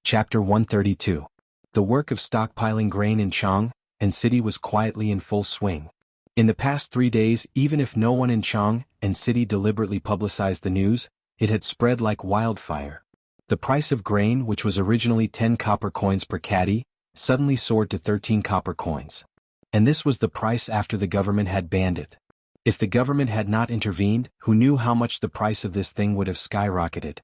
Chapter 132. The work of stockpiling grain in Chang and city was quietly in full swing. In the past 3 days, even if no one in Chang and city deliberately publicized the news, it had spread like wildfire. The price of grain, which was originally 10 copper coins per caddy, suddenly soared to 13 copper coins. And this was the price after the government had banned it. If the government had not intervened, who knew how much the price of this thing would have skyrocketed?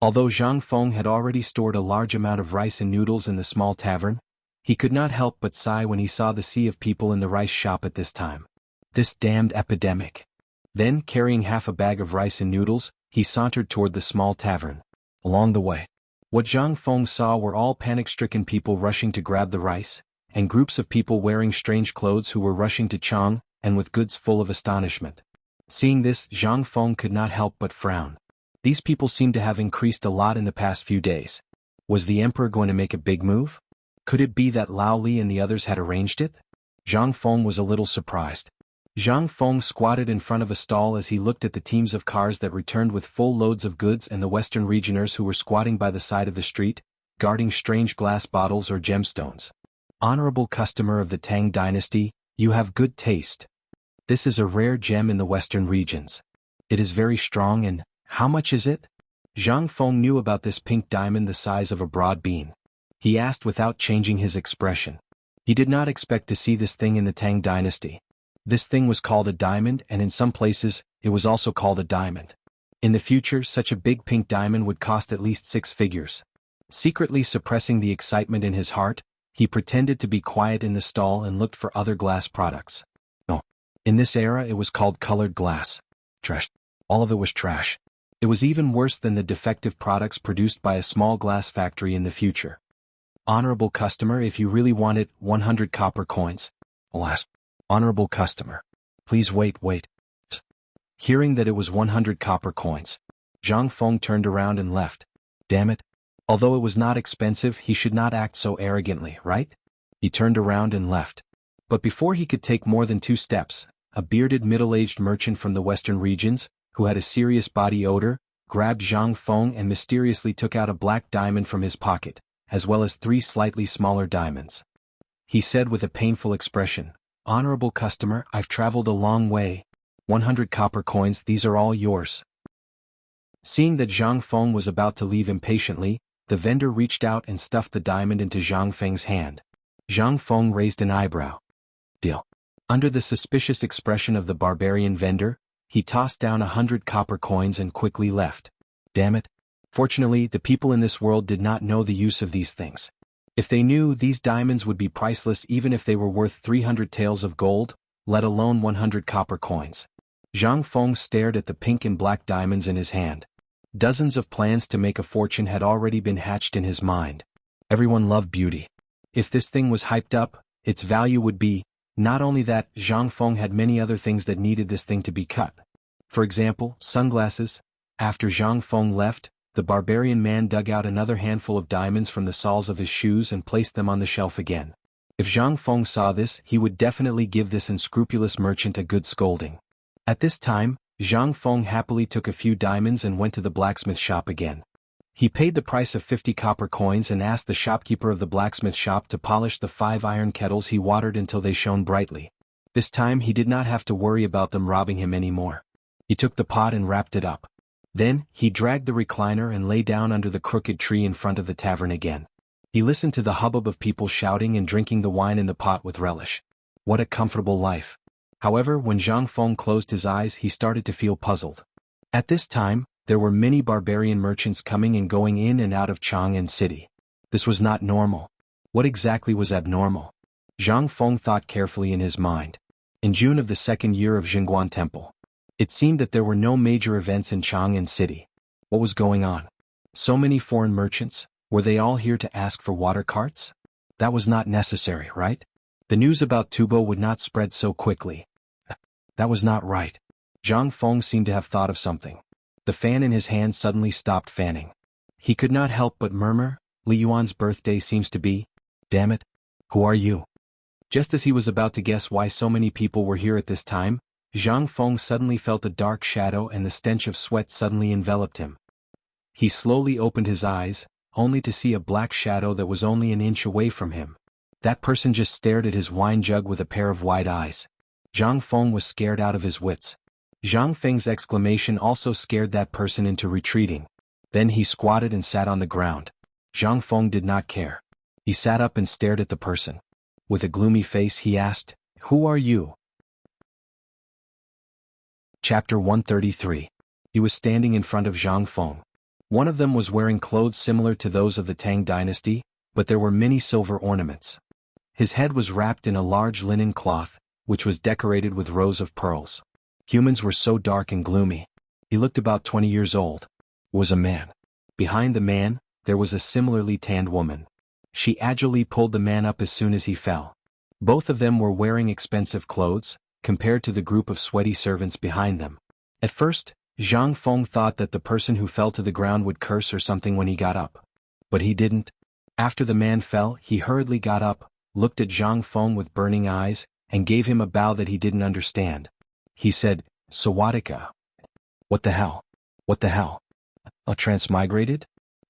Although Zhang Feng had already stored a large amount of rice and noodles in the small tavern, he could not help but sigh when he saw the sea of people in the rice shop at this time. This damned epidemic. Then, carrying half a bag of rice and noodles, he sauntered toward the small tavern. Along the way, what Zhang Feng saw were all panic-stricken people rushing to grab the rice, and groups of people wearing strange clothes who were rushing to Chang and with goods full of astonishment. Seeing this, Zhang Feng could not help but frown. These people seemed to have increased a lot in the past few days. Was the emperor going to make a big move? Could it be that Lao Li and the others had arranged it? Zhang Feng was a little surprised. Zhang Feng squatted in front of a stall as he looked at the teams of cars that returned with full loads of goods and the Western regioners who were squatting by the side of the street, guarding strange glass bottles or gemstones. Honorable customer of the Tang dynasty, you have good taste. This is a rare gem in the Western regions. It is very strong and, how much is it? Zhang Feng knew about this pink diamond the size of a broad bean. He asked without changing his expression. He did not expect to see this thing in the Tang dynasty. This thing was called a diamond, and in some places, it was also called a diamond. In the future, such a big pink diamond would cost at least 6 figures. Secretly suppressing the excitement in his heart, he pretended to be quiet in the stall and looked for other glass products. No. In this era, it was called colored glass. Trash. All of it was trash. It was even worse than the defective products produced by a small glass factory in the future. Honorable customer, if you really want it, 100 copper coins. Alas. Honorable customer. Please wait. Hearing that it was 100 copper coins, Zhang Feng turned around and left. Damn it. Although it was not expensive, he should not act so arrogantly, right? He turned around and left. But before he could take more than 2 steps, a bearded middle-aged merchant from the western regions, who had a serious body odor, grabbed Zhang Feng and mysteriously took out a black diamond from his pocket, as well as 3 slightly smaller diamonds. He said with a painful expression, Honorable customer, I've traveled a long way. 100 copper coins, these are all yours. Seeing that Zhang Feng was about to leave impatiently, the vendor reached out and stuffed the diamond into Zhang Feng's hand. Zhang Feng raised an eyebrow. Deal. Under the suspicious expression of the barbarian vendor, he tossed down 100 copper coins and quickly left. Damn it. Fortunately, the people in this world did not know the use of these things. If they knew, these diamonds would be priceless even if they were worth 300 taels of gold, let alone 100 copper coins. Zhang Feng stared at the pink and black diamonds in his hand. Dozens of plans to make a fortune had already been hatched in his mind. Everyone loved beauty. If this thing was hyped up, its value would be. Not only that, Zhang Feng had many other things that needed this thing to be cut. For example, sunglasses. After Zhang Feng left, the barbarian man dug out another handful of diamonds from the soles of his shoes and placed them on the shelf again. If Zhang Feng saw this, he would definitely give this unscrupulous merchant a good scolding. At this time, Zhang Feng happily took a few diamonds and went to the blacksmith shop again. He paid the price of 50 copper coins and asked the shopkeeper of the blacksmith shop to polish the 5 iron kettles he watered until they shone brightly. This time he did not have to worry about them robbing him anymore. He took the pot and wrapped it up. Then, he dragged the recliner and lay down under the crooked tree in front of the tavern again. He listened to the hubbub of people shouting and drinking the wine in the pot with relish. What a comfortable life. However, when Zhang Feng closed his eyes, he started to feel puzzled. At this time, there were many barbarian merchants coming and going in and out of Chang'an City. This was not normal. What exactly was abnormal? Zhang Feng thought carefully in his mind. In June of the 2nd year of Jingguan Temple, it seemed that there were no major events in Chang'an City. What was going on? So many foreign merchants, were they all here to ask for water carts? That was not necessary, right? The news about Tubo would not spread so quickly. That was not right. Zhang Feng seemed to have thought of something. The fan in his hand suddenly stopped fanning. He could not help but murmur, Li Yuan's birthday seems to be. Damn it. Who are you? Just as he was about to guess why so many people were here at this time, Zhang Feng suddenly felt a dark shadow and the stench of sweat suddenly enveloped him. He slowly opened his eyes, only to see a black shadow that was only an inch away from him. That person just stared at his wine jug with a pair of wide eyes. Zhang Feng was scared out of his wits. Zhang Feng's exclamation also scared that person into retreating. Then he squatted and sat on the ground. Zhang Feng did not care. He sat up and stared at the person. With a gloomy face he asked, "Who are you?" Chapter 133. He was standing in front of Zhang Feng. One of them was wearing clothes similar to those of the Tang dynasty, but there were many silver ornaments. His head was wrapped in a large linen cloth, which was decorated with rows of pearls. Humans were so dark and gloomy. He looked about 20 years old. Was a man. Behind the man, there was a similarly tanned woman. She agilely pulled the man up as soon as he fell. Both of them were wearing expensive clothes, compared to the group of sweaty servants behind them. At first, Zhang Feng thought that the person who fell to the ground would curse or something when he got up. But he didn't. After the man fell, he hurriedly got up, looked at Zhang Feng with burning eyes, and gave him a bow that he didn't understand. He said, "Sawadika." What the hell? What the hell? A transmigrated?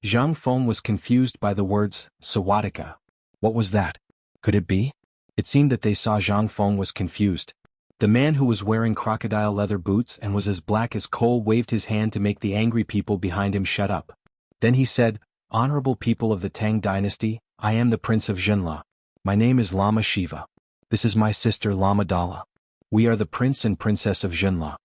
Zhang Feng was confused by the words, Sawadika. What was that? Could it be? It seemed that they saw Zhang Feng was confused. The man who was wearing crocodile leather boots and was as black as coal waved his hand to make the angry people behind him shut up. Then he said, "Honorable people of the Tang dynasty, I am the Prince of Jinla. My name is Lama Shiva. This is my sister Lama Dala. We are the Prince and Princess of Jinla."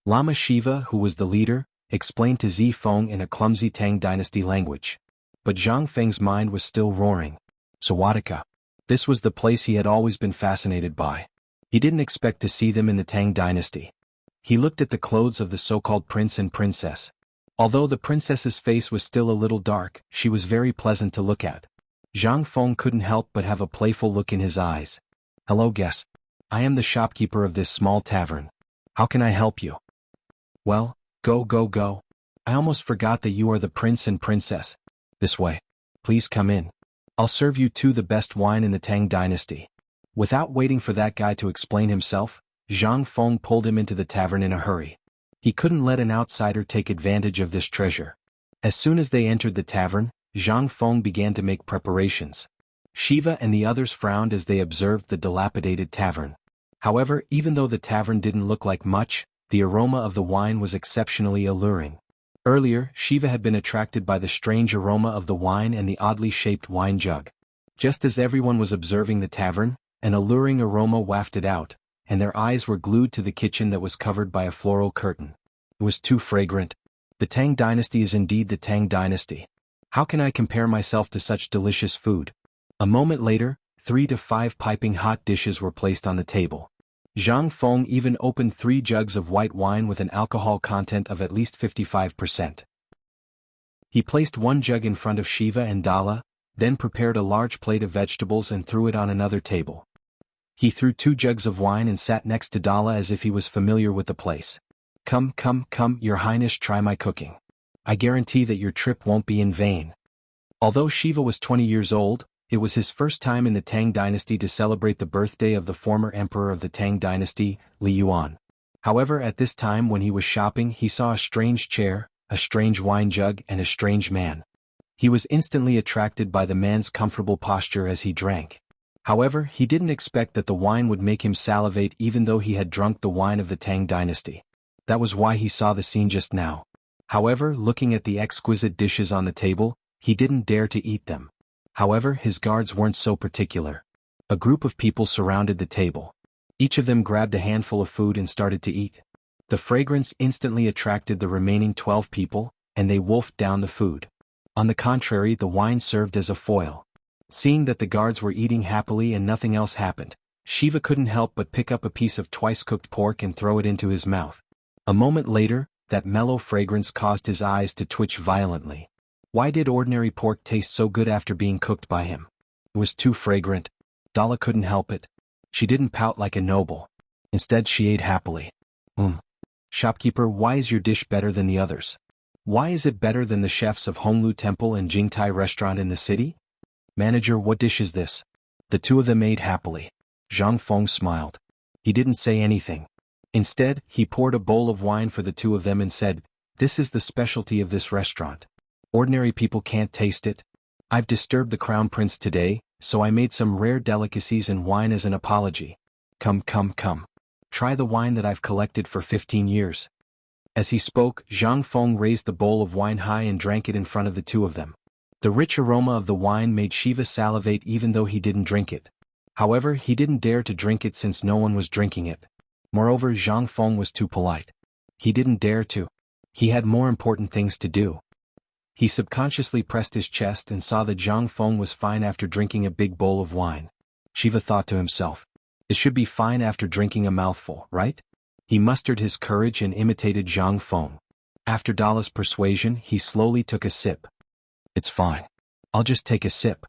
Lama Shiva, who was the leader, explained to Zi Feng in a clumsy Tang dynasty language. But Zhang Feng's mind was still roaring. Sawadika. This was the place he had always been fascinated by. He didn't expect to see them in the Tang dynasty. He looked at the clothes of the so-called prince and princess. Although the princess's face was still a little dark, she was very pleasant to look at. Zhang Feng couldn't help but have a playful look in his eyes. "Hello guest. I am the shopkeeper of this small tavern. How can I help you?" "Well, go. I almost forgot that you are the prince and princess. This way. Please come in. I'll serve you the best wine in the Tang dynasty." Without waiting for that guy to explain himself, Zhang Feng pulled him into the tavern in a hurry. He couldn't let an outsider take advantage of this treasure. As soon as they entered the tavern, Zhang Feng began to make preparations. Shiva and the others frowned as they observed the dilapidated tavern. However, even though the tavern didn't look like much, the aroma of the wine was exceptionally alluring. Earlier, Shiva had been attracted by the strange aroma of the wine and the oddly shaped wine jug. Just as everyone was observing the tavern, an alluring aroma wafted out, and their eyes were glued to the kitchen that was covered by a floral curtain. It was too fragrant. The Tang dynasty is indeed the Tang dynasty. How can I compare myself to such delicious food? A moment later, 3 to 5 piping hot dishes were placed on the table. Zhang Feng even opened 3 jugs of white wine with an alcohol content of at least 55%. He placed 1 jug in front of Shiva and Dala, then prepared a large plate of vegetables and threw it on another table. He threw 2 jugs of wine and sat next to Dala as if he was familiar with the place. Come, Your Highness, try my cooking. I guarantee that your trip won't be in vain." Although Shiva was 20 years old, it was his first time in the Tang dynasty to celebrate the birthday of the former emperor of the Tang dynasty, Li Yuan. However, at this time when he was shopping, he saw a strange chair, a strange wine jug, and a strange man. He was instantly attracted by the man's comfortable posture as he drank. However, he didn't expect that the wine would make him salivate even though he had drunk the wine of the Tang dynasty. That was why he saw the scene just now. However, looking at the exquisite dishes on the table, he didn't dare to eat them. However, his guards weren't so particular. A group of people surrounded the table. Each of them grabbed a handful of food and started to eat. The fragrance instantly attracted the remaining 12 people, and they wolfed down the food. On the contrary, the wine served as a foil. Seeing that the guards were eating happily and nothing else happened, Shiva couldn't help but pick up a piece of twice-cooked pork and throw it into his mouth. A moment later, that mellow fragrance caused his eyes to twitch violently. Why did ordinary pork taste so good after being cooked by him? It was too fragrant. Dala couldn't help it. She didn't pout like a noble. Instead, she ate happily. Shopkeeper, why is your dish better than the others? Why is it better than the chefs of Honglu Temple and Jingtai restaurant in the city? Manager, what dish is this? The 2 of them ate happily. Zhang Feng smiled. He didn't say anything. Instead, he poured a bowl of wine for the 2 of them and said, "This is the specialty of this restaurant." Ordinary people can't taste it. I've disturbed the crown prince today, so I made some rare delicacies and wine as an apology. Come, come, come. Try the wine that I've collected for 15 years. As he spoke, Zhang Feng raised the bowl of wine high and drank it in front of the two of them. The rich aroma of the wine made Shiva salivate even though he didn't drink it. However, he didn't dare to drink it since no one was drinking it. Moreover, Zhang Feng was too polite. He didn't dare to. He had more important things to do. He subconsciously pressed his chest and saw that Zhang Feng was fine after drinking a big bowl of wine. Shiva thought to himself, it should be fine after drinking a mouthful, right? He mustered his courage and imitated Zhang Feng. After Dala's persuasion, he slowly took a sip. It's fine. I'll just take a sip.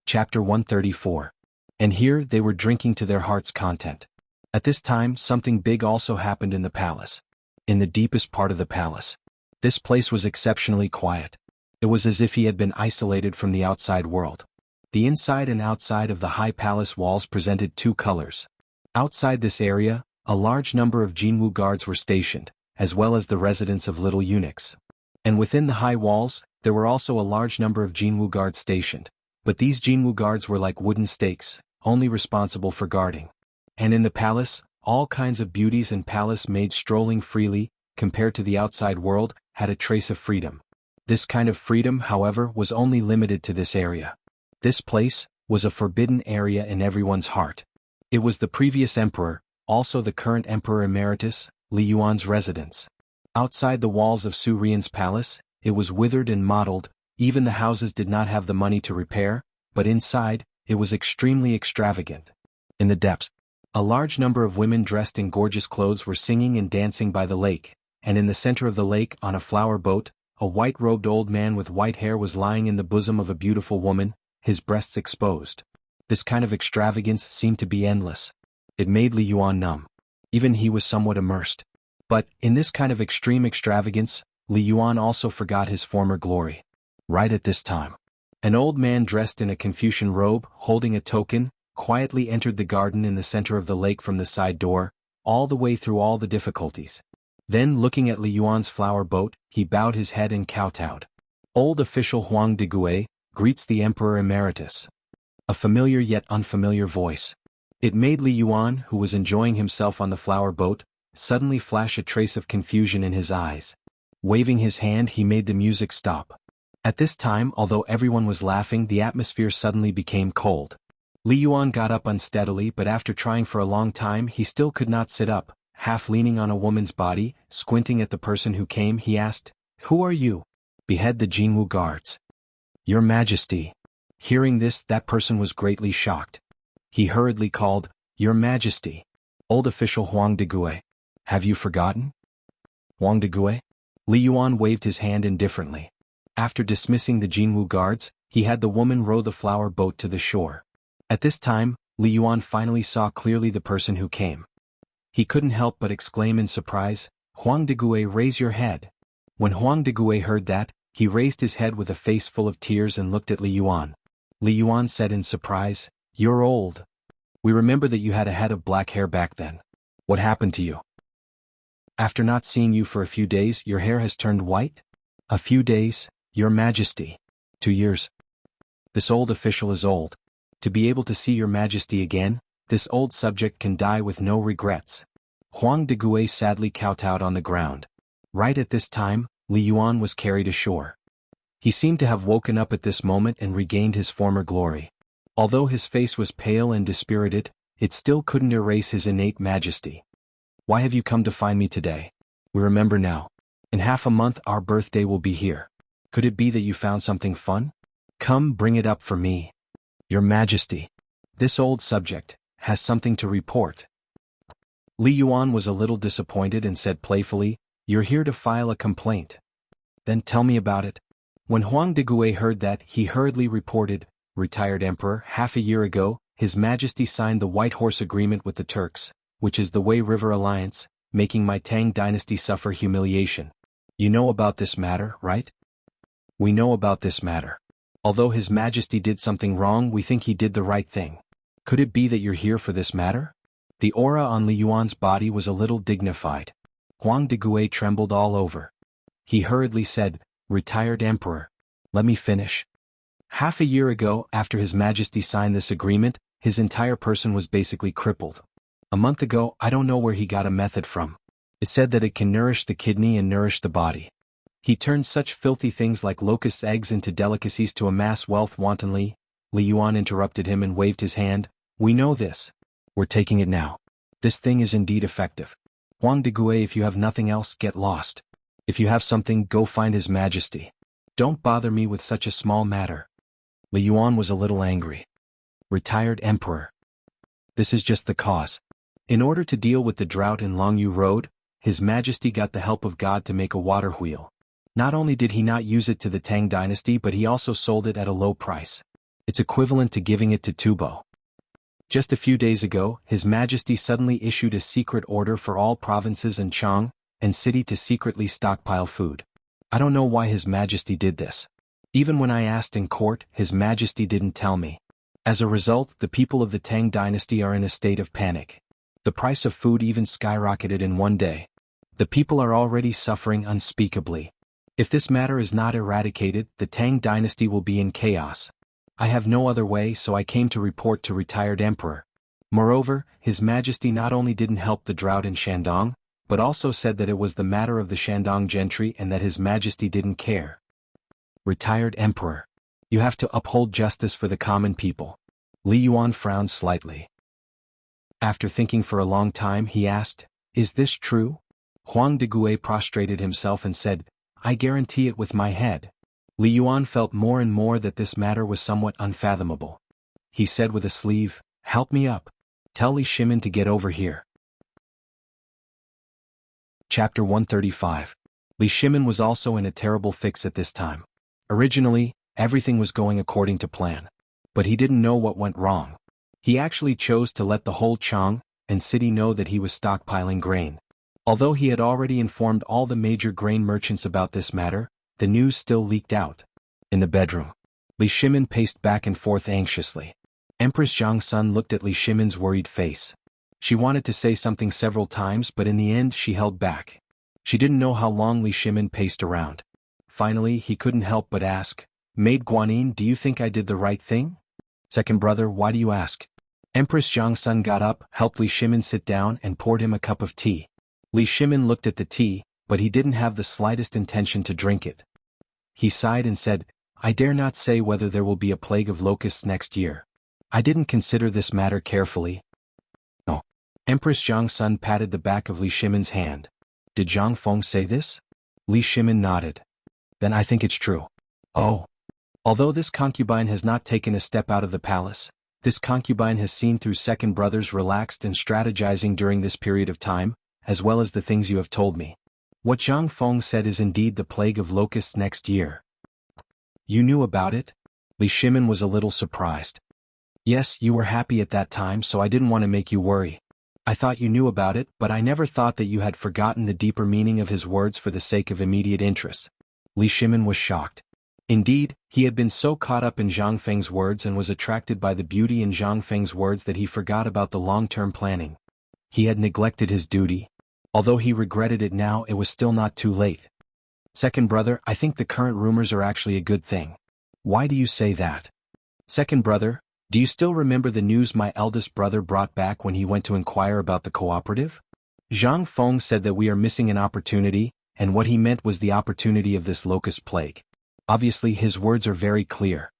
Chapter 134. And here they were drinking to their heart's content. At this time, something big also happened in the palace. In the deepest part of the palace. This place was exceptionally quiet. It was as if he had been isolated from the outside world. The inside and outside of the high palace walls presented two colors. Outside this area, a large number of Jinwu guards were stationed, as well as the residents of little eunuchs. And within the high walls, there were also a large number of Jinwu guards stationed, but these Jinwu guards were like wooden stakes, only responsible for guarding. And in the palace, all kinds of beauties and palace maids strolling freely, compared to the outside world, had a trace of freedom. This kind of freedom, however, was only limited to this area. This place was a forbidden area in everyone's heart. It was the previous emperor, also the current emperor emeritus, Li Yuan's residence. Outside the walls of Su Rian's palace, it was withered and mottled, even the houses did not have the money to repair, but inside, it was extremely extravagant. In the depths, a large number of women dressed in gorgeous clothes were singing and dancing by the lake, and in the center of the lake, on a flower boat, a white-robed old man with white hair was lying in the bosom of a beautiful woman, his breasts exposed. This kind of extravagance seemed to be endless. It made Li Yuan numb. Even he was somewhat immersed. But, in this kind of extreme extravagance, Li Yuan also forgot his former glory. Right at this time, an old man dressed in a Confucian robe, holding a token, quietly entered the garden in the center of the lake from the side door, all the way through all the difficulties. Then, looking at Li Yuan's flower boat, he bowed his head and kowtowed. Old official Huang Degue greets the Emperor Emeritus. A familiar yet unfamiliar voice. It made Li Yuan, who was enjoying himself on the flower boat, suddenly flash a trace of confusion in his eyes. Waving his hand, he made the music stop. At this time, although everyone was laughing, the atmosphere suddenly became cold. Li Yuan got up unsteadily, but after trying for a long time, he still could not sit up. Half leaning on a woman's body, squinting at the person who came, he asked, "Who are you?" "Behead the Jinwu guards." "Your Majesty." Hearing this, that person was greatly shocked. He hurriedly called, "Your Majesty." Old official Huang Degue. "Have you forgotten?" Huang Degue? Li Yuan waved his hand indifferently. After dismissing the Jinwu guards, he had the woman row the flower boat to the shore. At this time, Li Yuan finally saw clearly the person who came. He couldn't help but exclaim in surprise, "Huang Degue, raise your head." When Huang Degue heard that, he raised his head with a face full of tears and looked at Li Yuan. Li Yuan said in surprise, "You're old. We remember that you had a head of black hair back then. What happened to you? After not seeing you for a few days, your hair has turned white?" "A few days, Your Majesty. 2 years. This old official is old. To be able to see Your Majesty again, this old subject can die with no regrets." Huang Degue sadly kowtowed on the ground. Right at this time, Li Yuan was carried ashore. He seemed to have woken up at this moment and regained his former glory. Although his face was pale and dispirited, it still couldn't erase his innate majesty. "Why have you come to find me today? We remember now. In half a month our birthday will be here. Could it be that you found something fun? Come, bring it up for me." "Your Majesty. This old subject has something to report." Li Yuan was a little disappointed and said playfully, "You're here to file a complaint. Then tell me about it." When Huang Degue heard that, he hurriedly reported, "Retired Emperor, half a year ago, His Majesty signed the White Horse Agreement with the Turks, which is the Wei River Alliance, making my Tang dynasty suffer humiliation. You know about this matter, right?" "We know about this matter. Although His Majesty did something wrong, we think he did the right thing. Could it be that you're here for this matter?" The aura on Li Yuan's body was a little dignified. Huang Degue trembled all over. He hurriedly said, "Retired Emperor. Let me finish." Half a year ago, after His Majesty signed this agreement, his entire person was basically crippled. A month ago, I don't know where he got a method from. It said that it can nourish the kidney and nourish the body. He turned such filthy things like locust eggs into delicacies to amass wealth wantonly. Li Yuan interrupted him and waved his hand. "We know this. We're taking it now. This thing is indeed effective. Huang de Gue, if you have nothing else, get lost. If you have something, go find His Majesty. Don't bother me with such a small matter." Li Yuan was a little angry. "Retired Emperor. This is just the cause. In order to deal with the drought in Longyu Road, His Majesty got the help of God to make a water wheel. Not only did he not use it to the Tang dynasty, but he also sold it at a low price. It's equivalent to giving it to Tubo. Just a few days ago, His Majesty suddenly issued a secret order for all provinces and Chang and city to secretly stockpile food. I don't know why His Majesty did this. Even when I asked in court, His Majesty didn't tell me. As a result, the people of the Tang dynasty are in a state of panic. The price of food even skyrocketed in one day. The people are already suffering unspeakably. If this matter is not eradicated, the Tang dynasty will be in chaos. I have no other way, so I came to report to retired Emperor. Moreover, His Majesty not only didn't help the drought in Shandong, but also said that it was the matter of the Shandong gentry and that His Majesty didn't care. Retired Emperor. You have to uphold justice for the common people." Li Yuan frowned slightly. After thinking for a long time, he asked, "Is this true?" Huang de Gue prostrated himself and said, "I guarantee it with my head." Li Yuan felt more and more that this matter was somewhat unfathomable. He said with a sleeve, "Help me up. Tell Li Shimin to get over here." Chapter 135. Li Shimin was also in a terrible fix at this time. Originally, everything was going according to plan. But he didn't know what went wrong. He actually chose to let the whole Chang and city know that he was stockpiling grain. Although he had already informed all the major grain merchants about this matter, the news still leaked out. In the bedroom, Li Shimin paced back and forth anxiously. Empress Zhang Sun looked at Li Shimin's worried face. She wanted to say something several times, but in the end she held back. She didn't know how long Li Shimin paced around. Finally, he couldn't help but ask, "Maid Guanyin, do you think I did the right thing?" "Second brother, why do you ask?" Empress Zhang Sun got up, helped Li Shimin sit down and poured him a cup of tea. Li Shimin looked at the tea, but he didn't have the slightest intention to drink it. He sighed and said, "I dare not say whether there will be a plague of locusts next year. I didn't consider this matter carefully." "No." Empress Zhang Sun patted the back of Li Shimin's hand. "Did Zhang Feng say this?" Li Shimin nodded. "Then I think it's true." "Oh." Although this concubine has not taken a step out of the palace, this concubine has seen through second brothers relaxed and strategizing during this period of time, as well as the things you have told me. What Zhang Feng said is indeed the plague of locusts next year. "You knew about it?" Li Shimin was a little surprised. "Yes, you were happy at that time, so I didn't want to make you worry. I thought you knew about it, but I never thought that you had forgotten the deeper meaning of his words for the sake of immediate interest." Li Shimin was shocked. Indeed, he had been so caught up in Zhang Feng's words and was attracted by the beauty in Zhang Feng's words that he forgot about the long-term planning. He had neglected his duty. Although he regretted it now, it was still not too late. "Second brother, I think the current rumors are actually a good thing." "Why do you say that?" "Second brother, do you still remember the news my eldest brother brought back when he went to inquire about the cooperative? Zhang Feng said that we are missing an opportunity, and what he meant was the opportunity of this locust plague. Obviously, his words are very clear.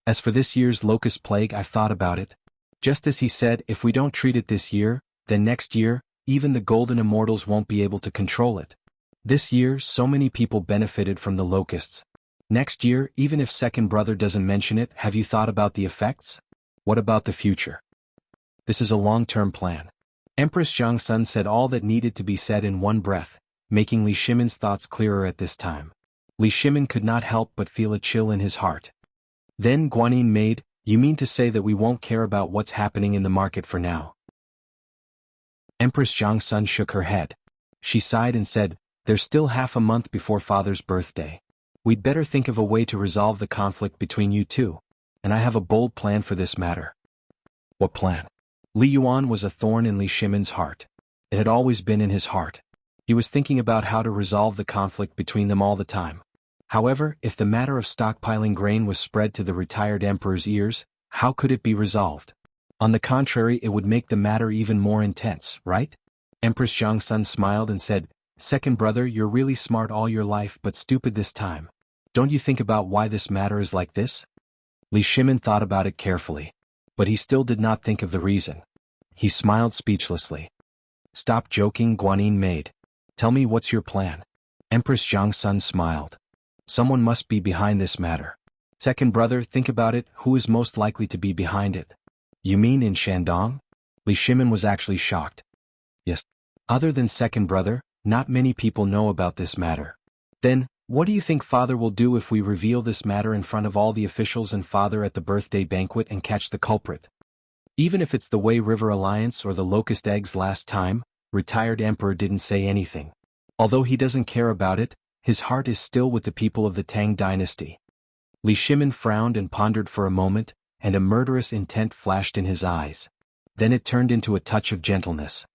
As for this year's locust plague, I've thought about it. Just as he said, if we don't treat it this year, then next year, even the golden immortals won't be able to control it. This year, so many people benefited from the locusts. Next year, even if second brother doesn't mention it, have you thought about the effects? What about the future? This is a long-term plan." Empress Zhang Sun said all that needed to be said in one breath, making Li Shimin's thoughts clearer at this time. Li Shimin could not help but feel a chill in his heart. "Then Guanyin maid, you mean to say that we won't care about what's happening in the market for now?" Empress Zhang Sun shook her head. She sighed and said, "There's still half a month before father's birthday. We'd better think of a way to resolve the conflict between you two. And I have a bold plan for this matter." "What plan?" Li Yuan was a thorn in Li Shimin's heart. It had always been in his heart. He was thinking about how to resolve the conflict between them all the time. However, if the matter of stockpiling grain was spread to the retired emperor's ears, how could it be resolved? On the contrary, it would make the matter even more intense, right? Empress Zhangsun smiled and said, "Second brother, you're really smart all your life but stupid this time. Don't you think about why this matter is like this?" Li Shimin thought about it carefully. But he still did not think of the reason. He smiled speechlessly. "Stop joking, Guanyin maid. Tell me what's your plan." Empress Zhangsun smiled. "Someone must be behind this matter. Second brother, think about it, who is most likely to be behind it?" "You mean in Shandong?" Li Shimin was actually shocked. "Yes. Other than second brother, not many people know about this matter." "Then, what do you think father will do if we reveal this matter in front of all the officials and father at the birthday banquet and catch the culprit?" Even if it's the Wei River Alliance or the locust eggs last time, retired emperor didn't say anything. Although he doesn't care about it, his heart is still with the people of the Tang dynasty. Li Shimin frowned and pondered for a moment, and a murderous intent flashed in his eyes. Then it turned into a touch of gentleness.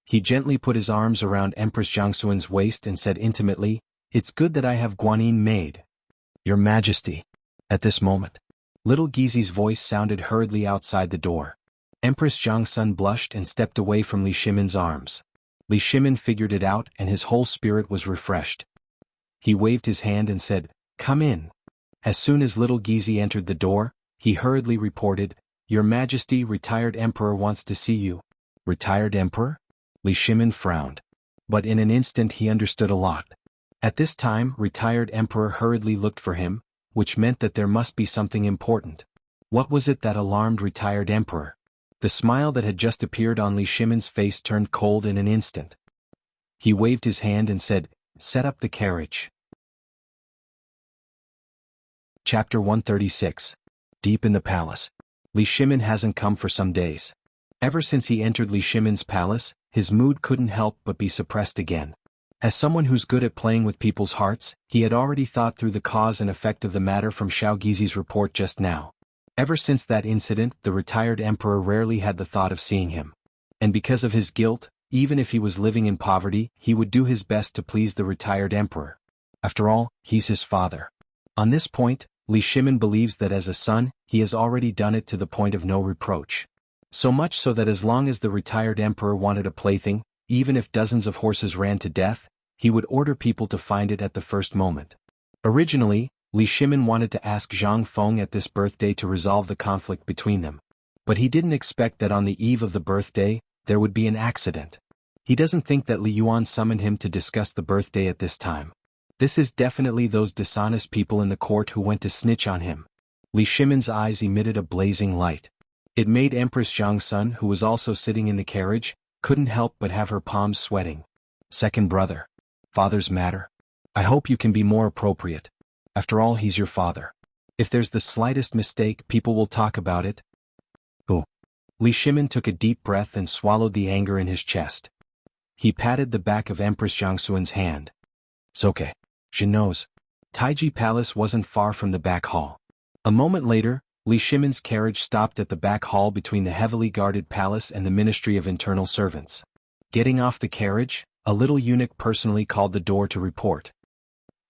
He gently put his arms around Empress Jiangxuan's waist and said intimately, "It's good that I have Guanyin maid." "Your Majesty." At this moment, little Gizi's voice sounded hurriedly outside the door. Empress Jiangxun blushed and stepped away from Li Shimin's arms. Li Shimin figured it out and his whole spirit was refreshed. He waved his hand and said, "Come in." As soon as little Gizi entered the door, he hurriedly reported, "Your Majesty, retired emperor wants to see you." "Retired emperor?" Li Shimin frowned. But in an instant he understood a lot. At this time, retired emperor hurriedly looked for him, which meant that there must be something important. What was it that alarmed retired emperor? The smile that had just appeared on Li Shimin's face turned cold in an instant. He waved his hand and said, "Set up the carriage." Chapter 136. Deep in the palace. Li Shimin hasn't come for some days. Ever since he entered Li Shimin's palace, his mood couldn't help but be suppressed again. As someone who's good at playing with people's hearts, he had already thought through the cause and effect of the matter from Xiao Gizi's report just now. Ever since that incident, the retired emperor rarely had the thought of seeing him. And because of his guilt, even if he was living in poverty, he would do his best to please the retired emperor. After all, he's his father. On this point, Li Shimin believes that as a son, he has already done it to the point of no reproach. So much so that as long as the retired emperor wanted a plaything, even if dozens of horses ran to death, he would order people to find it at the first moment. Originally, Li Shimin wanted to ask Zhang Feng at this birthday to resolve the conflict between them. But he didn't expect that on the eve of the birthday, there would be an accident. He doesn't think that Li Yuan summoned him to discuss the birthday at this time. This is definitely those dishonest people in the court who went to snitch on him. Li Shimin's eyes emitted a blazing light. It made Empress Jiangxun, who was also sitting in the carriage, couldn't help but have her palms sweating. "Second brother. Father's matter. I hope you can be more appropriate. After all, he's your father. If there's the slightest mistake, people will talk about it." "Oh." Li Shimin took a deep breath and swallowed the anger in his chest. He patted the back of Empress Jiangxuan's hand. "It's okay. She knows." Taiji Palace wasn't far from the back hall. A moment later, Li Shimin's carriage stopped at the back hall between the heavily guarded palace and the Ministry of Internal Servants. Getting off the carriage, a little eunuch personally called the door to report.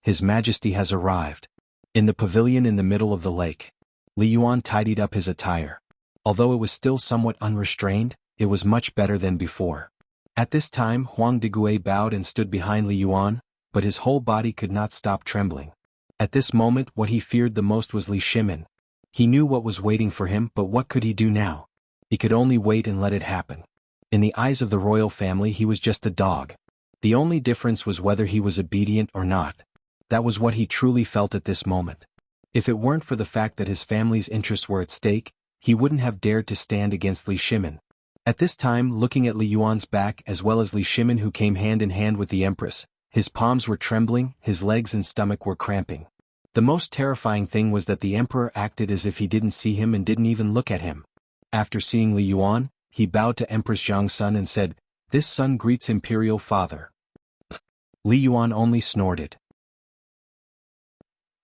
"His Majesty has arrived." In the pavilion in the middle of the lake, Li Yuan tidied up his attire. Although it was still somewhat unrestrained, it was much better than before. At this time, Huang Digui bowed and stood behind Li Yuan, but his whole body could not stop trembling. At this moment, what he feared the most was Li Shimin. He knew what was waiting for him, but what could he do now? He could only wait and let it happen. In the eyes of the royal family, he was just a dog. The only difference was whether he was obedient or not. That was what he truly felt at this moment. If it weren't for the fact that his family's interests were at stake, he wouldn't have dared to stand against Li Shimin. At this time, looking at Li Yuan's back as well as Li Shimin, who came hand in hand with the empress, his palms were trembling, his legs and stomach were cramping. The most terrifying thing was that the emperor acted as if he didn't see him and didn't even look at him. After seeing Li Yuan, he bowed to Empress Jiangxun and said, "This son greets imperial father." Li Yuan only snorted.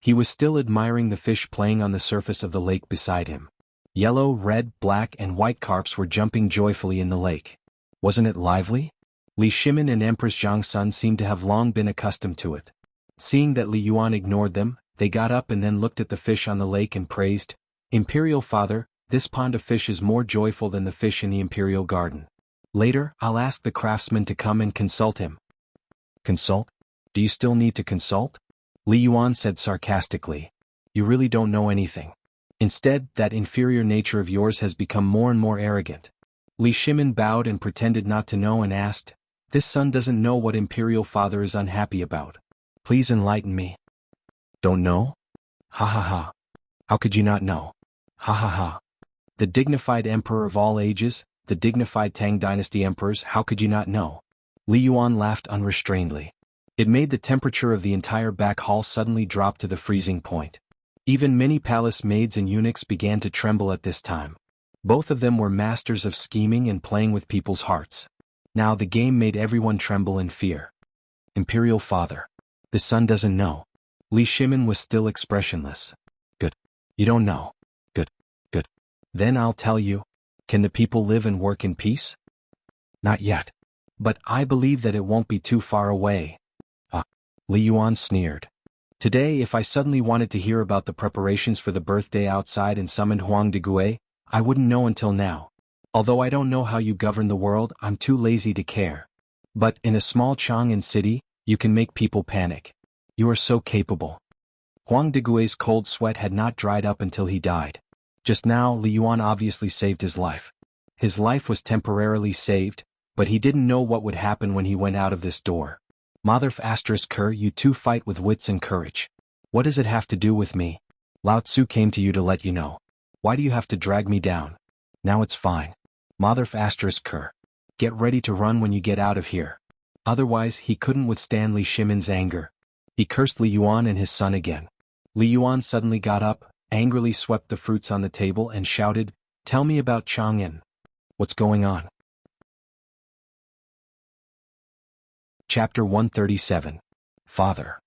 He was still admiring the fish playing on the surface of the lake beside him. Yellow, red, black and white carps were jumping joyfully in the lake. Wasn't it lively? Li Shimin and Empress Zhangsun seemed to have long been accustomed to it. Seeing that Li Yuan ignored them, they got up and then looked at the fish on the lake and praised, "Imperial Father, this pond of fish is more joyful than the fish in the Imperial Garden. Later, I'll ask the craftsman to come and consult him." "Consult? Do you still need to consult?" Li Yuan said sarcastically. "You really don't know anything. Instead, that inferior nature of yours has become more and more arrogant." Li Shimin bowed and pretended not to know and asked, "This son doesn't know what Imperial Father is unhappy about. Please enlighten me." "Don't know? Ha ha ha. How could you not know? Ha ha ha. The dignified emperor of all ages, the dignified Tang dynasty emperors, how could you not know?" Li Yuan laughed unrestrainedly. It made the temperature of the entire back hall suddenly drop to the freezing point. Even many palace maids and eunuchs began to tremble at this time. Both of them were masters of scheming and playing with people's hearts. Now the game made everyone tremble in fear. "Imperial Father. The son doesn't know." Li Shimin was still expressionless. "Good. You don't know. Good. Good. Then I'll tell you. Can the people live and work in peace?" "Not yet. But I believe that it won't be too far away." "Ah." Li Yuan sneered. "Today if I suddenly wanted to hear about the preparations for the birthday outside and summoned Huang de Gue, I wouldn't know until now. Although I don't know how you govern the world, I'm too lazy to care. But in a small Chang'an city, you can make people panic. You are so capable." Huang de Gue's cold sweat had not dried up until he died. Just now Li Yuan obviously saved his life. His life was temporarily saved, but he didn't know what would happen when he went out of this door. "Motherf *Ker, you two fight with wits and courage. What does it have to do with me? Lao Tzu came to you to let you know. Why do you have to drag me down? Now it's fine. Motherf *Ker. Get ready to run when you get out of here." Otherwise he couldn't withstand Li Shimin's anger. He cursed Li Yuan and his son again. Li Yuan suddenly got up, angrily swept the fruits on the table and shouted, "Tell me about Chang'an. What's going on?" Chapter 137. Father.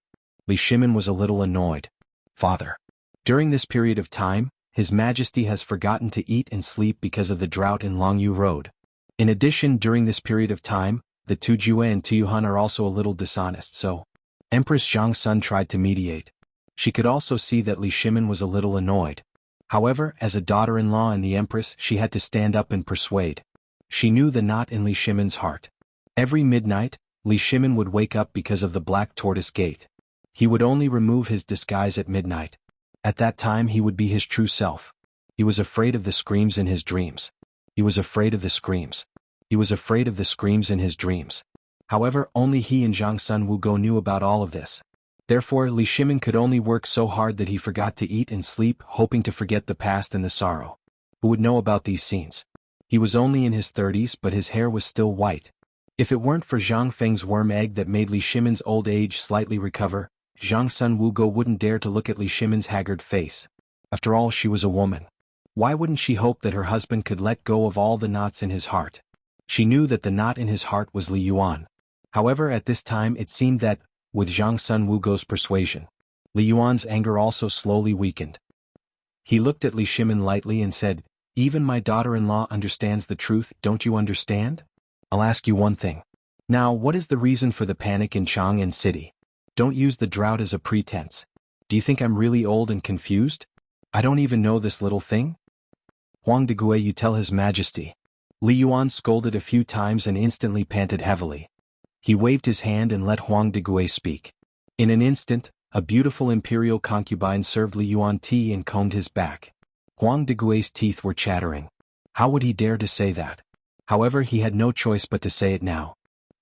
Li Shimin was a little annoyed. "Father. During this period of time, His Majesty has forgotten to eat and sleep because of the drought in Longyu Road. In addition, during this period of time, the Tujue and Tuyuhan are also a little dishonest, so..." Empress Zhangsun tried to mediate. She could also see that Li Shimin was a little annoyed. However, as a daughter-in-law and the Empress, she had to stand up and persuade. She knew the knot in Li Shimin's heart. Every midnight, Li Shimin would wake up because of the black tortoise gate. He would only remove his disguise at midnight. At that time he would be his true self. He was afraid of the screams in his dreams. He was afraid of the screams. He was afraid of the screams in his dreams. However, only he and Zhangsun Wugo knew about all of this. Therefore, Li Shimin could only work so hard that he forgot to eat and sleep, hoping to forget the past and the sorrow. Who would know about these scenes? He was only in his 30s, but his hair was still white. If it weren't for Zhang Feng's worm egg that made Li Shimin's old age slightly recover, Zhangsun Wugo wouldn't dare to look at Li Shimin's haggard face. After all, she was a woman. Why wouldn't she hope that her husband could let go of all the knots in his heart? She knew that the knot in his heart was Li Yuan. However, at this time it seemed that, with Zhangsun Wugo's persuasion, Li Yuan's anger also slowly weakened. He looked at Li Shimin lightly and said, "Even my daughter-in-law understands the truth, don't you understand? I'll ask you one thing. Now, what is the reason for the panic in Chang'an City? Don't use the drought as a pretense. Do you think I'm really old and confused? I don't even know this little thing?" "Huang de Gue, you tell His Majesty." Li Yuan scolded a few times and instantly panted heavily. He waved his hand and let Huang de Gue speak. In an instant, a beautiful imperial concubine served Li Yuan tea and combed his back. Huang de Gue's teeth were chattering. How would he dare to say that? However, he had no choice but to say it now.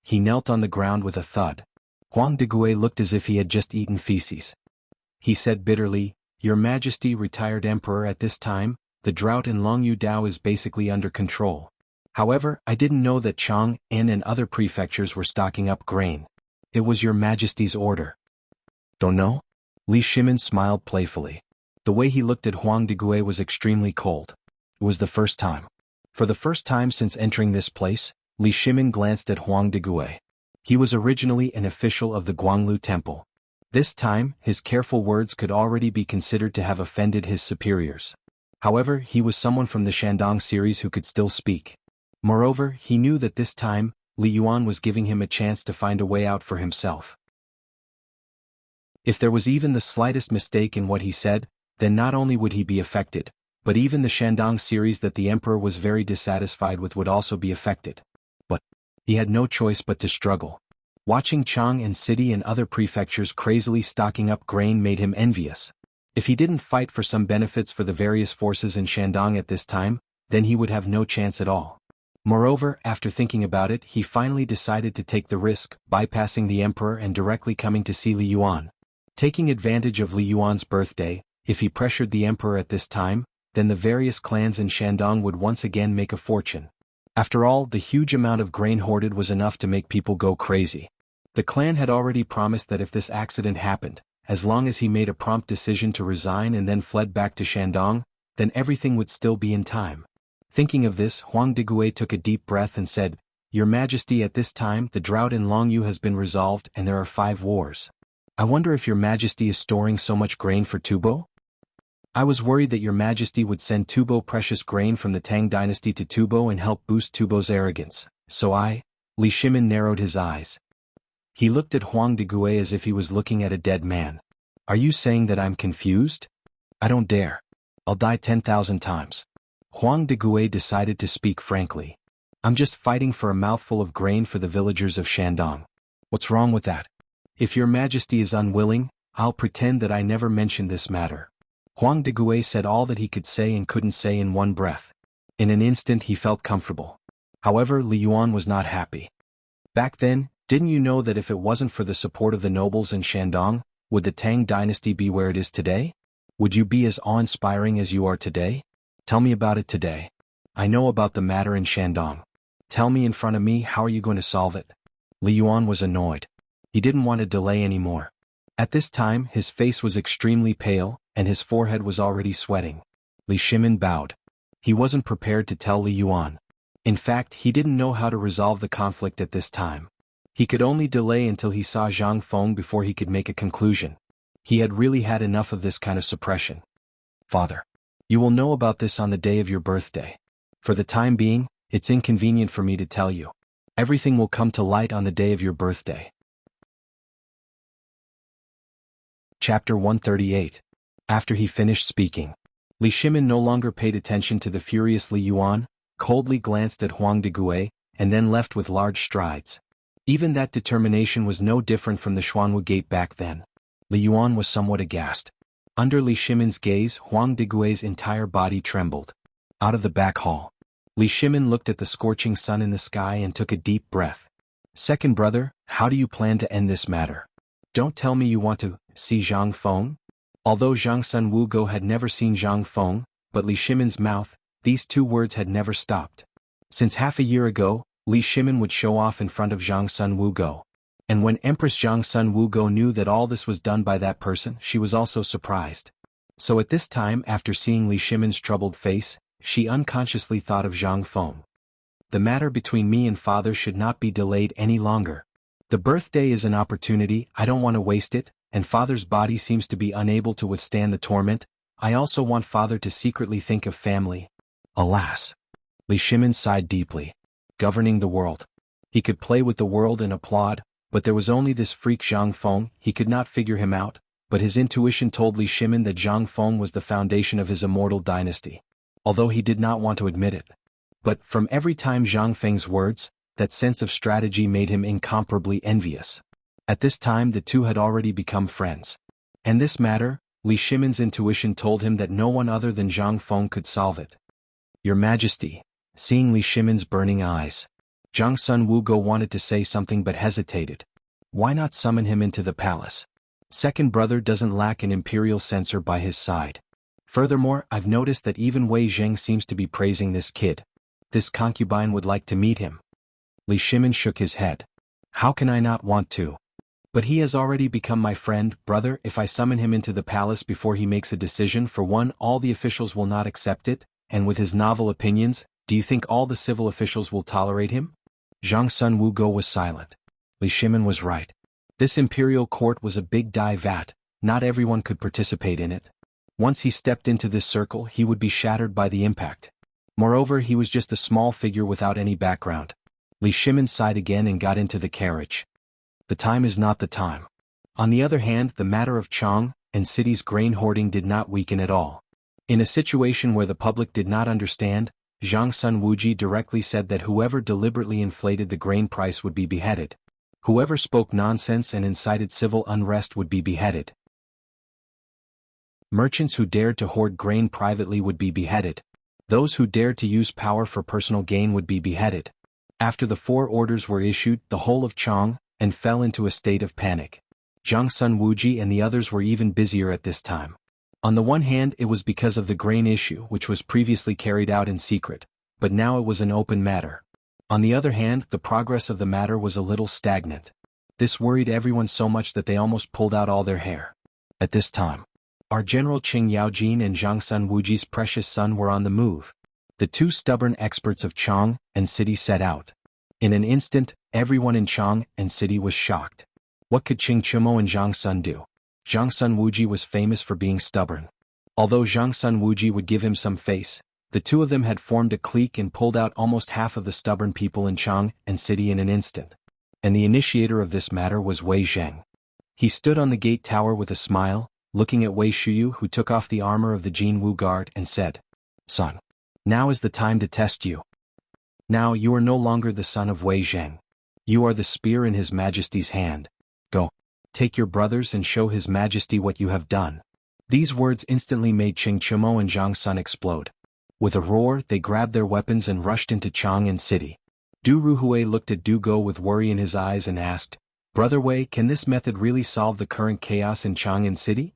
He knelt on the ground with a thud. Huang de Gue looked as if he had just eaten feces. He said bitterly, "Your Majesty, retired emperor, at this time, the drought in Longyu Dao is basically under control. However, I didn't know that Chang'an and other prefectures were stocking up grain. It was Your Majesty's order." "Don't know?" Li Shimin smiled playfully. The way he looked at Huang de Gue was extremely cold. It was the first time. For the first time since entering this place, Li Shimin glanced at Huang de Gue. He was originally an official of the Guanglu Temple. This time, his careful words could already be considered to have offended his superiors. However, he was someone from the Shandong series who could still speak. Moreover, he knew that this time, Li Yuan was giving him a chance to find a way out for himself. If there was even the slightest mistake in what he said, then not only would he be affected, but even the Shandong series that the emperor was very dissatisfied with would also be affected. But he had no choice but to struggle. Watching Chang and city and other prefectures crazily stocking up grain made him envious. If he didn't fight for some benefits for the various forces in Shandong at this time, then he would have no chance at all. Moreover, after thinking about it, he finally decided to take the risk, bypassing the emperor and directly coming to see Li Yuan. Taking advantage of Li Yuan's birthday, if he pressured the emperor at this time, then the various clans in Shandong would once again make a fortune. After all, the huge amount of grain hoarded was enough to make people go crazy. The clan had already promised that if this accident happened, as long as he made a prompt decision to resign and then fled back to Shandong, then everything would still be in time. Thinking of this, Huang Digui took a deep breath and said, "Your Majesty, at this time the drought in Longyu has been resolved and there are 5 wars. I wonder if your Majesty is storing so much grain for Tubo? I was worried that your Majesty would send Tubo precious grain from the Tang dynasty to Tubo and help boost Tubo's arrogance, so Li Shimin narrowed his eyes. He looked at Huang Digui as if he was looking at a dead man. Are you saying that I'm confused? I don't dare. I'll die 10,000 times. Huang Digui decided to speak frankly. I'm just fighting for a mouthful of grain for the villagers of Shandong. What's wrong with that? If your Majesty is unwilling, I'll pretend that I never mentioned this matter. Huang Digui said all that he could say and couldn't say in one breath. In an instant he felt comfortable. However, Li Yuan was not happy. Back then, didn't you know that if it wasn't for the support of the nobles in Shandong, would the Tang dynasty be where it is today? Would you be as awe-inspiring as you are today? Tell me about it today. I know about the matter in Shandong. Tell me in front of me, how are you going to solve it? Li Yuan was annoyed. He didn't want to delay anymore. At this time, his face was extremely pale, and his forehead was already sweating. Li Shimin bowed. He wasn't prepared to tell Li Yuan. In fact, he didn't know how to resolve the conflict at this time. He could only delay until he saw Zhang Feng before he could make a conclusion. He had really had enough of this kind of suppression. Father, you will know about this on the day of your birthday. For the time being, it's inconvenient for me to tell you. Everything will come to light on the day of your birthday. Chapter 138. After he finished speaking, Li Shimin no longer paid attention to the furious Li Yuan, coldly glanced at Huang Digui, and then left with large strides. Even that determination was no different from the Xuanwu gate back then. Li Yuan was somewhat aghast. Under Li Shimin's gaze, Huang Digui's entire body trembled. Out of the back hall, Li Shimin looked at the scorching sun in the sky and took a deep breath. Second brother, how do you plan to end this matter? Don't tell me you want to see Zhang Feng? Although Zhang Sun Wugo had never seen Zhang Feng, but Li Shimin's mouth, these 2 words had never stopped. Since half a year ago, Li Shimin would show off in front of Zhang Sun Wugo. And when Empress Zhang Sun Wugo knew that all this was done by that person, she was also surprised. So at this time, after seeing Li Shimin's troubled face, she unconsciously thought of Zhang Feng. The matter between me and father should not be delayed any longer. The birthday is an opportunity, I don't want to waste it, and father's body seems to be unable to withstand the torment. I also want father to secretly think of family. Alas! Li Shimin sighed deeply. Governing the world. He could play with the world and applaud, but there was only this freak Zhang Feng. He could not figure him out, but his intuition told Li Shimin that Zhang Feng was the foundation of his immortal dynasty, although he did not want to admit it. But from every time Zhang Feng's words, that sense of strategy made him incomparably envious. At this time the two had already become friends. And this matter, Li Shimin's intuition told him that no one other than Zhang Feng could solve it. Your Majesty, seeing Li Shimin's burning eyes, Zhang Sun Wugo wanted to say something but hesitated. Why not summon him into the palace? Second brother doesn't lack an imperial censor by his side. Furthermore, I've noticed that even Wei Zheng seems to be praising this kid. This concubine would like to meet him. Li Shimin shook his head. How can I not want to? But he has already become my friend, brother. If I summon him into the palace before he makes a decision, for one, all the officials will not accept it, and with his novel opinions, do you think all the civil officials will tolerate him? Zhang Sun Wugo was silent. Li Shimin was right. This imperial court was a big dye vat, not everyone could participate in it. Once he stepped into this circle, he would be shattered by the impact. Moreover, he was just a small figure without any background. Li Shimin sighed again and got into the carriage. The time is not the time. On the other hand, the matter of Chang and city's grain hoarding did not weaken at all. In a situation where the public did not understand, Zhang Sun Wuji directly said that whoever deliberately inflated the grain price would be beheaded. Whoever spoke nonsense and incited civil unrest would be beheaded. Merchants who dared to hoard grain privately would be beheaded. Those who dared to use power for personal gain would be beheaded. After the 4 orders were issued, the whole of Chang and fell into a state of panic. Zhang Sun Wuji and the others were even busier at this time. On the one hand, it was because of the grain issue which was previously carried out in secret, but now it was an open matter. On the other hand, the progress of the matter was a little stagnant. This worried everyone so much that they almost pulled out all their hair. At this time, our General Qing Yaojin and Zhang Sun Wuji's precious son were on the move. The 2 stubborn experts of Chang and city set out. In an instant, everyone in Chang and city was shocked. What could Qing Chumo and Zhang Sun do? Zhang Sun Wuji was famous for being stubborn. Although Zhang Sun Wuji would give him some face, the 2 of them had formed a clique and pulled out almost half of the stubborn people in Chang and city in an instant. And the initiator of this matter was Wei Zheng. He stood on the gate tower with a smile, looking at Wei Shuyu, who took off the armor of the Jin Wu Guard and said, "Son, now is the time to test you. Now you are no longer the son of Wei Zheng. You are the spear in His Majesty's hand. Go, take your brothers and show His Majesty what you have done." These words instantly made Qing Chumo and Zhang Sun explode. With a roar, they grabbed their weapons and rushed into Chang'an City. Du Ruhui looked at Du Go with worry in his eyes and asked, "Brother Wei, can this method really solve the current chaos in Chang'an City?"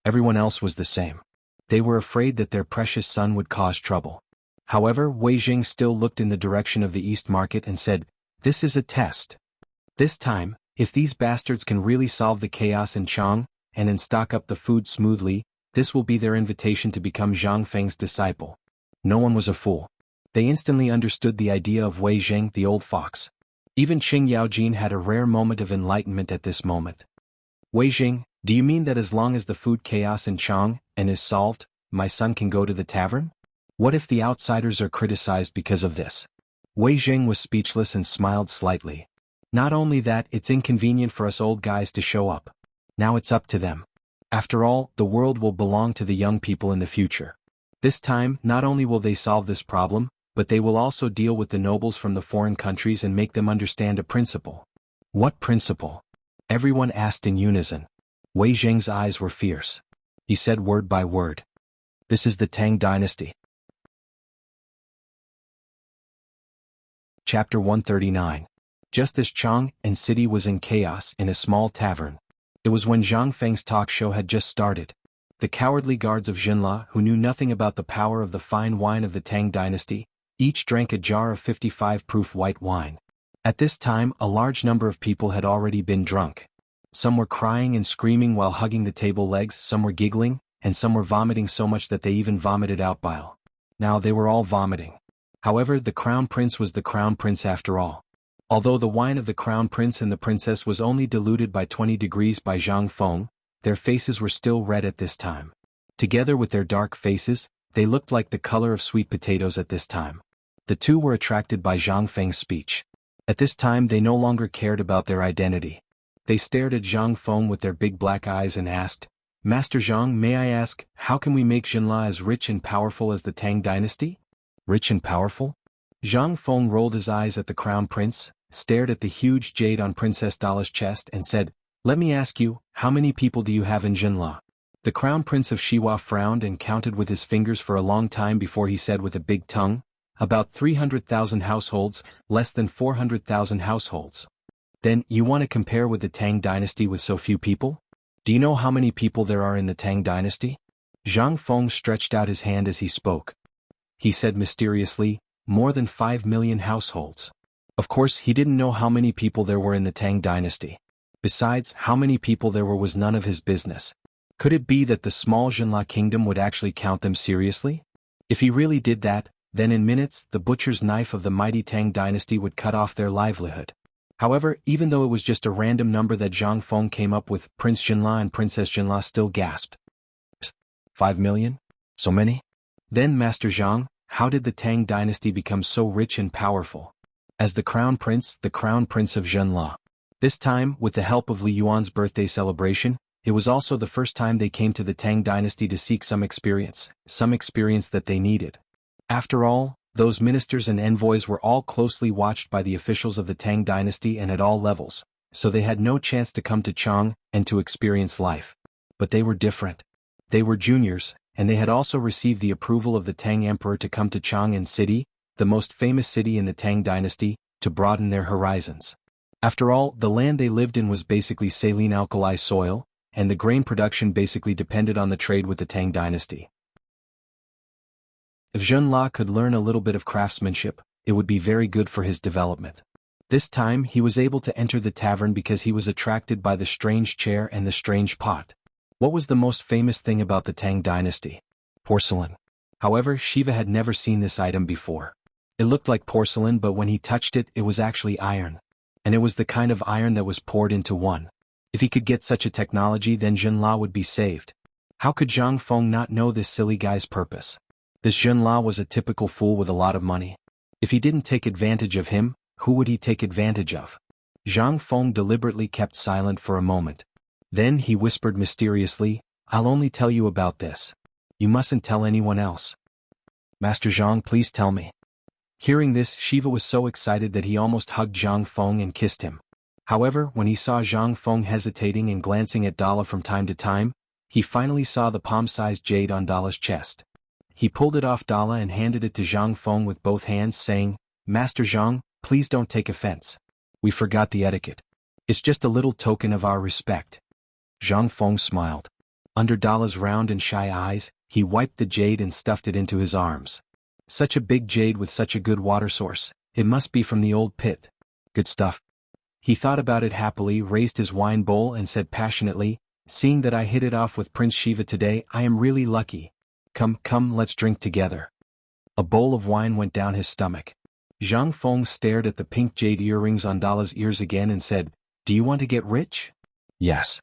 Everyone else was the same. They were afraid that their precious son would cause trouble. However, Wei Jing still looked in the direction of the East Market and said, "This is a test. This time, if these bastards can really solve the chaos in Chang and stock up the food smoothly, this will be their invitation to become Zhang Feng's disciple." No one was a fool. They instantly understood the idea of Wei Zheng, the old fox. Even Qing Yaojin had a rare moment of enlightenment at this moment. "Wei Zheng, do you mean that as long as the food chaos in Chang and is solved, my son can go to the tavern? What if the outsiders are criticized because of this?" Wei Zheng was speechless and smiled slightly. "Not only that, it's inconvenient for us old guys to show up. Now it's up to them. After all, the world will belong to the young people in the future. This time, not only will they solve this problem, but they will also deal with the nobles from the foreign countries and make them understand a principle." "What principle?" everyone asked in unison. Wei Zheng's eyes were fierce. He said word by word, "This is the Tang dynasty." Chapter 139. Just as Chang and city was in chaos in a small tavern. It was when Zhang Feng's talk show had just started. The cowardly guards of Jinla, who knew nothing about the power of the fine wine of the Tang dynasty, each drank a jar of 55-proof white wine. At this time, a large number of people had already been drunk. Some were crying and screaming while hugging the table legs, some were giggling, and some were vomiting so much that they even vomited out bile. Now they were all vomiting. However, the Crown Prince was the Crown Prince after all. Although the wine of the Crown Prince and the Princess was only diluted by 20 degrees by Zhang Feng, their faces were still red at this time. Together with their dark faces, they looked like the color of sweet potatoes at this time. The 2 were attracted by Zhang Feng's speech. At this time they no longer cared about their identity. They stared at Zhang Feng with their big black eyes and asked, "Master Zhang, may I ask, how can we make Jinla as rich and powerful as the Tang dynasty?" "Rich and powerful?" Zhang Feng rolled his eyes at the Crown Prince, stared at the huge jade on Princess Dala's chest and said, "Let me ask you, how many people do you have in Jinla?" The Crown Prince of Shiwa frowned and counted with his fingers for a long time before he said with a big tongue, "About 300,000 households, less than 400,000 households." "Then, you want to compare with the Tang dynasty with so few people? Do you know how many people there are in the Tang dynasty?" Zhang Feng stretched out his hand as he spoke. He said mysteriously, "More than 5 million households." Of course, he didn't know how many people there were in the Tang dynasty. Besides, how many people there were was none of his business. Could it be that the small Jinla kingdom would actually count them seriously? If he really did that, then in minutes, the butcher's knife of the mighty Tang dynasty would cut off their livelihood. However, even though it was just a random number that Zhang Feng came up with, Prince Jinla and Princess Jinla still gasped. 5 million? So many? Then, Master Zhang, how did the Tang dynasty become so rich and powerful? as the Crown Prince of Zhenla. This time, with the help of Li Yuan's birthday celebration, it was also the first time they came to the Tang dynasty to seek some experience that they needed. After all, those ministers and envoys were all closely watched by the officials of the Tang dynasty and at all levels, so they had no chance to come to Chang and to experience life. But they were different. They were juniors, and they had also received the approval of the Tang Emperor to come to Chang'an City, the most famous city in the Tang dynasty, to broaden their horizons. After all, the land they lived in was basically saline alkali soil, and the grain production basically depended on the trade with the Tang dynasty. If Zhenla could learn a little bit of craftsmanship, it would be very good for his development. This time he was able to enter the tavern because he was attracted by the strange chair and the strange pot. What was the most famous thing about the Tang dynasty? Porcelain. However, Shiva had never seen this item before. It looked like porcelain, but when he touched it, it was actually iron. And it was the kind of iron that was poured into one. If he could get such a technology, then Zhenla would be saved. How could Zhang Feng not know this silly guy's purpose? This Zhenla was a typical fool with a lot of money. If he didn't take advantage of him, who would he take advantage of? Zhang Feng deliberately kept silent for a moment. Then he whispered mysteriously, "I'll only tell you about this. You mustn't tell anyone else." "Master Zhang, please tell me." Hearing this, Shiva was so excited that he almost hugged Zhang Feng and kissed him. However, when he saw Zhang Feng hesitating and glancing at Dala from time to time, he finally saw the palm-sized jade on Dala's chest. He pulled it off Dala and handed it to Zhang Feng with both hands, saying, "Master Zhang, please don't take offense. We forgot the etiquette. It's just a little token of our respect." Zhang Feng smiled. Under Dala's round and shy eyes, he wiped the jade and stuffed it into his arms. Such a big jade with such a good water source, it must be from the old pit. Good stuff. He thought about it happily, raised his wine bowl and said passionately, "Seeing that I hit it off with Prince Shiva today, I am really lucky. Come, let's drink together." A bowl of wine went down his stomach. Zhang Feng stared at the pink jade earrings on Dala's ears again and said, "Do you want to get rich?" "Yes."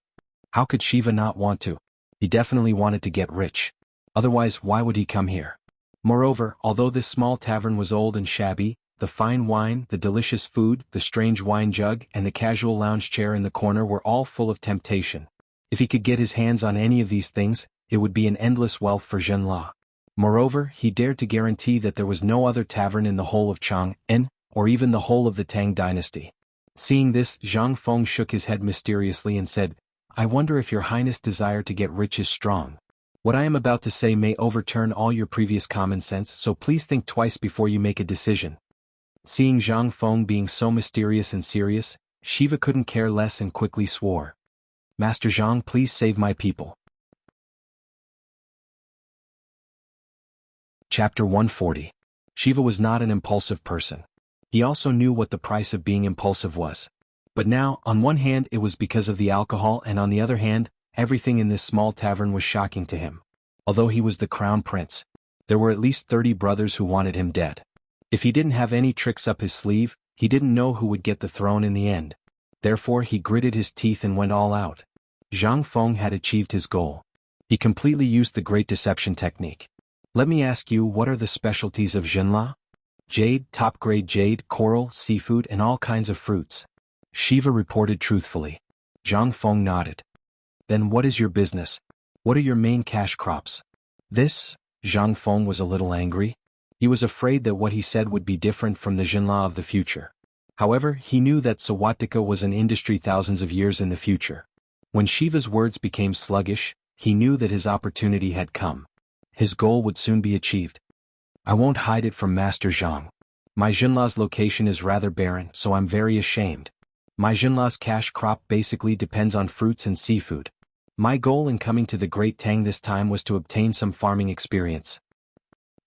How could Shiva not want to? He definitely wanted to get rich. Otherwise, why would he come here? Moreover, although this small tavern was old and shabby, the fine wine, the delicious food, the strange wine jug, and the casual lounge chair in the corner were all full of temptation. If he could get his hands on any of these things, it would be an endless wealth for Zhenla. Moreover, he dared to guarantee that there was no other tavern in the whole of Chang'an, or even the whole of the Tang dynasty. Seeing this, Zhang Feng shook his head mysteriously and said, "I wonder if your highness' desire to get rich is strong. What I am about to say may overturn all your previous common sense, so please think twice before you make a decision." Seeing Zhang Feng being so mysterious and serious, Shiva couldn't care less and quickly swore, "Master Zhang, please save my people." Chapter 140. Shiva was not an impulsive person. He also knew what the price of being impulsive was. But now, on one hand it was because of the alcohol, and on the other hand, everything in this small tavern was shocking to him. Although he was the crown prince, there were at least 30 brothers who wanted him dead. If he didn't have any tricks up his sleeve, he didn't know who would get the throne in the end. Therefore he gritted his teeth and went all out. Zhang Feng had achieved his goal. He completely used the great deception technique. "Let me ask you, what are the specialties of Zhenla?" "Jade, top-grade jade, coral, seafood, and all kinds of fruits." Shiva reported truthfully. Zhang Feng nodded. "Then what is your business? What are your main cash crops?" "This?" Zhang Feng was a little angry. He was afraid that what he said would be different from the Zhenla of the future. However, he knew that Sawatika was an industry thousands of years in the future. When Shiva's words became sluggish, he knew that his opportunity had come. His goal would soon be achieved. "I won't hide it from Master Zhang. My Zhenla's location is rather barren, so I'm very ashamed. My Zhenla's cash crop basically depends on fruits and seafood. My goal in coming to the Great Tang this time was to obtain some farming experience.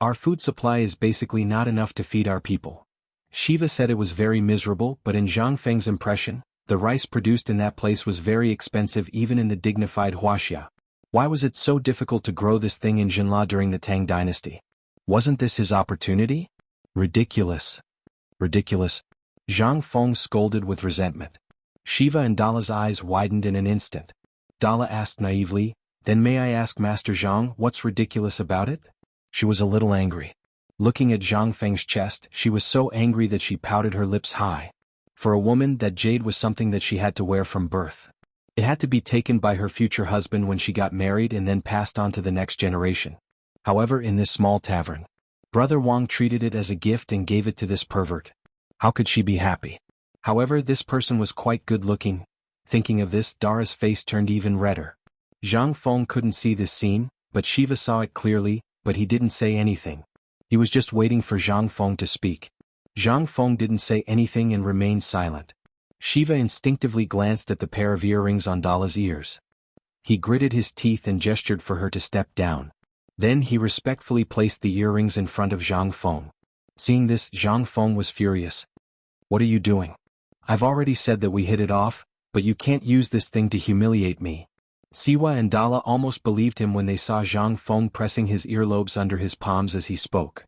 Our food supply is basically not enough to feed our people." Shiva said it was very miserable, but in Zhang Feng's impression, the rice produced in that place was very expensive even in the dignified Huaxia. Why was it so difficult to grow this thing in Zhenla during the Tang dynasty? Wasn't this his opportunity? Ridiculous. Ridiculous. Zhang Feng scolded with resentment. Shiva and Dala's eyes widened in an instant. Dala asked naively, "Then may I ask Master Zhang, what's ridiculous about it?" She was a little angry. Looking at Zhang Feng's chest, she was so angry that she pouted her lips high. For a woman, that jade was something that she had to wear from birth. It had to be taken by her future husband when she got married and then passed on to the next generation. However, in this small tavern, Brother Wang treated it as a gift and gave it to this pervert. How could she be happy? However, this person was quite good-looking. Thinking of this, Dara's face turned even redder. Zhang Feng couldn't see this scene, but Shiva saw it clearly, but he didn't say anything. He was just waiting for Zhang Feng to speak. Zhang Feng didn't say anything and remained silent. Shiva instinctively glanced at the pair of earrings on Dala's ears. He gritted his teeth and gestured for her to step down. Then he respectfully placed the earrings in front of Zhang Feng. Seeing this, Zhang Feng was furious. What are you doing? I've already said that we hit it off, but you can't use this thing to humiliate me. Siwa and Dala almost believed him when they saw Zhang Feng pressing his earlobes under his palms as he spoke.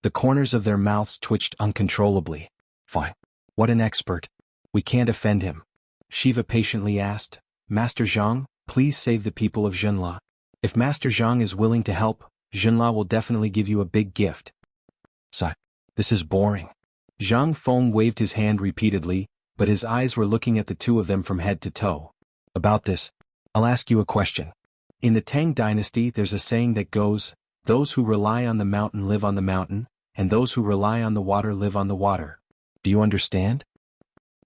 The corners of their mouths twitched uncontrollably. Fine. What an expert. We can't offend him. Shiva patiently asked, Master Zhang, please save the people of Zhenla. If Master Zhang is willing to help, Zhenla will definitely give you a big gift. Sigh. This is boring. Zhang Feng waved his hand repeatedly, but his eyes were looking at the two of them from head to toe. About this, I'll ask you a question. In the Tang dynasty there's a saying that goes, those who rely on the mountain live on the mountain, and those who rely on the water live on the water. Do you understand?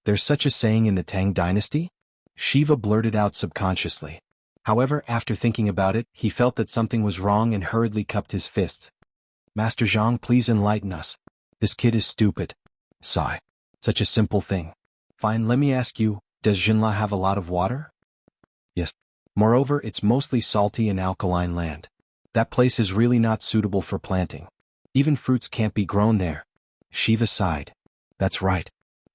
There's such a saying in the Tang dynasty? Shiva blurted out subconsciously. However, after thinking about it, he felt that something was wrong and hurriedly cupped his fists. Master Zhang, please enlighten us. This kid is stupid. Sigh. Such a simple thing. Fine, let me ask you, does Zhenla have a lot of water? Yes. Moreover, it's mostly salty and alkaline land. That place is really not suitable for planting. Even fruits can't be grown there. Shiva sighed. That's right.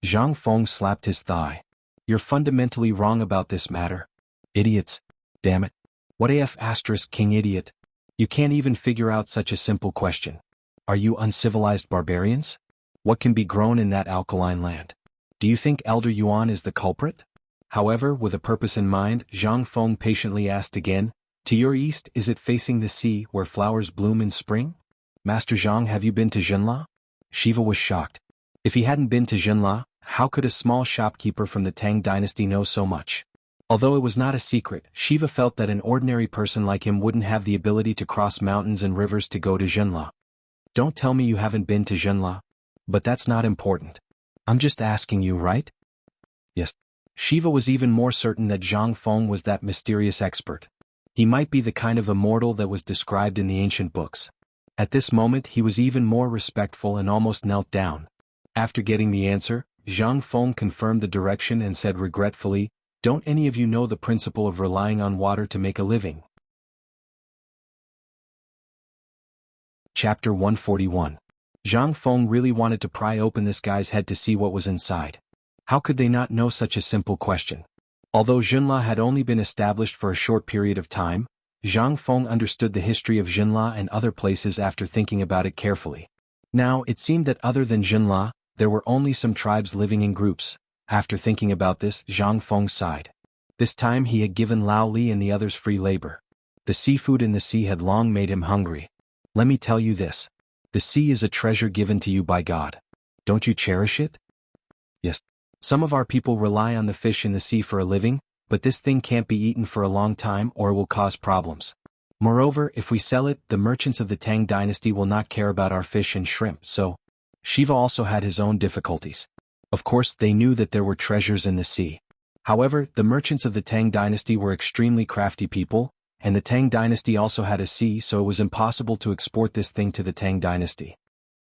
Zhang Feng slapped his thigh. You're fundamentally wrong about this matter. Idiots. Damn it. What AF asterisk king idiot? You can't even figure out such a simple question. Are you uncivilized barbarians? What can be grown in that alkaline land? Do you think Elder Yuan is the culprit? However, with a purpose in mind, Zhang Feng patiently asked again, to your east is it facing the sea where flowers bloom in spring? Master Zhang, have you been to Zhenla? Shiva was shocked. If he hadn't been to Zhenla, how could a small shopkeeper from the Tang dynasty know so much? Although it was not a secret, Shiva felt that an ordinary person like him wouldn't have the ability to cross mountains and rivers to go to Zhenla. Don't tell me you haven't been to Zhenla. But that's not important. I'm just asking you, right? Yes. Shiva was even more certain that Zhang Feng was that mysterious expert. He might be the kind of immortal that was described in the ancient books. At this moment he was even more respectful and almost knelt down. After getting the answer, Zhang Feng confirmed the direction and said regretfully, don't any of you know the principle of relying on water to make a living? Chapter 141. Zhang Feng really wanted to pry open this guy's head to see what was inside. How could they not know such a simple question? Although Zhenla had only been established for a short period of time, Zhang Feng understood the history of Zhenla and other places after thinking about it carefully. Now, it seemed that other than Zhenla, there were only some tribes living in groups. After thinking about this, Zhang Feng sighed. This time he had given Lao Li and the others free labor. The seafood in the sea had long made him hungry. Let me tell you this. The sea is a treasure given to you by God. Don't you cherish it? Yes. Some of our people rely on the fish in the sea for a living, but this thing can't be eaten for a long time or it will cause problems. Moreover, if we sell it, the merchants of the Tang dynasty will not care about our fish and shrimp, so Shiva also had his own difficulties. Of course, they knew that there were treasures in the sea. However, the merchants of the Tang dynasty were extremely crafty people, and the Tang dynasty also had a sea, so it was impossible to export this thing to the Tang dynasty.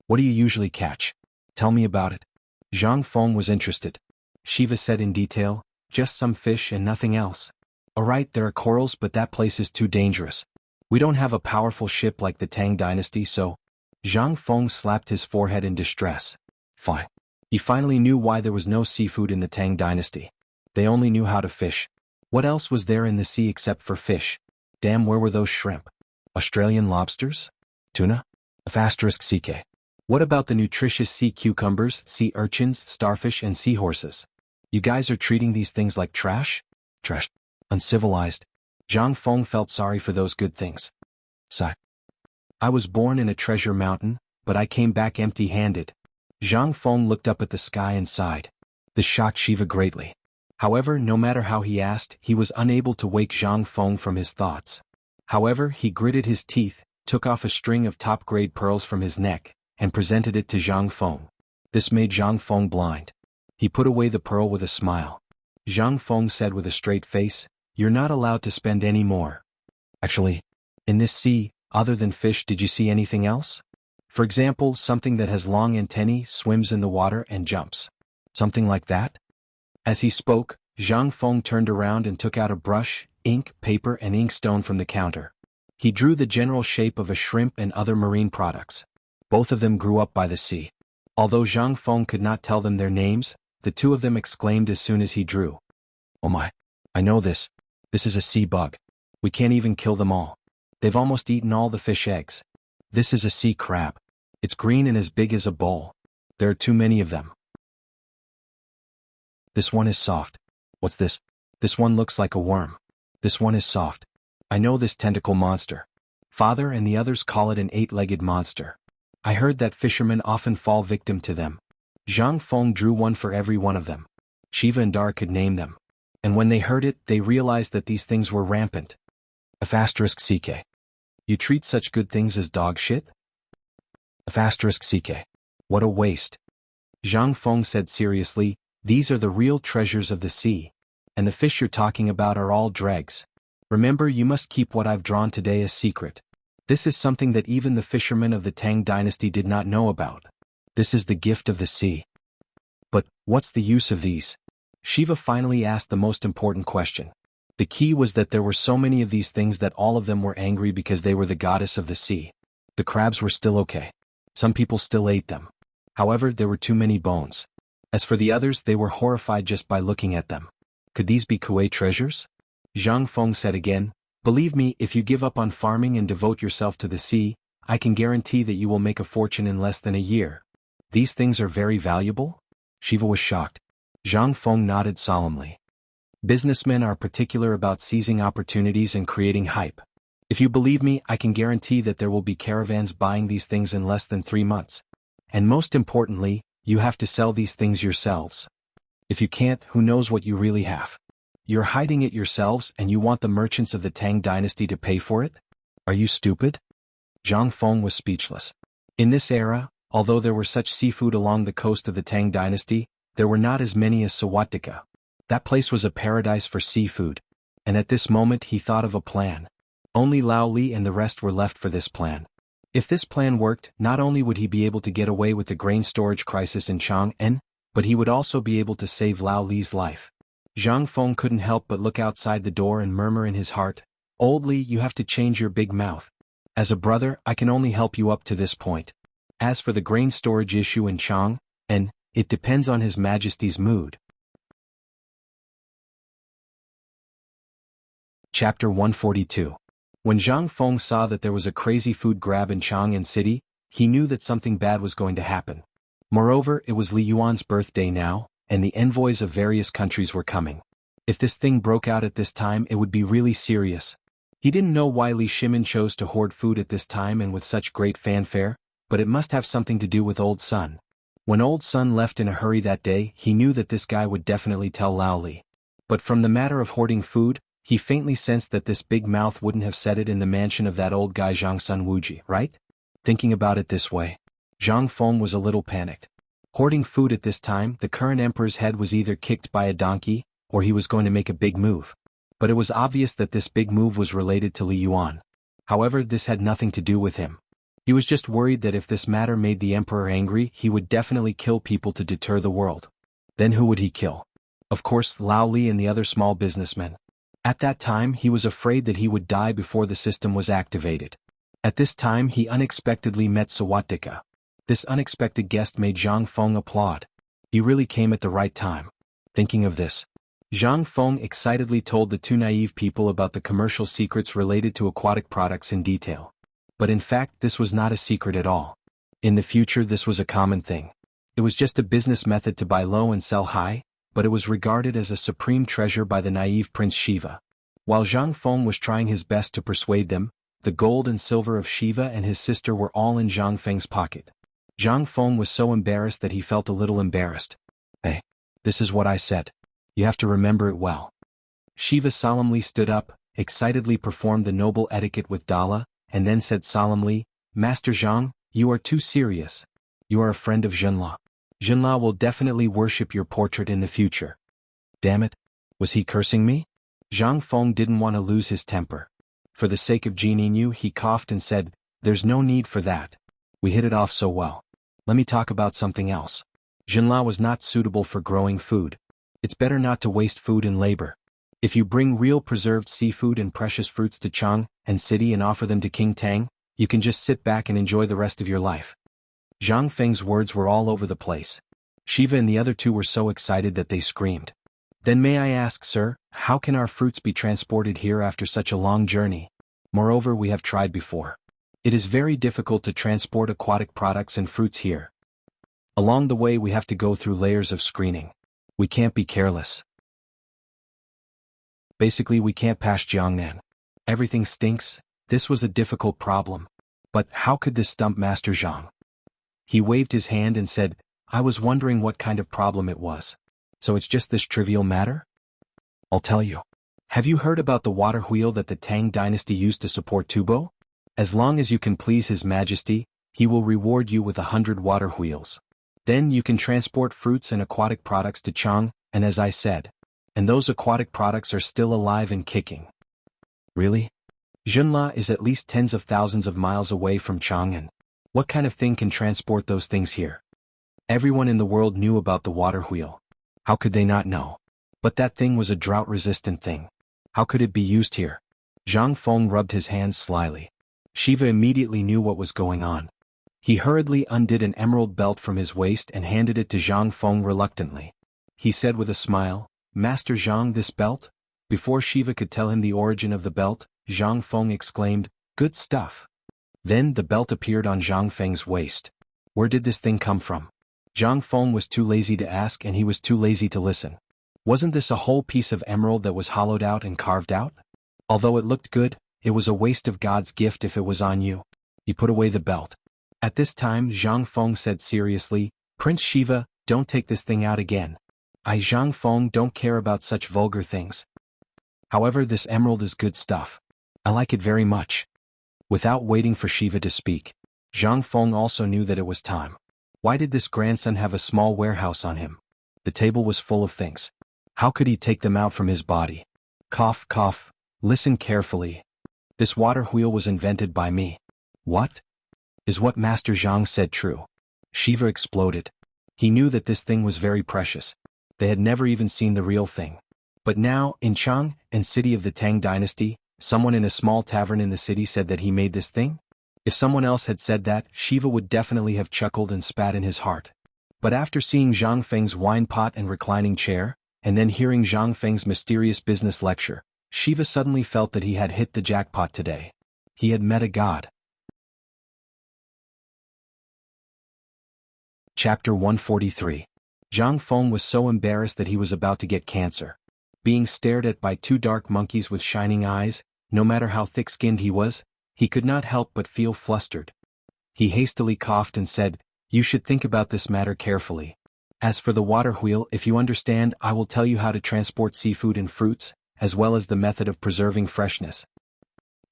What do you usually catch? Tell me about it. Zhang Feng was interested. Shiva said in detail, just some fish and nothing else. Alright, there are corals, but that place is too dangerous. We don't have a powerful ship like the Tang dynasty, so Zhang Feng slapped his forehead in distress. Fine. He finally knew why there was no seafood in the Tang dynasty. They only knew how to fish. What else was there in the sea except for fish? Damn, where were those shrimp? Australian lobsters? Tuna? *CK. What about the nutritious sea cucumbers, sea urchins, starfish and seahorses? You guys are treating these things like trash? Trash. Uncivilized. Zhang Feng felt sorry for those good things. Sigh. I was born in a treasure mountain, but I came back empty-handed. Zhang Feng looked up at the sky and sighed. This shocked Shiva greatly. However, no matter how he asked, he was unable to wake Zhang Feng from his thoughts. However, he gritted his teeth, took off a string of top-grade pearls from his neck, and presented it to Zhang Feng. This made Zhang Feng blind. He put away the pearl with a smile. Zhang Feng said with a straight face, "You're not allowed to spend any more." Actually, in this sea, other than fish, did you see anything else? For example, something that has long antennae, swims in the water and jumps. Something like that? As he spoke, Zhang Feng turned around and took out a brush, ink, paper and inkstone from the counter. He drew the general shape of a shrimp and other marine products. Both of them grew up by the sea. Although Zhang Feng could not tell them their names, the two of them exclaimed as soon as he drew. "Oh my! I know this. This is a sea bug. We can't even kill them all. They've almost eaten all the fish eggs. This is a sea crab. It's green and as big as a bowl. There are too many of them. This one is soft. What's this? This one looks like a worm. This one is soft. I know this tentacle monster. Father and the others call it an 8-legged monster. I heard that fishermen often fall victim to them." Zhang Feng drew one for every one of them. Shiva and Dar could name them. And when they heard it, they realized that these things were rampant. *CK. You treat such good things as dog shit? *CK. What a waste. Zhang Feng said seriously, "These are the real treasures of the sea. And the fish you're talking about are all dregs. Remember, you must keep what I've drawn today a secret. This is something that even the fishermen of the Tang dynasty did not know about. This is the gift of the sea." "But, what's the use of these?" Shiva finally asked the most important question. The key was that there were so many of these things that all of them were angry because they were the goddess of the sea. The crabs were still okay. Some people still ate them. However, there were too many bones. As for the others, they were horrified just by looking at them. Could these be Kuei treasures? Zhang Feng said again, "Believe me, if you give up on farming and devote yourself to the sea, I can guarantee that you will make a fortune in less than a year." "These things are very valuable?" Shiva was shocked. Zhang Feng nodded solemnly. "Businessmen are particular about seizing opportunities and creating hype. If you believe me, I can guarantee that there will be caravans buying these things in less than 3 months. And most importantly, you have to sell these things yourselves. If you can't, who knows what you really have? You're hiding it yourselves and you want the merchants of the Tang dynasty to pay for it? Are you stupid?" Zhang Feng was speechless. In this era, although there were such seafood along the coast of the Tang dynasty, there were not as many as Sawatika. That place was a paradise for seafood. And at this moment he thought of a plan. Only Lao Li and the rest were left for this plan. If this plan worked, not only would he be able to get away with the grain storage crisis in Chang'an, but he would also be able to save Lao Li's life. Zhang Feng couldn't help but look outside the door and murmur in his heart, "Old Li, you have to change your big mouth. As a brother, I can only help you up to this point. As for the grain storage issue in Chang'an, it depends on His Majesty's mood." Chapter 142. When Zhang Feng saw that there was a crazy food grab in Chang'an City, he knew that something bad was going to happen. Moreover, it was Li Yuan's birthday now, and the envoys of various countries were coming. If this thing broke out at this time, it would be really serious. He didn't know why Li Shimin chose to hoard food at this time and with such great fanfare, but it must have something to do with Old Sun. When Old Sun left in a hurry that day, he knew that this guy would definitely tell Lao Li. But from the matter of hoarding food, he faintly sensed that this big mouth wouldn't have said it in the mansion of that old guy Zhang Sun Wuji, right? Thinking about it this way, Zhang Feng was a little panicked. Hoarding food at this time, the current emperor's head was either kicked by a donkey, or he was going to make a big move. But it was obvious that this big move was related to Li Yuan. However, this had nothing to do with him. He was just worried that if this matter made the emperor angry, he would definitely kill people to deter the world. Then who would he kill? Of course, Lao Li and the other small businessmen. At that time, he was afraid that he would die before the system was activated. At this time, he unexpectedly met Sawatika. This unexpected guest made Zhang Feng applaud. He really came at the right time. Thinking of this, Zhang Feng excitedly told the two naive people about the commercial secrets related to aquatic products in detail. But in fact, this was not a secret at all. In the future, this was a common thing. It was just a business method to buy low and sell high, but it was regarded as a supreme treasure by the naive Prince Shiva. While Zhang Feng was trying his best to persuade them, The gold and silver of Shiva and his sister were all in Zhang Feng's pocket. Zhang Feng was so embarrassed that he felt a little embarrassed. Hey, this is what I said. You have to remember it well. Shiva solemnly stood up, excitedly performed the noble etiquette with Dala, and then said solemnly, Master Zhang, you are too serious. You are a friend of Zhenla. Zhenla will definitely worship your portrait in the future. Damn it, was he cursing me? Zhang Feng didn't want to lose his temper. For the sake of Jininyu, he coughed and said, There's no need for that. We hit it off so well. Let me talk about something else. Zhenla was not suitable for growing food. It's better not to waste food and labor. If you bring real preserved seafood and precious fruits to Chang and City and offer them to King Tang, you can just sit back and enjoy the rest of your life. Zhang Feng's words were all over the place. Shiva and the other two were so excited that they screamed. Then may I ask, sir, how can our fruits be transported here after such a long journey? Moreover, we have tried before. It is very difficult to transport aquatic products and fruits here. Along the way we have to go through layers of screening. We can't be careless. Basically we can't pass Jiangnan. Everything stinks. This was a difficult problem. But how could this stump Master Zhang? He waved his hand and said, I was wondering what kind of problem it was. So it's just this trivial matter? I'll tell you. Have you heard about the water wheel that the Tang dynasty used to support Tubo? As long as you can please His Majesty, he will reward you with 100 water wheels. Then you can transport fruits and aquatic products to Chang, and as I said, and those aquatic products are still alive and kicking. Really? Zhenla is at least tens of thousands of miles away from Chang'an. What kind of thing can transport those things here? Everyone in the world knew about the water wheel. How could they not know? But that thing was a drought-resistant thing. How could it be used here? Zhang Feng rubbed his hands slyly. Shiva immediately knew what was going on. He hurriedly undid an emerald belt from his waist and handed it to Zhang Feng reluctantly. He said with a smile, Master Zhang, this belt? Before Shiva could tell him the origin of the belt, Zhang Feng exclaimed, Good stuff. Then the belt appeared on Zhang Feng's waist. Where did this thing come from? Zhang Feng was too lazy to ask and he was too lazy to listen. Wasn't this a whole piece of emerald that was hollowed out and carved out? Although it looked good, it was a waste of God's gift if it was on you. He put away the belt. At this time Zhang Feng said seriously, Prince Shiva, don't take this thing out again. I Zhang Feng don't care about such vulgar things. However, this emerald is good stuff. I like it very much. Without waiting for Shiva to speak, Zhang Feng also knew that it was time. Why did this grandson have a small warehouse on him? The table was full of things. How could he take them out from his body? Cough, cough. Listen carefully. This water wheel was invented by me. What? Is what Master Zhang said true? Shiva exploded. He knew that this thing was very precious. They had never even seen the real thing. But now, in Chang, and city of the Tang dynasty, someone in a small tavern in the city said that he made this thing? If someone else had said that, Shiva would definitely have chuckled and spat in his heart. But after seeing Zhang Feng's wine pot and reclining chair, and then hearing Zhang Feng's mysterious business lecture, Shiva suddenly felt that he had hit the jackpot today. He had met a god. Chapter 143. Zhang Feng was so embarrassed that he was about to get cancer. Being stared at by two dark monkeys with shining eyes, no matter how thick-skinned he was, he could not help but feel flustered. He hastily coughed and said, You should think about this matter carefully. As for the water wheel, if you understand, I will tell you how to transport seafood and fruits, as well as the method of preserving freshness.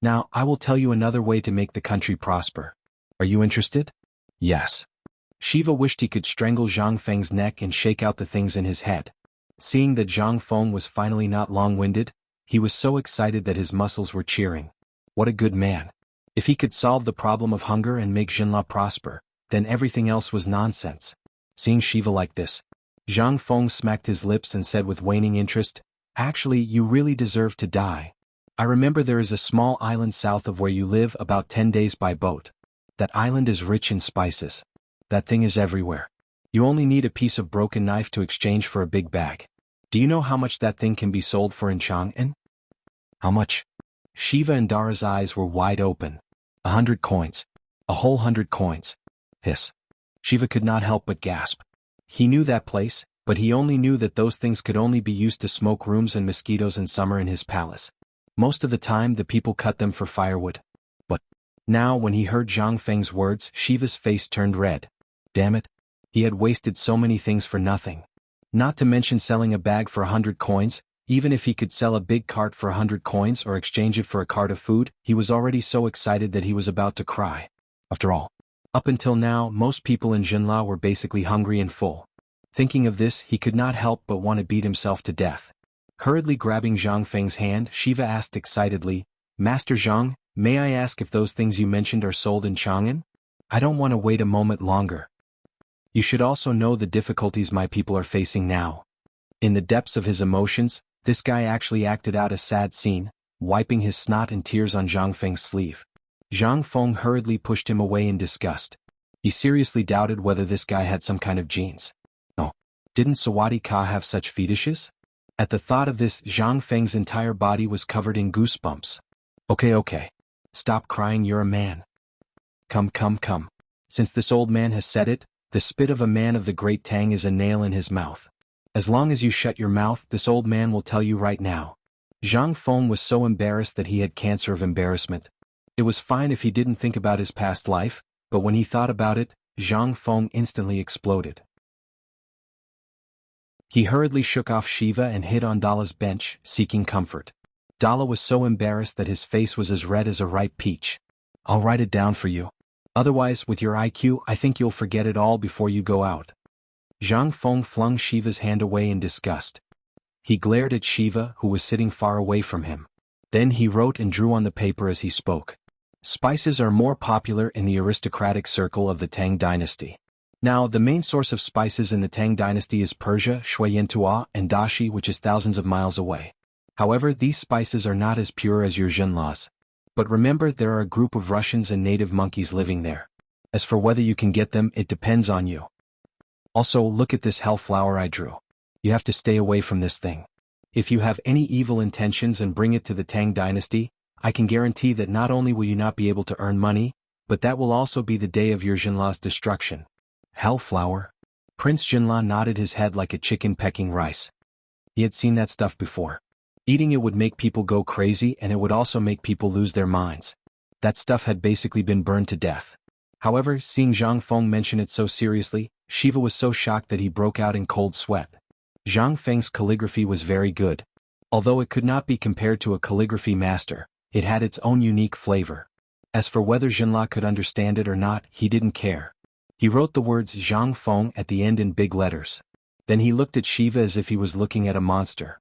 Now, I will tell you another way to make the country prosper. Are you interested? Yes. Shiva wished he could strangle Zhang Feng's neck and shake out the things in his head. Seeing that Zhang Feng was finally not long-winded, he was so excited that his muscles were cheering. What a good man. If he could solve the problem of hunger and make Jinla prosper, then everything else was nonsense. Seeing Shiva like this, Zhang Feng smacked his lips and said with waning interest, Actually, you really deserve to die. I remember there is a small island south of where you live about 10 days by boat. That island is rich in spices. That thing is everywhere. You only need a piece of broken knife to exchange for a big bag. Do you know how much that thing can be sold for in Chang'an? How much? Shiva and Dara's eyes were wide open. 100 coins. A whole 100 coins. Hiss. Shiva could not help but gasp. He knew that place, but he only knew that those things could only be used to smoke rooms and mosquitoes in summer in his palace. Most of the time the people cut them for firewood. Now when he heard Zhang Feng's words, Shiva's face turned red. Damn it. He had wasted so many things for nothing. Not to mention selling a bag for 100 coins, even if he could sell a big cart for 100 coins or exchange it for a cart of food, he was already so excited that he was about to cry. After all, up until now, most people in Jinla were basically hungry and full. Thinking of this, he could not help but want to beat himself to death. Hurriedly grabbing Zhang Feng's hand, Shiva asked excitedly, Master Zhang, may I ask if those things you mentioned are sold in Chang'an? I don't want to wait a moment longer. You should also know the difficulties my people are facing now. In the depths of his emotions, this guy actually acted out a sad scene, wiping his snot and tears on Zhang Feng's sleeve. Zhang Feng hurriedly pushed him away in disgust. He seriously doubted whether this guy had some kind of genes. No. Didn't Sawadi Ka have such fetishes? At the thought of this, Zhang Feng's entire body was covered in goosebumps. Okay. Stop crying, you're a man. Come. Since this old man has said it, the spit of a man of the great Tang is a nail in his mouth. As long as you shut your mouth, this old man will tell you right now. Zhang Feng was so embarrassed that he had cancer of embarrassment. It was fine if he didn't think about his past life, but when he thought about it, Zhang Feng instantly exploded. He hurriedly shook off Shiva and hid on Dala's bench, seeking comfort. Dala was so embarrassed that his face was as red as a ripe peach. I'll write it down for you. Otherwise, with your IQ, I think you'll forget it all before you go out. Zhang Feng flung Shiva's hand away in disgust. He glared at Shiva, who was sitting far away from him. Then he wrote and drew on the paper as he spoke. Spices are more popular in the aristocratic circle of the Tang dynasty. Now, the main source of spices in the Tang dynasty is Persia, Shuiyantua, and Dashi, which is thousands of miles away. However, these spices are not as pure as your Jinlas. But remember, there are a group of Russians and native monkeys living there. As for whether you can get them, it depends on you. Also, look at this hell flower I drew. You have to stay away from this thing. If you have any evil intentions and bring it to the Tang dynasty, I can guarantee that not only will you not be able to earn money, but that will also be the day of your Jinla's destruction. Hellflower? Prince Jinla nodded his head like a chicken pecking rice. He had seen that stuff before. Eating it would make people go crazy, and it would also make people lose their minds. That stuff had basically been burned to death. However, seeing Zhang Feng mention it so seriously, Shiva was so shocked that he broke out in cold sweat. Zhang Feng's calligraphy was very good. Although it could not be compared to a calligraphy master, it had its own unique flavor. As for whether Jinla could understand it or not, he didn't care. He wrote the words Zhang Feng at the end in big letters. Then he looked at Shiva as if he was looking at a monster.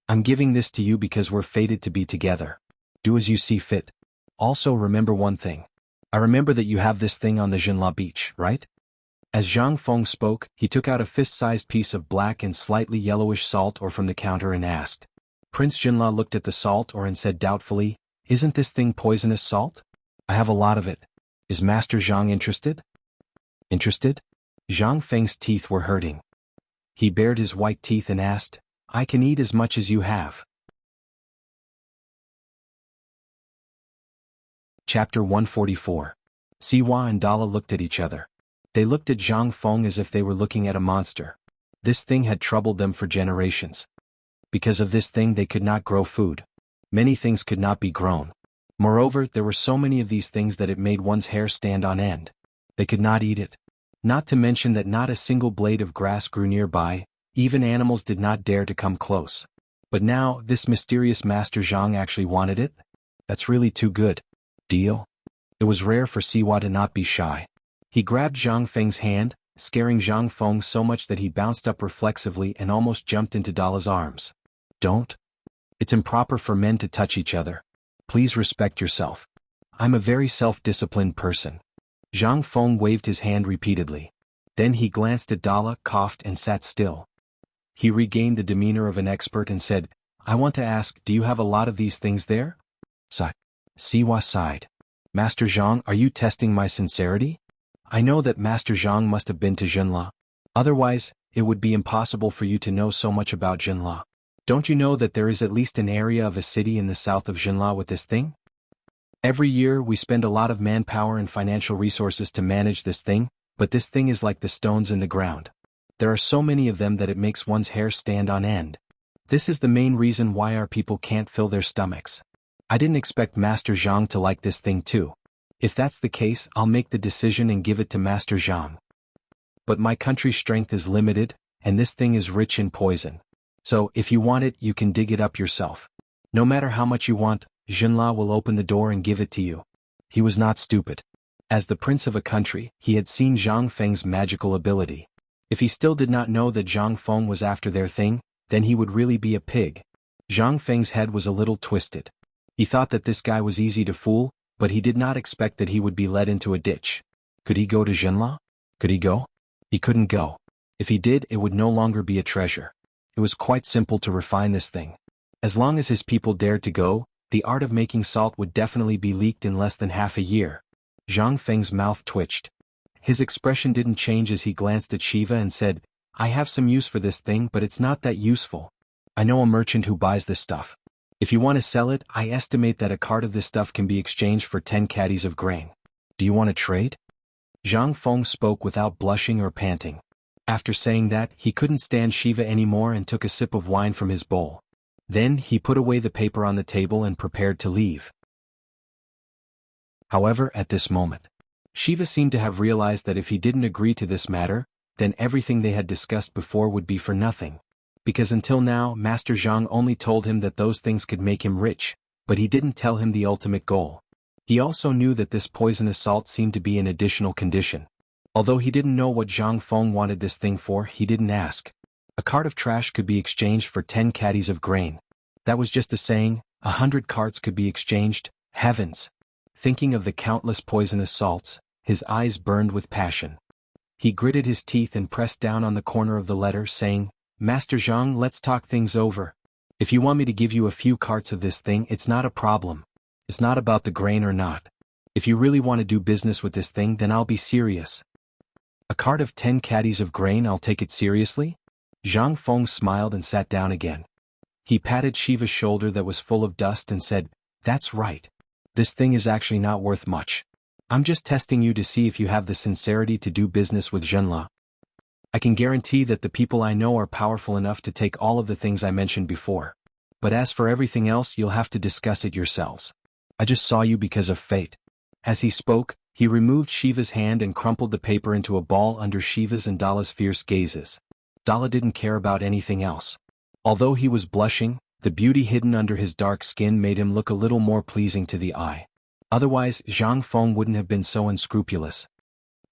I'm giving this to you because we're fated to be together. Do as you see fit. Also remember one thing. I remember that you have this thing on the Jinla beach, right? As Zhang Feng spoke, he took out a fist-sized piece of black and slightly yellowish salt ore from the counter and asked. Prince Jinla looked at the salt ore and said doubtfully, Isn't this thing poisonous salt? I have a lot of it. Is Master Zhang interested? Interested? Zhang Feng's teeth were hurting. He bared his white teeth and asked, I can eat as much as you have. Chapter 144. Siwa and Dala looked at each other. They looked at Zhang Feng as if they were looking at a monster. This thing had troubled them for generations. Because of this thing they could not grow food. Many things could not be grown. Moreover, there were so many of these things that it made one's hair stand on end. They could not eat it. Not to mention that not a single blade of grass grew nearby, even animals did not dare to come close. But now, this mysterious Master Zhang actually wanted it? That's really too good. Deal? It was rare for Siwa to not be shy. He grabbed Zhang Feng's hand, scaring Zhang Feng so much that he bounced up reflexively and almost jumped into Dala's arms. Don't. It's improper for men to touch each other. Please respect yourself. I'm a very self-disciplined person. Zhang Feng waved his hand repeatedly. Then he glanced at Dala, coughed and sat still. He regained the demeanor of an expert and said, I want to ask, do you have a lot of these things there? Siwa sighed. Master Zhang, are you testing my sincerity? I know that Master Zhang must have been to Jinla. Otherwise, it would be impossible for you to know so much about Jinla. Don't you know that there is at least an area of a city in the south of Jinla with this thing? Every year we spend a lot of manpower and financial resources to manage this thing, but this thing is like the stones in the ground. There are so many of them that it makes one's hair stand on end. This is the main reason why our people can't fill their stomachs. I didn't expect Master Zhang to like this thing too. If that's the case, I'll make the decision and give it to Master Zhang. But my country's strength is limited, and this thing is rich in poison. So, if you want it, you can dig it up yourself. No matter how much you want, Xinla will open the door and give it to you. He was not stupid. As the prince of a country, he had seen Zhang Feng's magical ability. If he still did not know that Zhang Feng was after their thing, then he would really be a pig. Zhang Feng's head was a little twisted. He thought that this guy was easy to fool, but he did not expect that he would be led into a ditch. Could he go to Xinla? Could he go? He couldn't go. If he did, it would no longer be a treasure. It was quite simple to refine this thing. As long as his people dared to go, the art of making salt would definitely be leaked in less than half a year. Zhang Feng's mouth twitched. His expression didn't change as he glanced at Shiva and said, I have some use for this thing, but it's not that useful. I know a merchant who buys this stuff. If you want to sell it, I estimate that a cart of this stuff can be exchanged for 10 caddies of grain. Do you want to trade? Zhang Feng spoke without blushing or panting. After saying that, he couldn't stand Shiva anymore and took a sip of wine from his bowl. Then, he put away the paper on the table and prepared to leave. However, at this moment, Shiva seemed to have realized that if he didn't agree to this matter, then everything they had discussed before would be for nothing. Because until now, Master Zhang only told him that those things could make him rich, but he didn't tell him the ultimate goal. He also knew that this poisonous salt seemed to be an additional condition. Although he didn't know what Zhang Feng wanted this thing for, he didn't ask. A cart of trash could be exchanged for 10 caddies of grain. That was just a saying. 100 carts could be exchanged. Heavens! Thinking of the countless poisonous salts, his eyes burned with passion. He gritted his teeth and pressed down on the corner of the letter, saying, Master Zhang, let's talk things over. If you want me to give you a few carts of this thing, it's not a problem. It's not about the grain or not. If you really want to do business with this thing, then I'll be serious. A cart of 10 caddies of grain, I'll take it seriously? Zhang Feng smiled and sat down again. He patted Shiva's shoulder that was full of dust and said, That's right. This thing is actually not worth much. I'm just testing you to see if you have the sincerity to do business with Xinla. I can guarantee that the people I know are powerful enough to take all of the things I mentioned before. But as for everything else, you'll have to discuss it yourselves. I just saw you because of fate. As he spoke, he removed Shiva's hand and crumpled the paper into a ball under Shiva's and Dala's fierce gazes. Dala didn't care about anything else. Although he was blushing, the beauty hidden under his dark skin made him look a little more pleasing to the eye. Otherwise, Zhang Feng wouldn't have been so unscrupulous.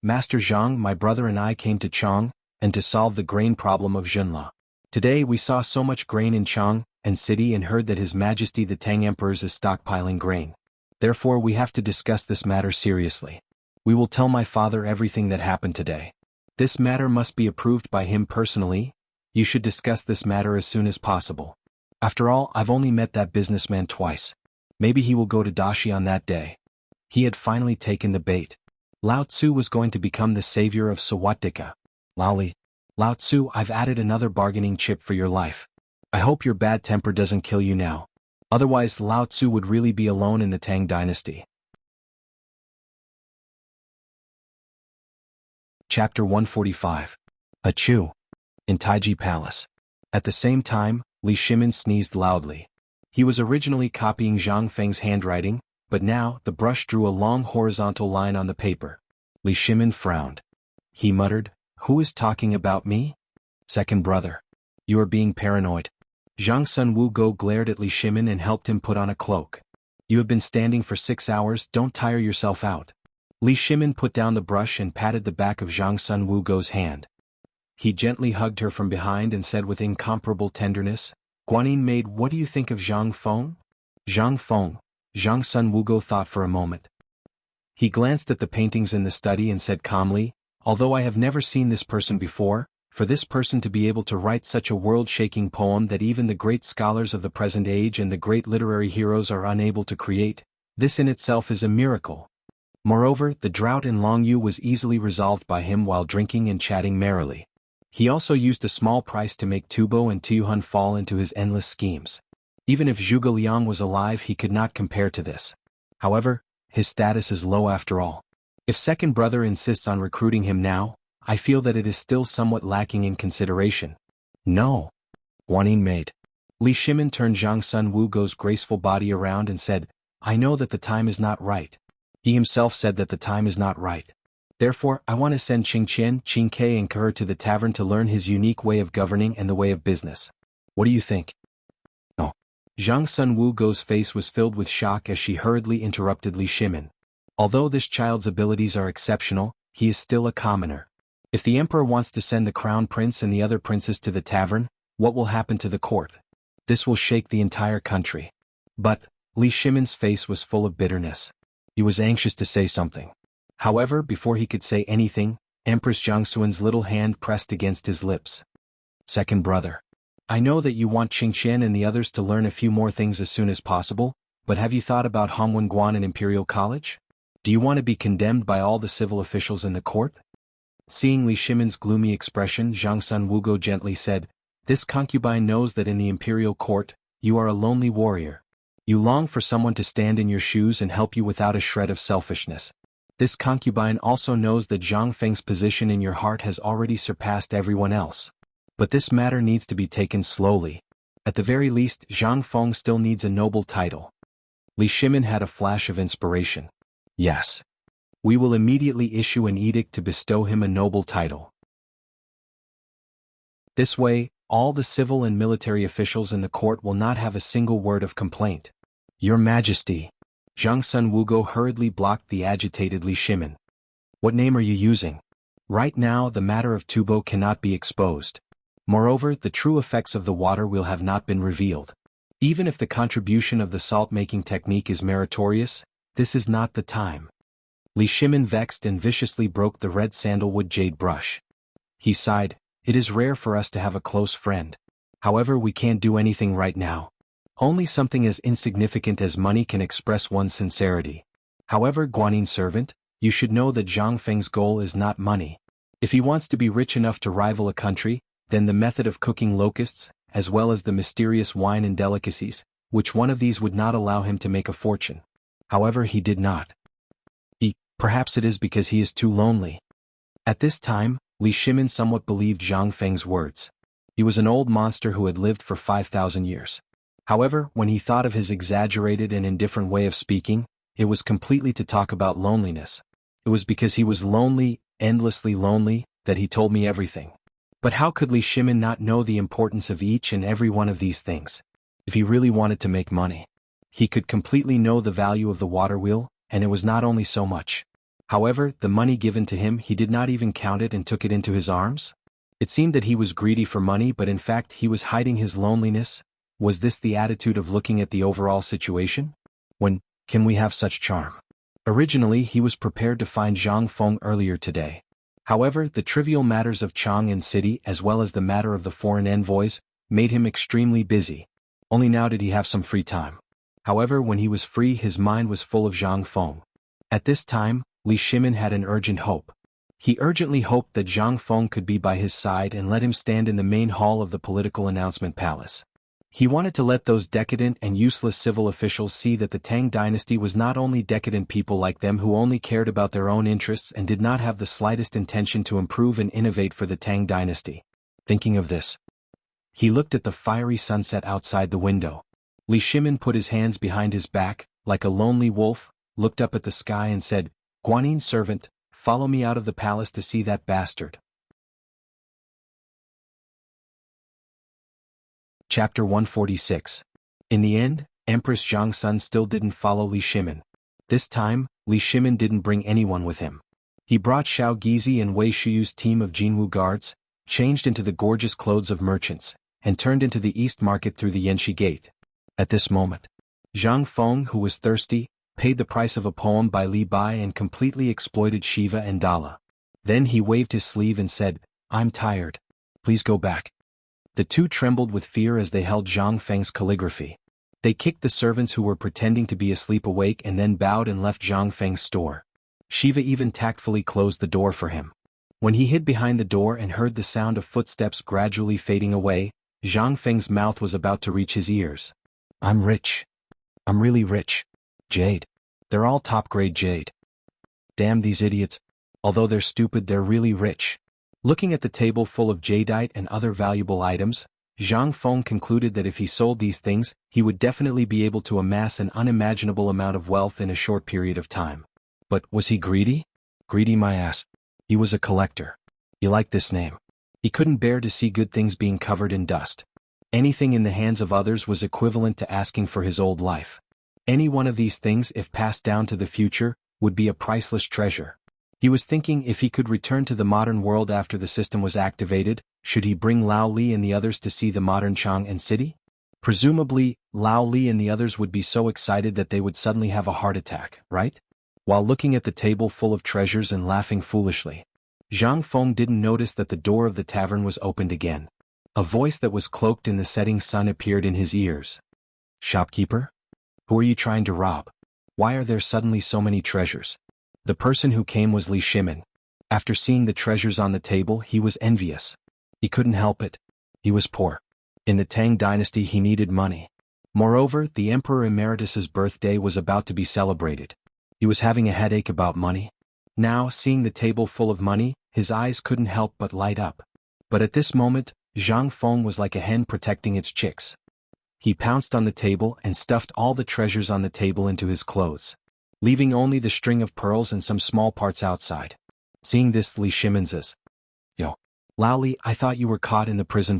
Master Zhang, my brother and I came to Chang, and to solve the grain problem of Xinla. Today we saw so much grain in Chang and city and heard that His Majesty the Tang Emperor is stockpiling grain. Therefore we have to discuss this matter seriously. We will tell my father everything that happened today. This matter must be approved by him personally. You should discuss this matter as soon as possible. After all, I've only met that businessman twice. Maybe he will go to Dashi on that day. He had finally taken the bait. Lao Tzu was going to become the savior of Sawatika. Lao Tzu, I've added another bargaining chip for your life. I hope your bad temper doesn't kill you now. Otherwise, Lao Tzu would really be alone in the Tang dynasty. Chapter 145. Achoo! In Taiji Palace. At the same time, Li Shimin sneezed loudly. He was originally copying Zhang Feng's handwriting, but now the brush drew a long horizontal line on the paper. Li Shimin frowned. He muttered, Who is talking about me? Second brother. You are being paranoid. Zhang Sun Wugo glared at Li Shimin and helped him put on a cloak. You have been standing for 6 hours, don't tire yourself out. Li Shimin put down the brush and patted the back of Zhang Sun Wugo's hand. He gently hugged her from behind and said with incomparable tenderness, Guanyin maid, what do you think of Zhang Feng? Zhang Feng. Zhang Sun Wugo thought for a moment. He glanced at the paintings in the study and said calmly, Although I have never seen this person before, for this person to be able to write such a world-shaking poem that even the great scholars of the present age and the great literary heroes are unable to create, this in itself is a miracle. Moreover, the drought in Longyu was easily resolved by him while drinking and chatting merrily. He also used a small price to make Tubo and Tuyuhun fall into his endless schemes. Even if Zhuge Liang was alive, he could not compare to this. However, his status is low after all. If second brother insists on recruiting him now, I feel that it is still somewhat lacking in consideration. No. Guanyin maid. Li Shimin turned Zhang Sun Wugo's graceful body around and said, I know that the time is not right. He himself said that the time is not right. Therefore, I want to send Qingqian, Qingke and Ke to the tavern to learn his unique way of governing and the way of business. What do you think? No. Zhang Sun Wugo's face was filled with shock as she hurriedly interrupted Li Shimin. Although this child's abilities are exceptional, he is still a commoner. If the emperor wants to send the crown prince and the other princes to the tavern, what will happen to the court? This will shake the entire country. But, Li Shimin's face was full of bitterness. He was anxious to say something. However, before he could say anything, Empress Jiangxuan's little hand pressed against his lips. Second brother. I know that you want Qingqian and the others to learn a few more things as soon as possible, but have you thought about Hongwen and Imperial College? Do you want to be condemned by all the civil officials in the court? Seeing Li Shimin's gloomy expression, Zhang Sun Wugo gently said, This concubine knows that in the imperial court, you are a lonely warrior. You long for someone to stand in your shoes and help you without a shred of selfishness. This concubine also knows that Zhang Feng's position in your heart has already surpassed everyone else. But this matter needs to be taken slowly. At the very least, Zhang Feng still needs a noble title. Li Shimin had a flash of inspiration. Yes. We will immediately issue an edict to bestow him a noble title. This way, all the civil and military officials in the court will not have a single word of complaint. Your Majesty. Zhang Sun Wugo hurriedly blocked the agitated Li Shimin. What name are you using? Right now the matter of Tubo cannot be exposed. Moreover, the true effects of the water will have not been revealed. Even if the contribution of the salt-making technique is meritorious, this is not the time. Li Shimin vexed and viciously broke the red sandalwood jade brush. He sighed, It is rare for us to have a close friend. However, we can't do anything right now. Only something as insignificant as money can express one's sincerity. However, Guanyin servant, you should know that Zhang Feng's goal is not money. If he wants to be rich enough to rival a country, then the method of cooking locusts, as well as the mysterious wine and delicacies, which one of these would not allow him to make a fortune. However, he did not. Perhaps it is because he is too lonely. At this time, Li Shimin somewhat believed Zhang Feng's words. He was an old monster who had lived for 5,000 years. However, when he thought of his exaggerated and indifferent way of speaking, it was completely to talk about loneliness. It was because he was lonely, endlessly lonely, that he told me everything. But how could Li Shimin not know the importance of each and every one of these things? If he really wanted to make money, he could completely know the value of the water wheel, and it was not only so much. However, the money given to him, he did not even count it and took it into his arms? It seemed that he was greedy for money, but in fact he was hiding his loneliness. Was this the attitude of looking at the overall situation? When can we have such charm? Originally he was prepared to find Zhang Feng earlier today. However, the trivial matters of Chang'an City as well as the matter of the foreign envoys made him extremely busy. Only now did he have some free time. However, when he was free his mind was full of Zhang Feng. At this time, Li Shimin had an urgent hope. He urgently hoped that Zhang Feng could be by his side and let him stand in the main hall of the political announcement palace. He wanted to let those decadent and useless civil officials see that the Tang dynasty was not only decadent people like them who only cared about their own interests and did not have the slightest intention to improve and innovate for the Tang dynasty. Thinking of this, he looked at the fiery sunset outside the window. Li Shimin put his hands behind his back, like a lonely wolf, looked up at the sky and said, Guanyin servant, follow me out of the palace to see that bastard. Chapter 146. In the end, Empress Zhangsun still didn't follow Li Shimin. This time, Li Shimin didn't bring anyone with him. He brought Xiao Gizi and Wei Shuyu's team of Jinwu guards, changed into the gorgeous clothes of merchants, and turned into the East Market through the Yanxi Gate. At this moment, Zhang Feng, who was thirsty, paid the price of a poem by Li Bai and completely exploited Shiva and Dala. Then he waved his sleeve and said, I'm tired. Please go back. The two trembled with fear as they held Zhang Feng's calligraphy. They kicked the servants who were pretending to be asleep awake and then bowed and left Zhang Feng's store. Shiva even tactfully closed the door for him. When he hid behind the door and heard the sound of footsteps gradually fading away, Zhang Feng's mouth was about to reach his ears. I'm rich. I'm really rich. Jade. They're all top-grade jade. Damn these idiots. Although they're stupid, they're really rich. Looking at the table full of jadeite and other valuable items, Zhang Feng concluded that if he sold these things, he would definitely be able to amass an unimaginable amount of wealth in a short period of time. But was he greedy? Greedy my ass. He was a collector. You like this name. He couldn't bear to see good things being covered in dust. Anything in the hands of others was equivalent to asking for his old life. Any one of these things, if passed down to the future, would be a priceless treasure. He was thinking if he could return to the modern world after the system was activated, should he bring Lao Li and the others to see the modern Chang and city? Presumably, Lao Li and the others would be so excited that they would suddenly have a heart attack, right? While looking at the table full of treasures and laughing foolishly, Zhang Feng didn't notice that the door of the tavern was opened again. A voice that was cloaked in the setting sun appeared in his ears. Shopkeeper? Who are you trying to rob? Why are there suddenly so many treasures? The person who came was Li Shimin. After seeing the treasures on the table, he was envious. He couldn't help it. He was poor. In the Tang dynasty he needed money. Moreover, the Emperor Emeritus's birthday was about to be celebrated. He was having a headache about money. Now, seeing the table full of money, his eyes couldn't help but light up. But at this moment, Zhang Feng was like a hen protecting its chicks. He pounced on the table and stuffed all the treasures on the table into his clothes, leaving only the string of pearls and some small parts outside. Seeing this, Li Shimin says, "Yo, Lao Li, I thought you were caught in the prison.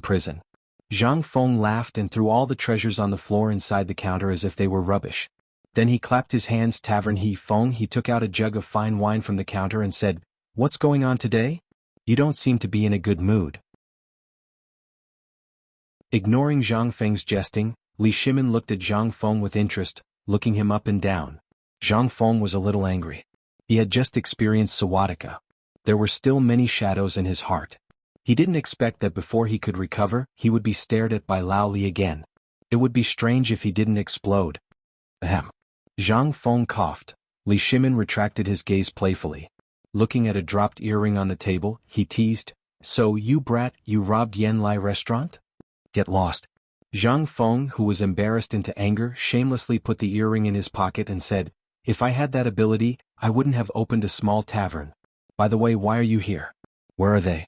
Zhang Feng laughed and threw all the treasures on the floor inside the counter as if they were rubbish. Then he clapped his hands. Tavern He Feng. He took out a jug of fine wine from the counter and said, "What's going on today? You don't seem to be in a good mood." Ignoring Zhang Feng's jesting, Li Shimin looked at Zhang Feng with interest, looking him up and down. Zhang Feng was a little angry. He had just experienced Sawadika. There were still many shadows in his heart. He didn't expect that before he could recover, he would be stared at by Lao Li again. It would be strange if he didn't explode. Ahem. Zhang Feng coughed. Li Shimin retracted his gaze playfully. Looking at a dropped earring on the table, he teased, "So you brat, you robbed Yen Lai restaurant? Get lost." Zhang Feng, who was embarrassed into anger, shamelessly put the earring in his pocket and said, "If I had that ability, I wouldn't have opened a small tavern. By the way, why are you here? Where are they?"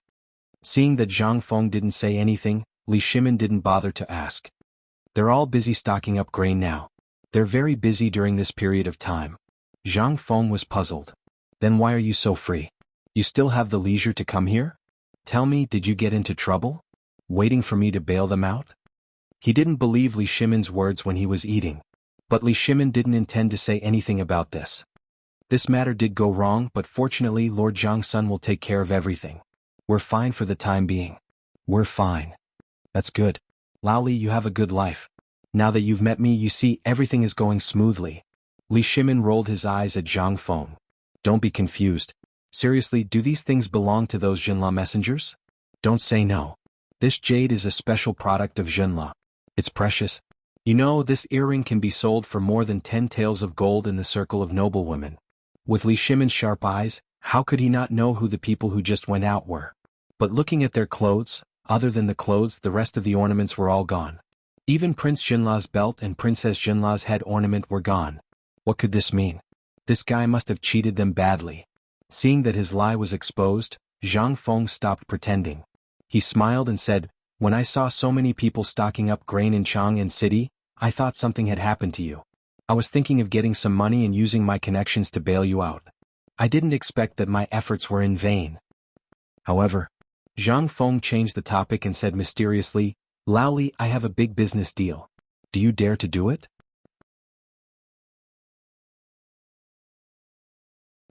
Seeing that Zhang Feng didn't say anything, Li Shimin didn't bother to ask. "They're all busy stocking up grain now. They're very busy during this period of time." Zhang Feng was puzzled. "Then why are you so free? You still have the leisure to come here? Tell me, did you get into trouble? Waiting for me to bail them out?" He didn't believe Li Shimin's words when he was eating. But Li Shimin didn't intend to say anything about this. This matter did go wrong, but fortunately Lord Zhang's son will take care of everything. We're fine for the time being. We're fine. That's good. Lao Li, you have a good life. Now that you've met me, you see everything is going smoothly. Li Shimin rolled his eyes at Zhang Feng. Don't be confused. Seriously, do these things belong to those Jinla messengers? Don't say no. This jade is a special product of Jinla. It's precious. You know, this earring can be sold for more than 10 taels of gold in the circle of noblewomen. With Li Shimin's sharp eyes, how could he not know who the people who just went out were? But looking at their clothes, other than the clothes, the rest of the ornaments were all gone. Even Prince Jinla's belt and Princess Jinla's head ornament were gone. What could this mean? This guy must have cheated them badly. Seeing that his lie was exposed, Zhang Feng stopped pretending. He smiled and said, "When I saw so many people stocking up grain in Chang and city, I thought something had happened to you. I was thinking of getting some money and using my connections to bail you out. I didn't expect that my efforts were in vain." However, Zhang Feng changed the topic and said mysteriously, "Lao Li, I have a big business deal. Do you dare to do it?"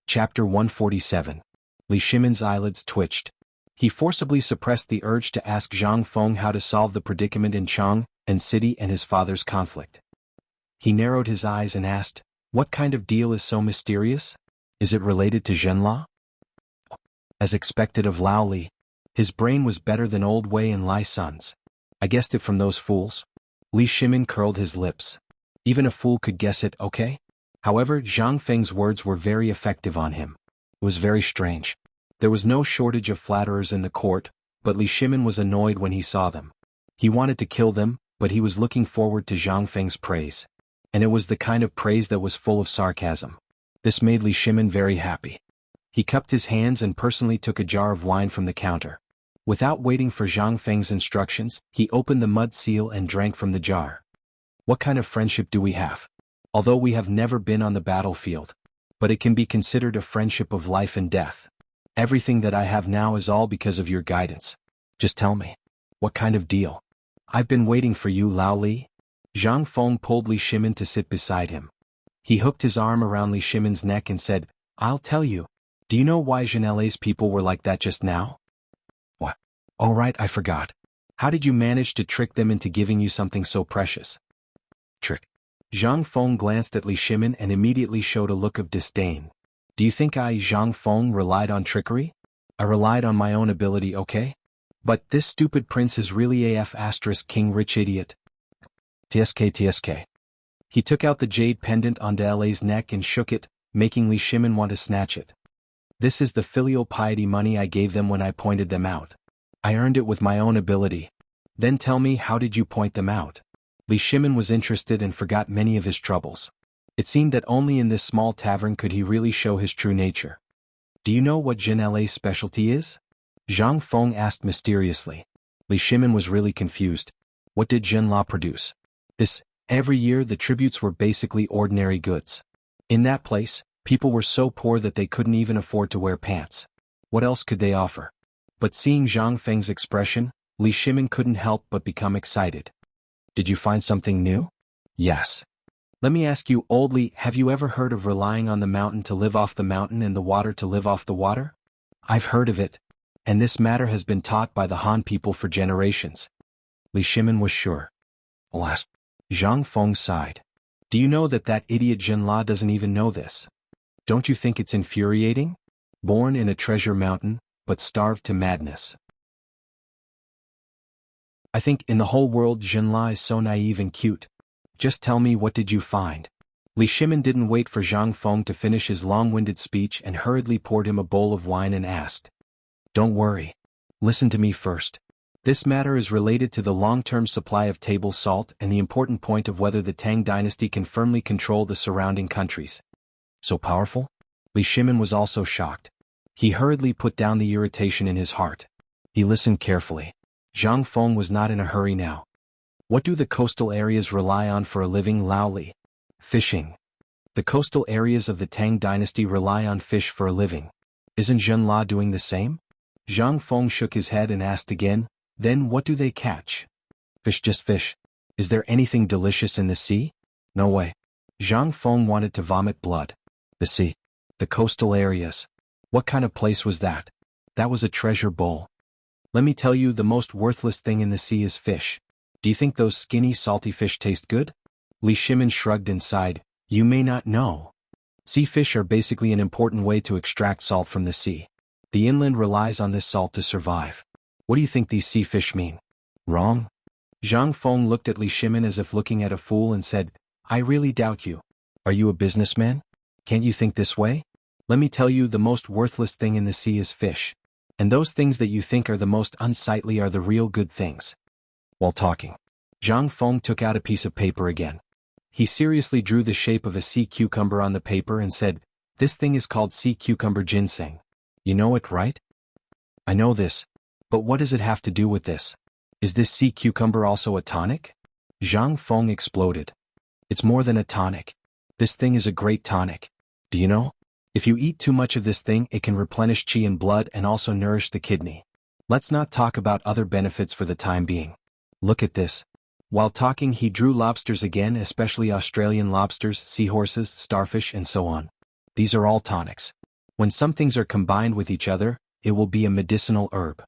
Chapter 147. Li Shimin's eyelids twitched. He forcibly suppressed the urge to ask Zhang Feng how to solve the predicament in Chang and city and his father's conflict. He narrowed his eyes and asked, "What kind of deal is so mysterious? Is it related to Zhenla?" As expected of Lao Li, his brain was better than Old Wei and Lai Sun's. "I guessed it from those fools." Li Shimin curled his lips. "Even a fool could guess it, okay?" However, Zhang Feng's words were very effective on him. It was very strange. There was no shortage of flatterers in the court, but Li Shimin was annoyed when he saw them. He wanted to kill them, but he was looking forward to Zhang Feng's praise. And it was the kind of praise that was full of sarcasm. This made Li Shimin very happy. He cupped his hands and personally took a jar of wine from the counter. Without waiting for Zhang Feng's instructions, he opened the mud seal and drank from the jar. "What kind of friendship do we have? Although we have never been on the battlefield, but it can be considered a friendship of life and death. Everything that I have now is all because of your guidance. Just tell me. What kind of deal? I've been waiting for you, Lao Li. Zhang Feng pulled Li Shimin to sit beside him. He hooked his arm around Li Shimin's neck and said, I'll tell you. Do you know why Janele's people were like that just now? What? All right, I forgot. How did you manage to trick them into giving you something so precious? Trick. Zhang Feng glanced at Li Shimin and immediately showed a look of disdain. Do you think I, Zhang Feng, relied on trickery? I relied on my own ability, okay? But this stupid prince is really AF * king rich idiot. TSK. He took out the jade pendant on Dele's neck and shook it, making Li Shimin want to snatch it. This is the filial piety money I gave them when I pointed them out. I earned it with my own ability. Then tell me, how did you point them out? Li Shimin was interested and forgot many of his troubles. It seemed that only in this small tavern could he really show his true nature. Do you know what Janele's specialty is? Zhang Feng asked mysteriously. Li Shimin was really confused. What did Jinla produce? Every year the tributes were basically ordinary goods. In that place, people were so poor that they couldn't even afford to wear pants. What else could they offer? But seeing Zhang Feng's expression, Li Shimin couldn't help but become excited. Did you find something new? Yes. Let me ask you, Old Li, have you ever heard of relying on the mountain to live off the mountain and the water to live off the water? I've heard of it. And this matter has been taught by the Han people for generations. Li Shimin was sure. Alas. Zhang Feng sighed. Do you know that idiot Jinla doesn't even know this? Don't you think it's infuriating? Born in a treasure mountain, but starved to madness. I think in the whole world Jinla is so naive and cute. Just tell me, what did you find? Li Shimin didn't wait for Zhang Feng to finish his long-winded speech and hurriedly poured him a bowl of wine and asked. Don't worry. Listen to me first. This matter is related to the long-term supply of table salt and the important point of whether the Tang dynasty can firmly control the surrounding countries. So powerful? Li Shimin was also shocked. He hurriedly put down the irritation in his heart. He listened carefully. Zhang Feng was not in a hurry now. What do the coastal areas rely on for a living, Lao Li? Fishing. The coastal areas of the Tang dynasty rely on fish for a living. Isn't Jinla doing the same? Zhang Feng shook his head and asked again, then what do they catch? Fish, just fish. Is there anything delicious in the sea? No way. Zhang Feng wanted to vomit blood. The sea. The coastal areas. What kind of place was that? That was a treasure bowl. Let me tell you, the most worthless thing in the sea is fish. Do you think those skinny, salty fish taste good? Li Shimin shrugged and sighed. You may not know. Sea fish are basically an important way to extract salt from the sea. The inland relies on this salt to survive. What do you think these sea fish mean? Wrong? Zhang Feng looked at Li Shimin as if looking at a fool and said, I really doubt you. Are you a businessman? Can't you think this way? Let me tell you, the most worthless thing in the sea is fish. And those things that you think are the most unsightly are the real good things. While talking, Zhang Feng took out a piece of paper again. He seriously drew the shape of a sea cucumber on the paper and said, This thing is called sea cucumber ginseng. You know it, right? I know this. But what does it have to do with this? Is this sea cucumber also a tonic? Zhang Feng exploded. It's more than a tonic. This thing is a great tonic. Do you know? If you eat too much of this thing, it can replenish qi in blood and also nourish the kidney. Let's not talk about other benefits for the time being. Look at this. While talking, he drew lobsters again, especially Australian lobsters, seahorses, starfish, and so on. These are all tonics. When some things are combined with each other, it will be a medicinal herb.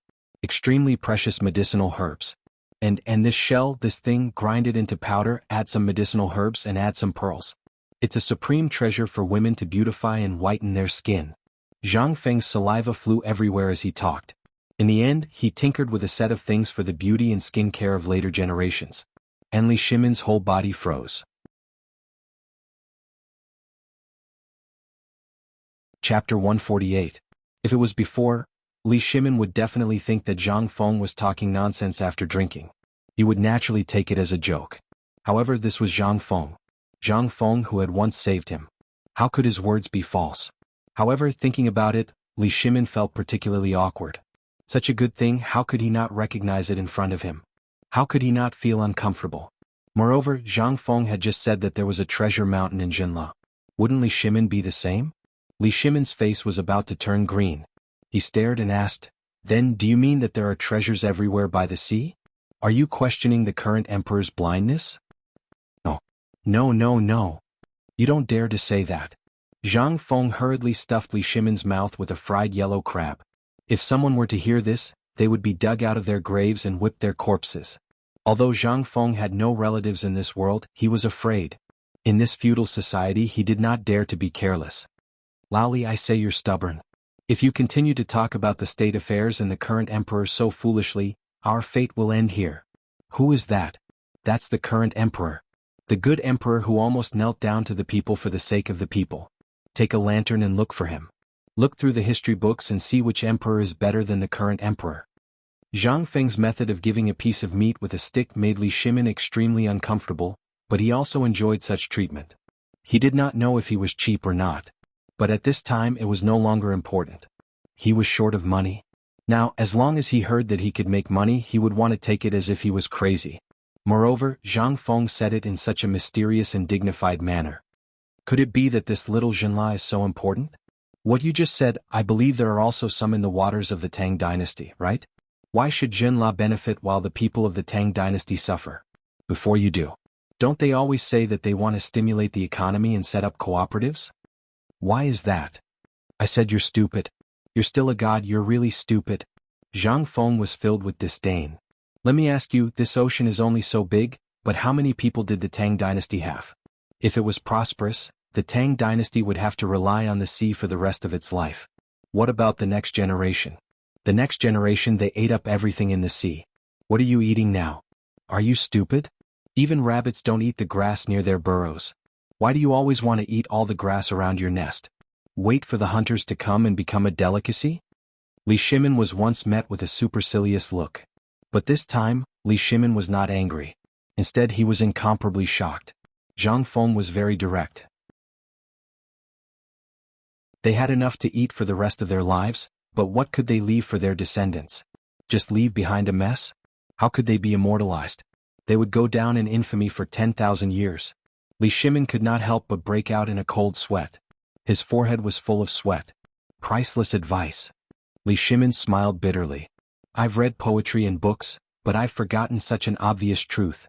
Extremely precious medicinal herbs. And this shell, this thing, grind it into powder, add some medicinal herbs and add some pearls. It's a supreme treasure for women to beautify and whiten their skin. Zhang Feng's saliva flew everywhere as he talked. In the end, he tinkered with a set of things for the beauty and skin care of later generations. And Li Shimin's whole body froze. Chapter 148. If it was before, Li Shimin would definitely think that Zhang Feng was talking nonsense after drinking. He would naturally take it as a joke. However, this was Zhang Feng who had once saved him. How could his words be false? However, thinking about it, Li Shimin felt particularly awkward. Such a good thing, how could he not recognize it in front of him? How could he not feel uncomfortable? Moreover, Zhang Feng had just said that there was a treasure mountain in Jinla. Wouldn't Li Shimin be the same? Li Shimon's face was about to turn green. He stared and asked, "Then do you mean that there are treasures everywhere by the sea? Are you questioning the current emperor's blindness?" "No. No, no, no. You don't dare to say that." Zhang Feng hurriedly stuffed Li Shimon's mouth with a fried yellow crab. If someone were to hear this, they would be dug out of their graves and whipped their corpses. Although Zhang Feng had no relatives in this world, he was afraid. In this feudal society he did not dare to be careless. "Laoli, I say you're stubborn. If you continue to talk about the state affairs and the current emperor so foolishly, our fate will end here." "Who is that?" "That's the current emperor. The good emperor who almost knelt down to the people for the sake of the people. Take a lantern and look for him. Look through the history books and see which emperor is better than the current emperor." Zhang Feng's method of giving a piece of meat with a stick made Li Shimon extremely uncomfortable, but he also enjoyed such treatment. He did not know if he was cheap or not. But at this time it was no longer important. He was short of money. Now, as long as he heard that he could make money, he would want to take it as if he was crazy. Moreover, Zhang Feng said it in such a mysterious and dignified manner. Could it be that this little Zhenla is so important? "What you just said, I believe there are also some in the waters of the Tang dynasty, right? Why should Zhenla benefit while the people of the Tang dynasty suffer?" "Before you do. Don't they always say that they want to stimulate the economy and set up cooperatives?" "Why is that?" "I said you're stupid. You're still a god, you're really stupid." Zhang Feng was filled with disdain. "Let me ask you, this ocean is only so big, but how many people did the Tang dynasty have? If it was prosperous, the Tang dynasty would have to rely on the sea for the rest of its life. What about the next generation? The next generation, they ate up everything in the sea. What are you eating now? Are you stupid? Even rabbits don't eat the grass near their burrows. Why do you always want to eat all the grass around your nest? Wait for the hunters to come and become a delicacy?" Li Shimon was once met with a supercilious look. But this time, Li Shimon was not angry. Instead, he was incomparably shocked. Zhang Feng was very direct. They had enough to eat for the rest of their lives, but what could they leave for their descendants? Just leave behind a mess? How could they be immortalized? They would go down in infamy for 10,000 years. Li Shimon could not help but break out in a cold sweat. His forehead was full of sweat. Priceless advice. Li Shimon smiled bitterly. "I've read poetry and books, but I've forgotten such an obvious truth."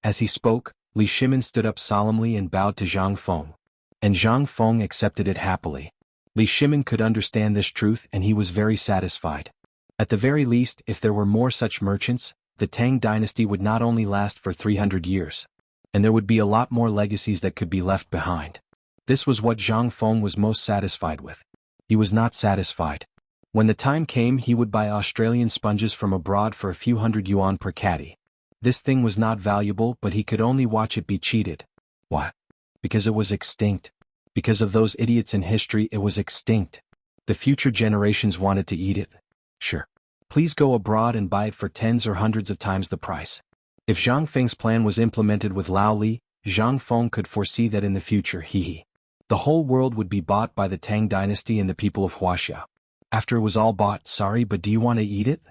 As he spoke, Li Shimon stood up solemnly and bowed to Zhang Feng. And Zhang Feng accepted it happily. Li Shimon could understand this truth and he was very satisfied. At the very least, if there were more such merchants, the Tang dynasty would not only last for 300 years. And there would be a lot more legacies that could be left behind. This was what Zhang Feng was most satisfied with. He was not satisfied. When the time came, he would buy Australian sponges from abroad for a few hundred yuan per caddy. This thing was not valuable, but he could only watch it be cheated. Why? Because it was extinct. Because of those idiots in history, it was extinct. The future generations wanted to eat it. Sure. Please go abroad and buy it for tens or hundreds of times the price. If Zhang Feng's plan was implemented with Lao Li, Zhang Feng could foresee that in the future the whole world would be bought by the Tang dynasty and the people of Huaxia. After it was all bought, sorry, but do you want to eat it?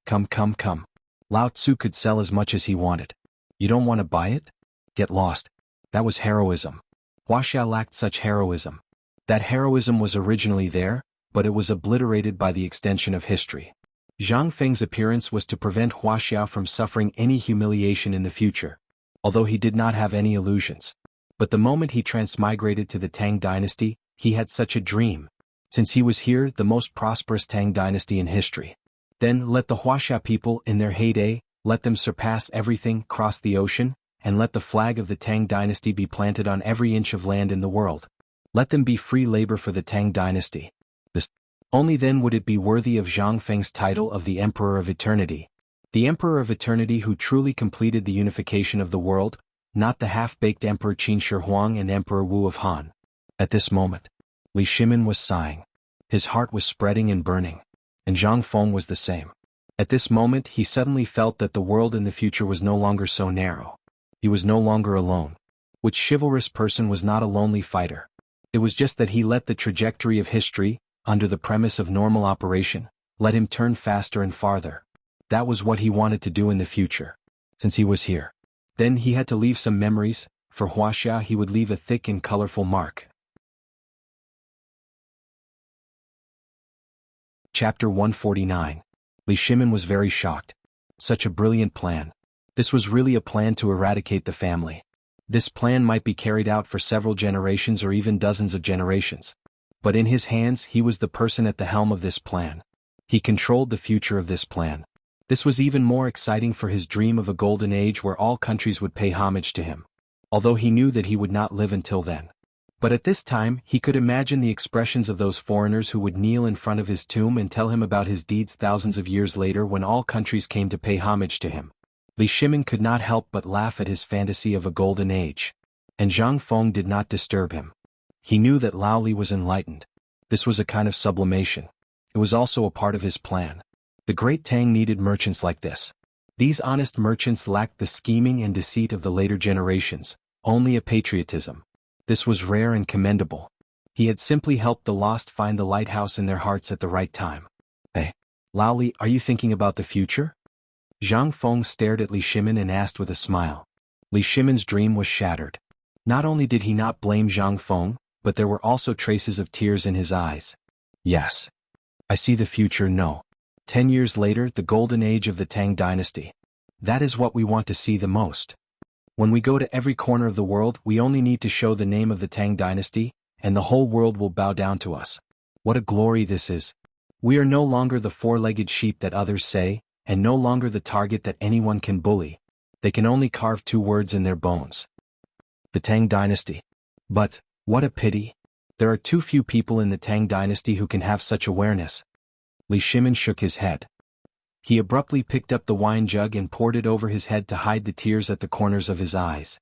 Come, come, come. Lao Tzu could sell as much as he wanted. You don't want to buy it? Get lost. That was heroism. Huaxia lacked such heroism. That heroism was originally there, but it was obliterated by the extension of history. Zhang Feng's appearance was to prevent Huaxia from suffering any humiliation in the future, although he did not have any illusions. But the moment he transmigrated to the Tang dynasty, he had such a dream. Since he was here, the most prosperous Tang dynasty in history. Then let the Huaxia people in their heyday, let them surpass everything, cross the ocean, and let the flag of the Tang dynasty be planted on every inch of land in the world. Let them be free labor for the Tang dynasty. Only then would it be worthy of Zhang Feng's title of the Emperor of Eternity. The Emperor of Eternity who truly completed the unification of the world, not the half-baked Emperor Qin Shi Huang and Emperor Wu of Han. At this moment, Li Shimon was sighing. His heart was spreading and burning. And Zhang Feng was the same. At this moment he suddenly felt that the world in the future was no longer so narrow. He was no longer alone. Which chivalrous person was not a lonely fighter? It was just that he let the trajectory of history, under the premise of normal operation, let him turn faster and farther. That was what he wanted to do in the future. Since he was here. Then he had to leave some memories. For Huaxia he would leave a thick and colorful mark. Chapter 149. Li Shimin was very shocked. Such a brilliant plan. This was really a plan to eradicate the family. This plan might be carried out for several generations or even dozens of generations. But in his hands he was the person at the helm of this plan. He controlled the future of this plan. This was even more exciting for his dream of a golden age where all countries would pay homage to him. Although he knew that he would not live until then. But at this time he could imagine the expressions of those foreigners who would kneel in front of his tomb and tell him about his deeds thousands of years later when all countries came to pay homage to him. Li Shimin could not help but laugh at his fantasy of a golden age. And Zhang Feng did not disturb him. He knew that Lao Li was enlightened. This was a kind of sublimation. It was also a part of his plan. The Great Tang needed merchants like this. These honest merchants lacked the scheming and deceit of the later generations, only a patriotism. This was rare and commendable. He had simply helped the lost find the lighthouse in their hearts at the right time. Hey, Lao Li, are you thinking about the future? Zhang Feng stared at Li Shimin and asked with a smile. Li Shimin's dream was shattered. Not only did he not blame Zhang Feng, but there were also traces of tears in his eyes. Yes. I see the future, no. 10 years later, the golden age of the Tang dynasty. That is what we want to see the most. When we go to every corner of the world, we only need to show the name of the Tang dynasty, and the whole world will bow down to us. What a glory this is. We are no longer the four-legged sheep that others say, and no longer the target that anyone can bully. They can only carve two words in their bones. The Tang dynasty. But, what a pity. There are too few people in the Tang dynasty who can have such awareness. Li Shimin shook his head. He abruptly picked up the wine jug and poured it over his head to hide the tears at the corners of his eyes.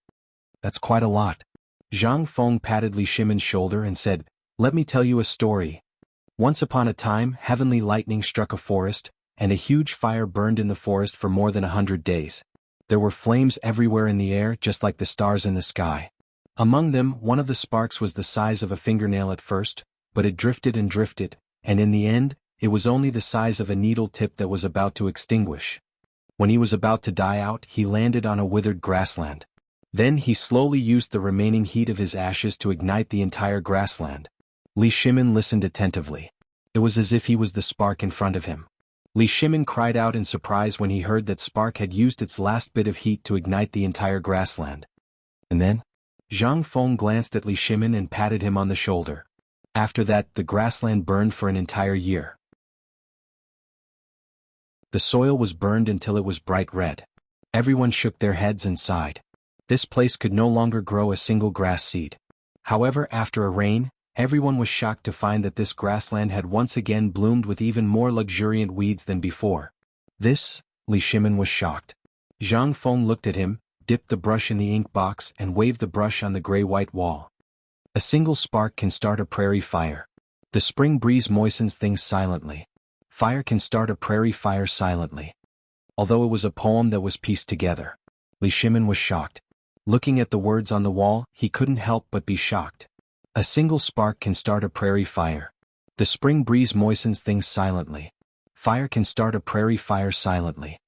That's quite a lot. Zhang Feng patted Li Shimin's shoulder and said, "Let me tell you a story. Once upon a time, heavenly lightning struck a forest, and a huge fire burned in the forest for more than 100 days. There were flames everywhere in the air, just like the stars in the sky. Among them, one of the sparks was the size of a fingernail at first, but it drifted and drifted, and in the end, it was only the size of a needle tip that was about to extinguish. When he was about to die out, he landed on a withered grassland. Then he slowly used the remaining heat of his ashes to ignite the entire grassland." Li Shimin listened attentively. It was as if he was the spark in front of him. Li Shimin cried out in surprise when he heard that spark had used its last bit of heat to ignite the entire grassland. And then? Zhang Feng glanced at Li Shimin and patted him on the shoulder. After that, the grassland burned for an entire year. The soil was burned until it was bright red. Everyone shook their heads and sighed. This place could no longer grow a single grass seed. However, after a rain, everyone was shocked to find that this grassland had once again bloomed with even more luxuriant weeds than before. This? Li Shimin was shocked. Zhang Feng looked at him, dipped the brush in the ink box and waved the brush on the gray-white wall. A single spark can start a prairie fire. The spring breeze moistens things silently. Fire can start a prairie fire silently. Although it was a poem that was pieced together. Li Shimin was shocked. Looking at the words on the wall, he couldn't help but be shocked. A single spark can start a prairie fire. The spring breeze moistens things silently. Fire can start a prairie fire silently.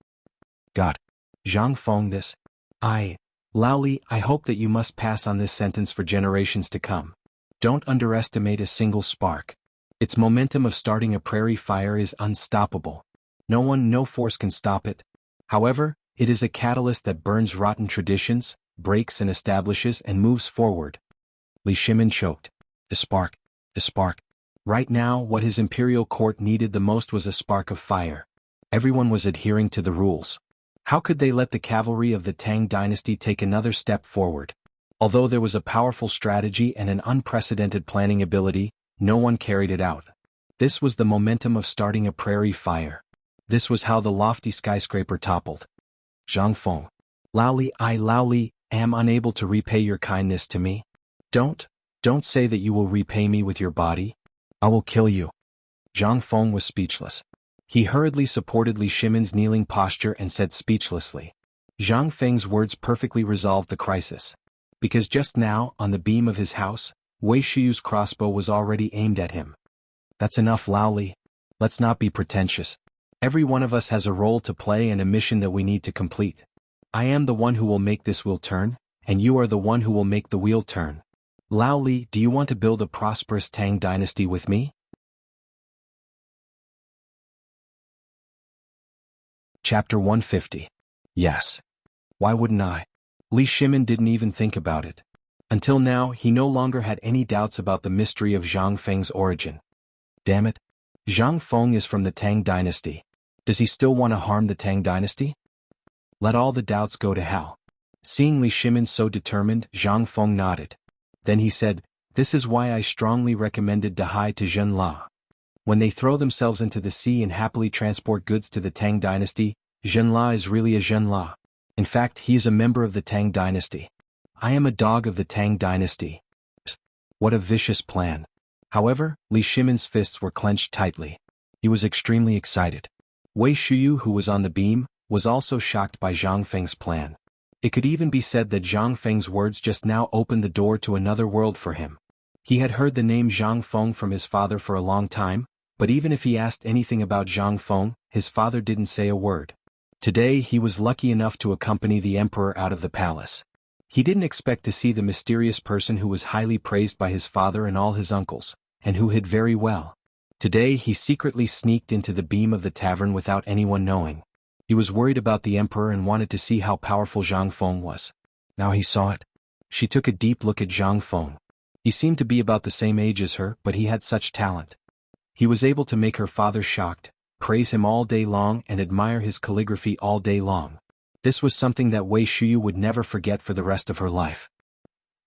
God. Zhang Feng, this. Lao Li, I hope that you must pass on this sentence for generations to come. Don't underestimate a single spark. Its momentum of starting a prairie fire is unstoppable. No force can stop it. However, it is a catalyst that burns rotten traditions, breaks and establishes and moves forward. Li Shimin choked. The spark. Right now, what his imperial court needed the most was a spark of fire. Everyone was adhering to the rules. How could they let the cavalry of the Tang dynasty take another step forward? Although there was a powerful strategy and an unprecedented planning ability, no one carried it out. This was the momentum of starting a prairie fire. This was how the lofty skyscraper toppled. Zhang Feng. Lao Li, am unable to repay your kindness to me. Don't say that you will repay me with your body. I will kill you. Zhang Feng was speechless. He hurriedly supported Li Shimin's kneeling posture and said speechlessly. Zhang Feng's words perfectly resolved the crisis. Because just now, on the beam of his house, Wei Shiyu's crossbow was already aimed at him. That's enough, Lao Li. Let's not be pretentious. Every one of us has a role to play and a mission that we need to complete. I am the one who will make this wheel turn, and you are the one who will make the wheel turn. Lao Li, do you want to build a prosperous Tang dynasty with me? Chapter 150. Yes. Why wouldn't I? Li Shimin didn't even think about it. Until now, he no longer had any doubts about the mystery of Zhang Feng's origin. Damn it. Zhang Feng is from the Tang dynasty. Does he still want to harm the Tang dynasty? Let all the doubts go to hell. Seeing Li Shimin so determined, Zhang Feng nodded. Then he said, "This is why I strongly recommended Dahai to Zhen La. When they throw themselves into the sea and happily transport goods to the Tang dynasty, Zhen La is really a Zhen La. In fact, he is a member of the Tang dynasty. I am a dog of the Tang dynasty." What a vicious plan. However, Li Shimin's fists were clenched tightly. He was extremely excited. Wei Shuyu, who was on the beam, was also shocked by Zhang Feng's plan. It could even be said that Zhang Feng's words just now opened the door to another world for him. He had heard the name Zhang Feng from his father for a long time, but even if he asked anything about Zhang Feng, his father didn't say a word. Today he was lucky enough to accompany the emperor out of the palace. He didn't expect to see the mysterious person who was highly praised by his father and all his uncles, and who hid very well. Today he secretly sneaked into the beam of the tavern without anyone knowing. He was worried about the emperor and wanted to see how powerful Zhang Feng was. Now he saw it. She took a deep look at Zhang Feng. He seemed to be about the same age as her, but he had such talent. He was able to make her father shocked, praise him all day long and admire his calligraphy all day long. This was something that Wei Shuyu would never forget for the rest of her life.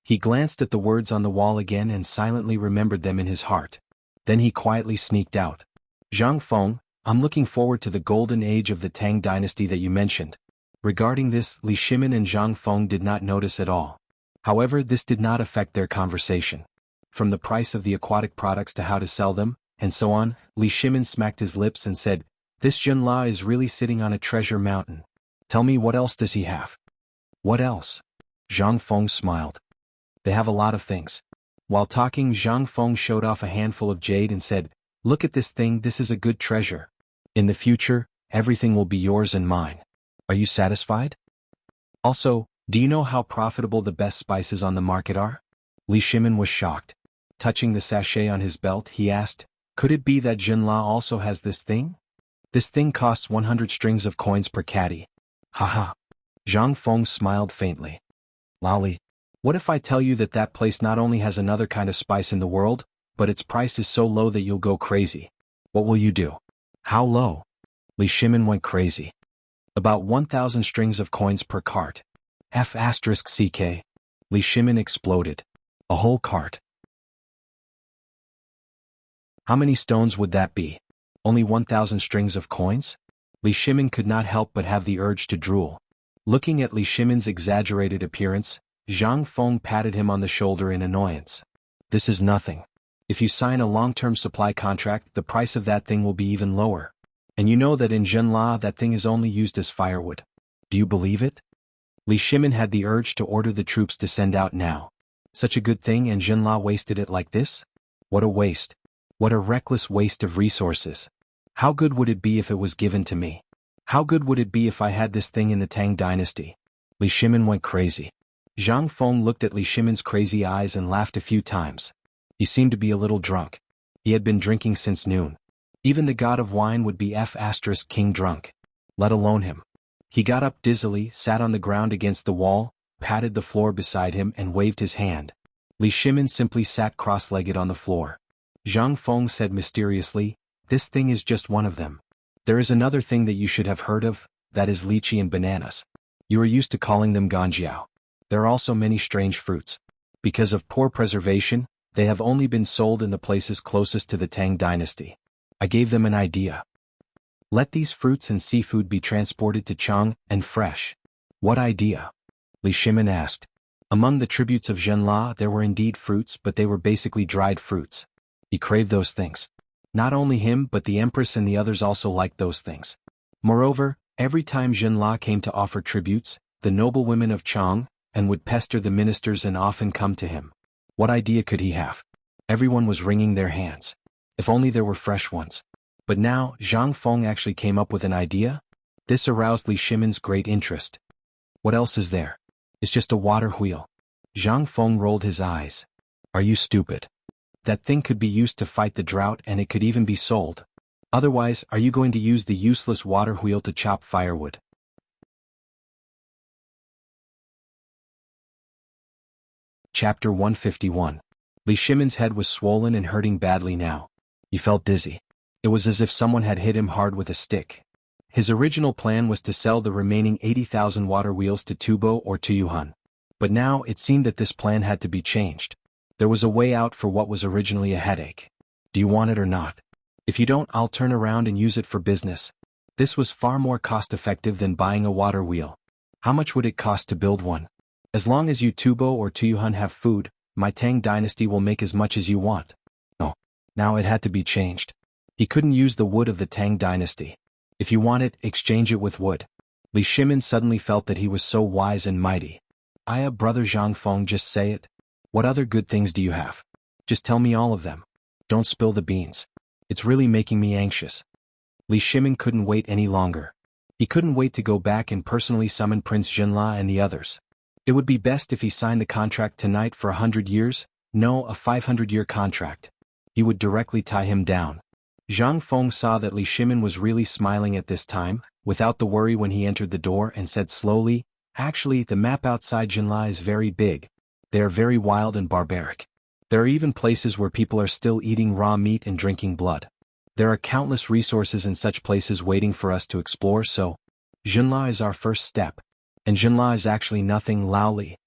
He glanced at the words on the wall again and silently remembered them in his heart. Then he quietly sneaked out. "Zhang Feng, I'm looking forward to the golden age of the Tang dynasty that you mentioned." Regarding this, Li Shimin and Zhang Feng did not notice at all. However, this did not affect their conversation. From the price of the aquatic products to how to sell them, and so on, Li Shimin smacked his lips and said, "This Zhen La is really sitting on a treasure mountain. Tell me, what else does he have?" "What else?" Zhang Feng smiled. "They have a lot of things." While talking, Zhang Feng showed off a handful of jade and said, "Look at this thing, this is a good treasure. In the future, everything will be yours and mine. Are you satisfied? Also, do you know how profitable the best spices on the market are?" Li Shimin was shocked. Touching the sachet on his belt, he asked, "Could it be that Zhen La also has this thing? This thing costs 100 strings of coins per caddy." "Haha." Zhang Feng smiled faintly. "Lolly, what if I tell you that that place not only has another kind of spice in the world, but its price is so low that you'll go crazy? What will you do?" "How low?" Li Shimin went crazy. "About 1,000 strings of coins per cart." F***ck. Li Shimin exploded. "A whole cart? How many stones would that be? Only 1,000 strings of coins?" Li Shimin could not help but have the urge to drool. Looking at Li Shimin's exaggerated appearance, Zhang Feng patted him on the shoulder in annoyance. "This is nothing. If you sign a long-term supply contract, the price of that thing will be even lower. And you know that in Zhen La that thing is only used as firewood. Do you believe it?" Li Shimin had the urge to order the troops to send out now. Such a good thing, and Zhen La wasted it like this? What a waste. What a reckless waste of resources. How good would it be if it was given to me? How good would it be if I had this thing in the Tang dynasty? Li Shimin went crazy. Zhang Feng looked at Li Shimin's crazy eyes and laughed a few times. He seemed to be a little drunk. He had been drinking since noon. Even the god of wine would be F***king drunk. Let alone him. He got up dizzily, sat on the ground against the wall, patted the floor beside him and waved his hand. Li Shimin simply sat cross-legged on the floor. Zhang Feng said mysteriously, "This thing is just one of them. There is another thing that you should have heard of, that is lychee and bananas. You are used to calling them ganjiao. There are also many strange fruits. Because of poor preservation, they have only been sold in the places closest to the Tang dynasty. I gave them an idea. Let these fruits and seafood be transported to Chang and fresh." "What idea?" Li Shimin asked. Among the tributes of Zhen La there were indeed fruits, but they were basically dried fruits. He craved those things. Not only him but the empress and the others also liked those things. Moreover, every time Zhen La came to offer tributes, the noblewomen of Chang and would pester the ministers and often come to him. What idea could he have? Everyone was wringing their hands. If only there were fresh ones. But now, Zhang Feng actually came up with an idea? This aroused Li Shimin's great interest. "What else is there? It's just a water wheel." Zhang Feng rolled his eyes. "Are you stupid? That thing could be used to fight the drought and it could even be sold. Otherwise, are you going to use the useless water wheel to chop firewood? Chapter 151. Li Shimon's head was swollen and hurting badly now. He felt dizzy. It was as if someone had hit him hard with a stick. His original plan was to sell the remaining 80,000 water wheels to Tubo or Tuyuhan. But now it seemed that this plan had to be changed. There was a way out for what was originally a headache. Do you want it or not? If you don't, I'll turn around and use it for business. This was far more cost-effective than buying a water wheel. How much would it cost to build one? As long as you Tubo or Tuyuhan have food, my Tang dynasty will make as much as you want. Oh, now it had to be changed. He couldn't use the wood of the Tang dynasty. If you want it, exchange it with wood. Li Shimon suddenly felt that he was so wise and mighty. Brother Zhang Feng, just say it. What other good things do you have? Just tell me all of them. Don't spill the beans. It's really making me anxious. Li Shimon couldn't wait any longer. He couldn't wait to go back and personally summon Prince Jinla and the others. It would be best if he signed the contract tonight for 100 years, no, a 500-year contract. He would directly tie him down. Zhang Feng saw that Li Shimon was really smiling at this time, without the worry when he entered the door and said slowly, actually, the map outside Jinla is very big. They are very wild and barbaric. There are even places where people are still eating raw meat and drinking blood. There are countless resources in such places waiting for us to explore, so Jinla is our first step. And Jinla is actually nothing, Laoli.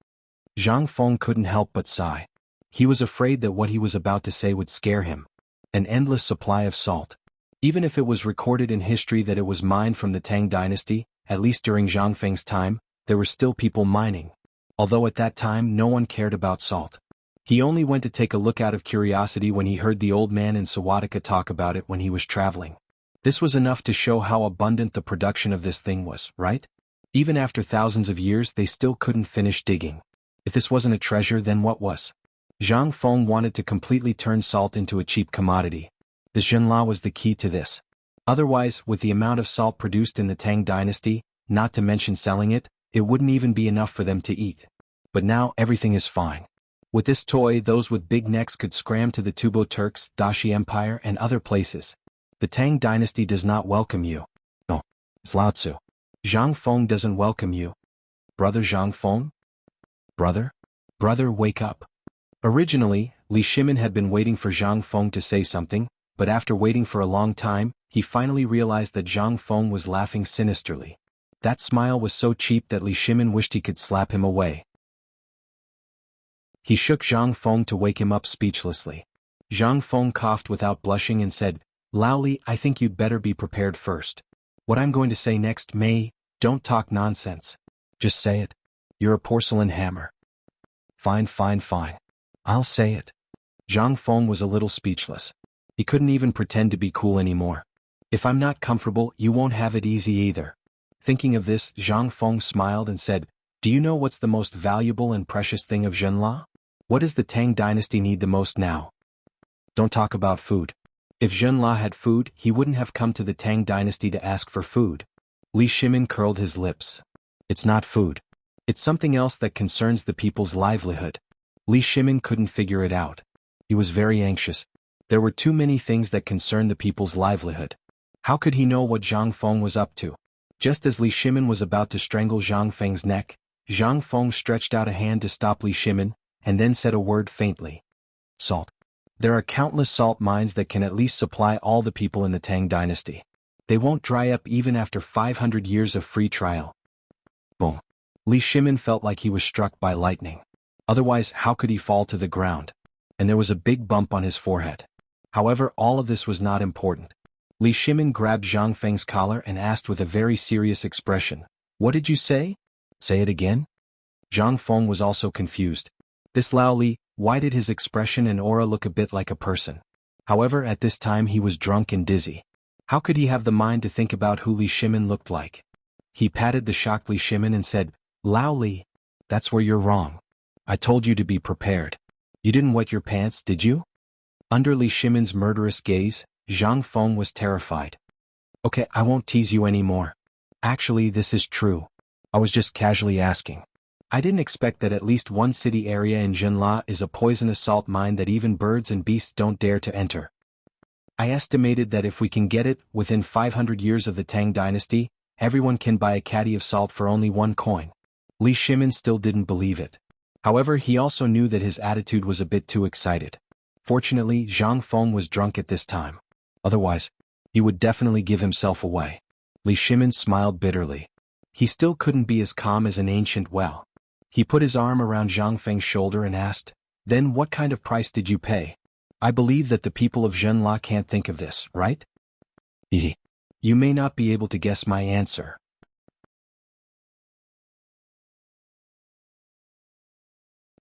Zhang Feng couldn't help but sigh. He was afraid that what he was about to say would scare him. An endless supply of salt. Even if it was recorded in history that it was mined from the Tang dynasty, at least during Zhang Feng's time, there were still people mining. Although at that time no one cared about salt. He only went to take a look out of curiosity when he heard the old man in Sawatika talk about it when he was traveling. This was enough to show how abundant the production of this thing was, right? Even after thousands of years they still couldn't finish digging. If this wasn't a treasure, then what was? Zhang Feng wanted to completely turn salt into a cheap commodity. The Jinla was the key to this. Otherwise, with the amount of salt produced in the Tang dynasty, not to mention selling it, it wouldn't even be enough for them to eat. But now everything is fine. With this toy, those with big necks could scram to the Tubo Turks, Dashi Empire, and other places. The Tang dynasty does not welcome you. No, it's Lao Tzu. Zhang Feng doesn't welcome you. Brother Zhang Feng? Brother? Brother, wake up. Originally, Li Shimon had been waiting for Zhang Feng to say something, but after waiting for a long time, he finally realized that Zhang Feng was laughing sinisterly. That smile was so cheap that Li Shimon wished he could slap him away. He shook Zhang Feng to wake him up speechlessly. Zhang Feng coughed without blushing and said, Laoli, I think you'd better be prepared first. What I'm going to say next don't talk nonsense. Just say it. You're a porcelain hammer. Fine. I'll say it. Zhang Feng was a little speechless. He couldn't even pretend to be cool anymore. If I'm not comfortable, you won't have it easy either. Thinking of this, Zhang Feng smiled and said, Do you know what's the most valuable and precious thing of Jinla? What does the Tang dynasty need the most now? Don't talk about food. If Jinla had food, he wouldn't have come to the Tang dynasty to ask for food. Li Shimon curled his lips. It's not food. It's something else that concerns the people's livelihood. Li Shimon couldn't figure it out. He was very anxious. There were too many things that concerned the people's livelihood. How could he know what Zhang Feng was up to? Just as Li Shimon was about to strangle Zhang Feng's neck, Zhang Feng stretched out a hand to stop Li Shimon, and then said a word faintly. Salt. There are countless salt mines that can at least supply all the people in the Tang dynasty. They won't dry up even after 500 years of free trial. Boom. Li Shimon felt like he was struck by lightning. Otherwise, how could he fall to the ground? And there was a big bump on his forehead. However, all of this was not important. Li Shimon grabbed Zhang Feng's collar and asked with a very serious expression, What did you say? Say it again? Zhang Feng was also confused. This Lao Li, why did his expression and aura look a bit like a person? However, at this time he was drunk and dizzy. How could he have the mind to think about who Li Shimon looked like? He patted the shocked Li Shimon and said, Lao Li, that's where you're wrong. I told you to be prepared. You didn't wet your pants, did you? Under Li Shimon's murderous gaze, Zhang Feng was terrified. Okay, I won't tease you anymore. Actually, this is true. I was just casually asking. I didn't expect that at least one city area in Jinla is a poisonous salt mine that even birds and beasts don't dare to enter. I estimated that if we can get it within 500 years of the Tang dynasty, everyone can buy a caddy of salt for only 1 coin. Li Shimin still didn't believe it. However, he also knew that his attitude was a bit too excited. Fortunately, Zhang Feng was drunk at this time. Otherwise, he would definitely give himself away. Li Shimin smiled bitterly. He still couldn't be as calm as an ancient well. He put his arm around Zhang Feng's shoulder and asked, "Then what kind of price did you pay? I believe that the people of Zhenla can't think of this, right?" You may not be able to guess my answer.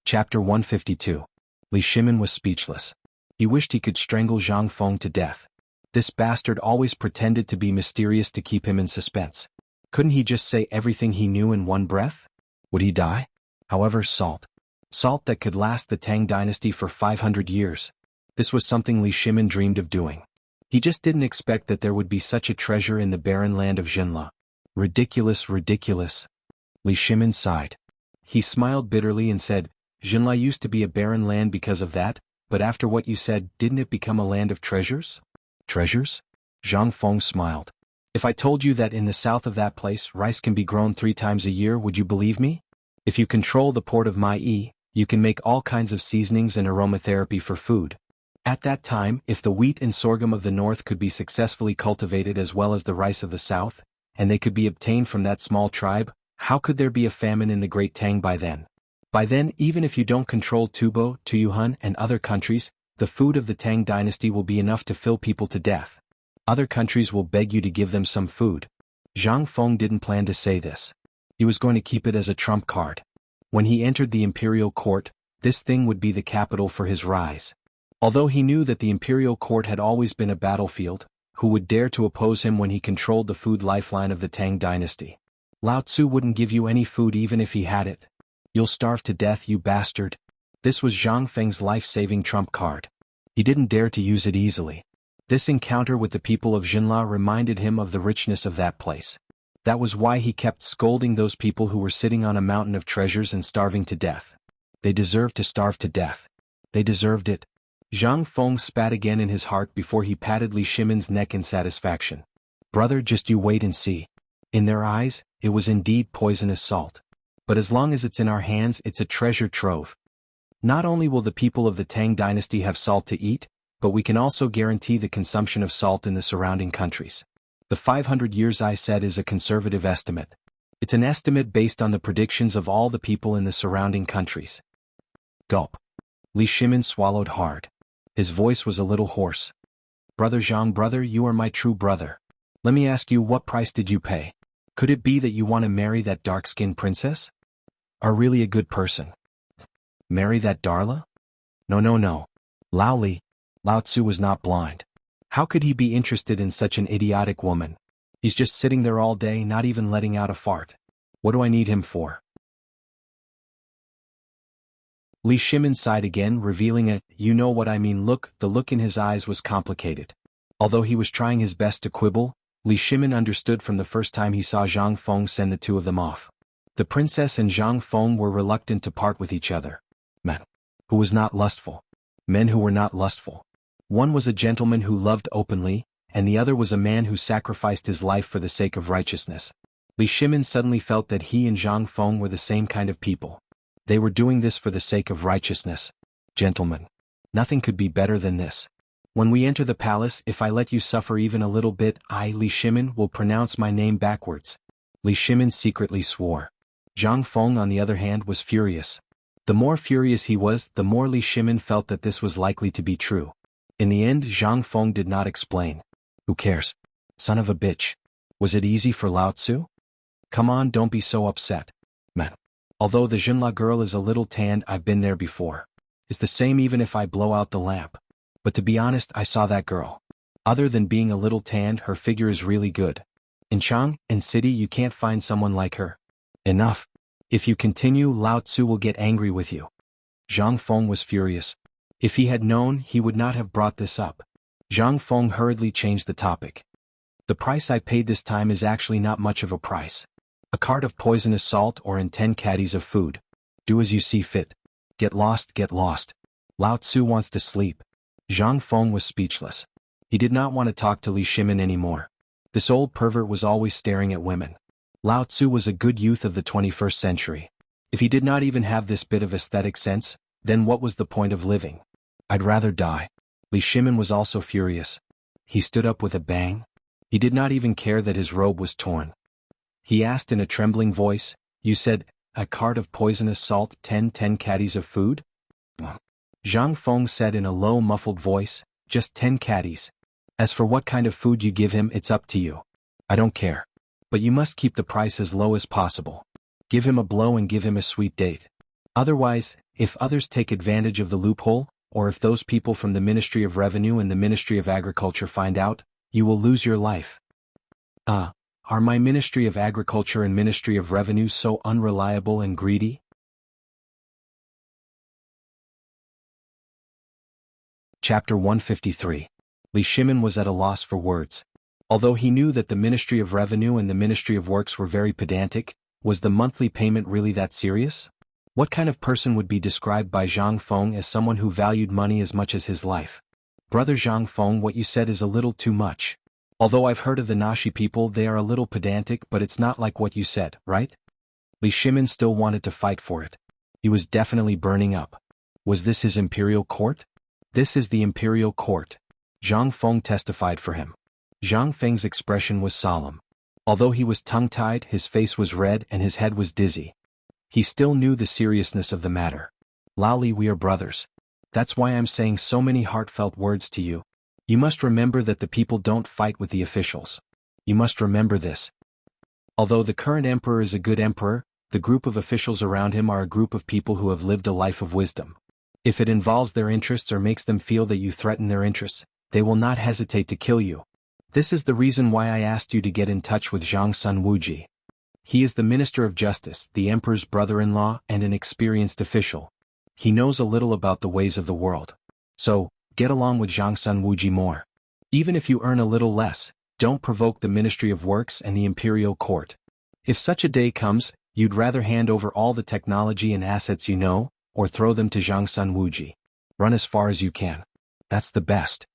Chapter 152. Li Shimin was speechless. He wished he could strangle Zhang Feng to death. This bastard always pretended to be mysterious to keep him in suspense. Couldn't he just say everything he knew in one breath? Would he die? However, salt. Salt that could last the Tang dynasty for 500 years. This was something Li Shimin dreamed of doing. He just didn't expect that there would be such a treasure in the barren land of Zhenla. Ridiculous, ridiculous. Li Shimin sighed. He smiled bitterly and said, "Zhenla used to be a barren land because of that, but after what you said, didn't it become a land of treasures?" Treasures? Zhang Feng smiled. "If I told you that in the south of that place rice can be grown 3 times a year, would you believe me? If you control the port of Mai, you can make all kinds of seasonings and aromatherapy for food. At that time, if the wheat and sorghum of the north could be successfully cultivated as well as the rice of the south, and they could be obtained from that small tribe, how could there be a famine in the Great Tang by then? By then, even if you don't control Tubo, Tuyuhun, and other countries, the food of the Tang dynasty will be enough to fill people to death. Other countries will beg you to give them some food." Zhang Feng didn't plan to say this. He was going to keep it as a trump card. When he entered the imperial court, this thing would be the capital for his rise. Although he knew that the imperial court had always been a battlefield, who would dare to oppose him when he controlled the food lifeline of the Tang dynasty? Lao Tzu wouldn't give you any food even if he had it. "You'll starve to death, you bastard." This was Zhang Feng's life-saving trump card. He didn't dare to use it easily. This encounter with the people of Zhenla reminded him of the richness of that place. That was why he kept scolding those people who were sitting on a mountain of treasures and starving to death. They deserved to starve to death. They deserved it. Zhang Feng spat again in his heart before he patted Li Shimin's neck in satisfaction. "Brother, just you wait and see." In their eyes, it was indeed poisonous salt. But as long as it's in our hands, it's a treasure trove. Not only will the people of the Tang dynasty have salt to eat, but we can also guarantee the consumption of salt in the surrounding countries. The 500 years I said is a conservative estimate. It's an estimate based on the predictions of all the people in the surrounding countries. Gulp. Li Shimin swallowed hard. His voice was a little hoarse. "Brother Zhang, brother, you are my true brother. Let me ask you, what price did you pay? Could it be that you want to marry that dark-skinned princess? Are really a good person? Marry that Darla? No. Lao Tzu was not blind. How could he be interested in such an idiotic woman? He's just sitting there all day, not even letting out a fart. What do I need him for?" Li Shimin sighed again, revealing a, "You know what I mean" look. The look in his eyes was complicated. Although he was trying his best to quibble, Li Shimin understood from the first time he saw Zhang Feng send the two of them off. The princess and Zhang Feng were reluctant to part with each other. Men who was not lustful. Men who were not lustful. One was a gentleman who loved openly, and the other was a man who sacrificed his life for the sake of righteousness. Li Shimin suddenly felt that he and Zhang Feng were the same kind of people. They were doing this for the sake of righteousness. Gentlemen. Nothing could be better than this. When we enter the palace, if I let you suffer even a little bit, I, Li Shimin, will pronounce my name backwards. Li Shimin secretly swore. Zhang Feng, on the other hand, was furious. The more furious he was, the more Li Shimin felt that this was likely to be true. In the end, Zhang Feng did not explain. "Who cares? Son of a bitch. Was it easy for Lao Tzu? Come on, don't be so upset. Man. Although the Zhenla girl is a little tanned, I've been there before. It's the same even if I blow out the lamp. But to be honest, I saw that girl. Other than being a little tanned, her figure is really good. In Chang and City you can't find someone like her. Enough. If you continue, Lao Tzu will get angry with you." Zhang Feng was furious. If he had known, he would not have brought this up. Zhang Feng hurriedly changed the topic. "The price I paid this time is actually not much of a price. A cart of poisonous salt or in 10 caddies of food. Do as you see fit. Get lost, get lost. Lao Tzu wants to sleep." Zhang Feng was speechless. He did not want to talk to Li Shimin anymore. This old pervert was always staring at women. Lao Tzu was a good youth of the 21st century. If he did not even have this bit of aesthetic sense, then what was the point of living? I'd rather die. Li Shimin was also furious. He stood up with a bang. He did not even care that his robe was torn. He asked in a trembling voice, "You said, a cart of poisonous salt, 10 caddies of food?" Zhang Feng said in a low muffled voice, "Just 10 caddies. As for what kind of food you give him, it's up to you. I don't care. But you must keep the price as low as possible. Give him a blow and give him a sweet date. Otherwise, if others take advantage of the loophole, or if those people from the Ministry of Revenue and the Ministry of Agriculture find out, you will lose your life." Are my Ministry of Agriculture and Ministry of Revenue so unreliable and greedy? Chapter 153. Li Shimin was at a loss for words. Although he knew that the Ministry of Revenue and the Ministry of Works were very pedantic, was the monthly payment really that serious? What kind of person would be described by Zhang Feng as someone who valued money as much as his life? "Brother Zhang Feng, what you said is a little too much. Although I've heard of the Nashi people, they are a little pedantic, but it's not like what you said, right?" Li Shimin still wanted to fight for it. He was definitely burning up. Was this his imperial court? "This is the imperial court." Zhang Feng testified for him. Zhang Feng's expression was solemn. Although he was tongue-tied, his face was red and his head was dizzy. He still knew the seriousness of the matter. "Lao Li, we are brothers. That's why I'm saying so many heartfelt words to you. You must remember that the people don't fight with the officials. You must remember this. Although the current emperor is a good emperor, the group of officials around him are a group of people who have lived a life of wisdom. If it involves their interests or makes them feel that you threaten their interests, they will not hesitate to kill you. This is the reason why I asked you to get in touch with Zhang Sun Wuji. He is the Minister of Justice, the Emperor's brother-in-law, and an experienced official. He knows a little about the ways of the world. So, get along with Zhang Sun Wuji more. Even if you earn a little less, don't provoke the Ministry of Works and the Imperial Court. If such a day comes, you'd rather hand over all the technology and assets you know, or throw them to Zhang Sun Wuji. Run as far as you can. That's the best.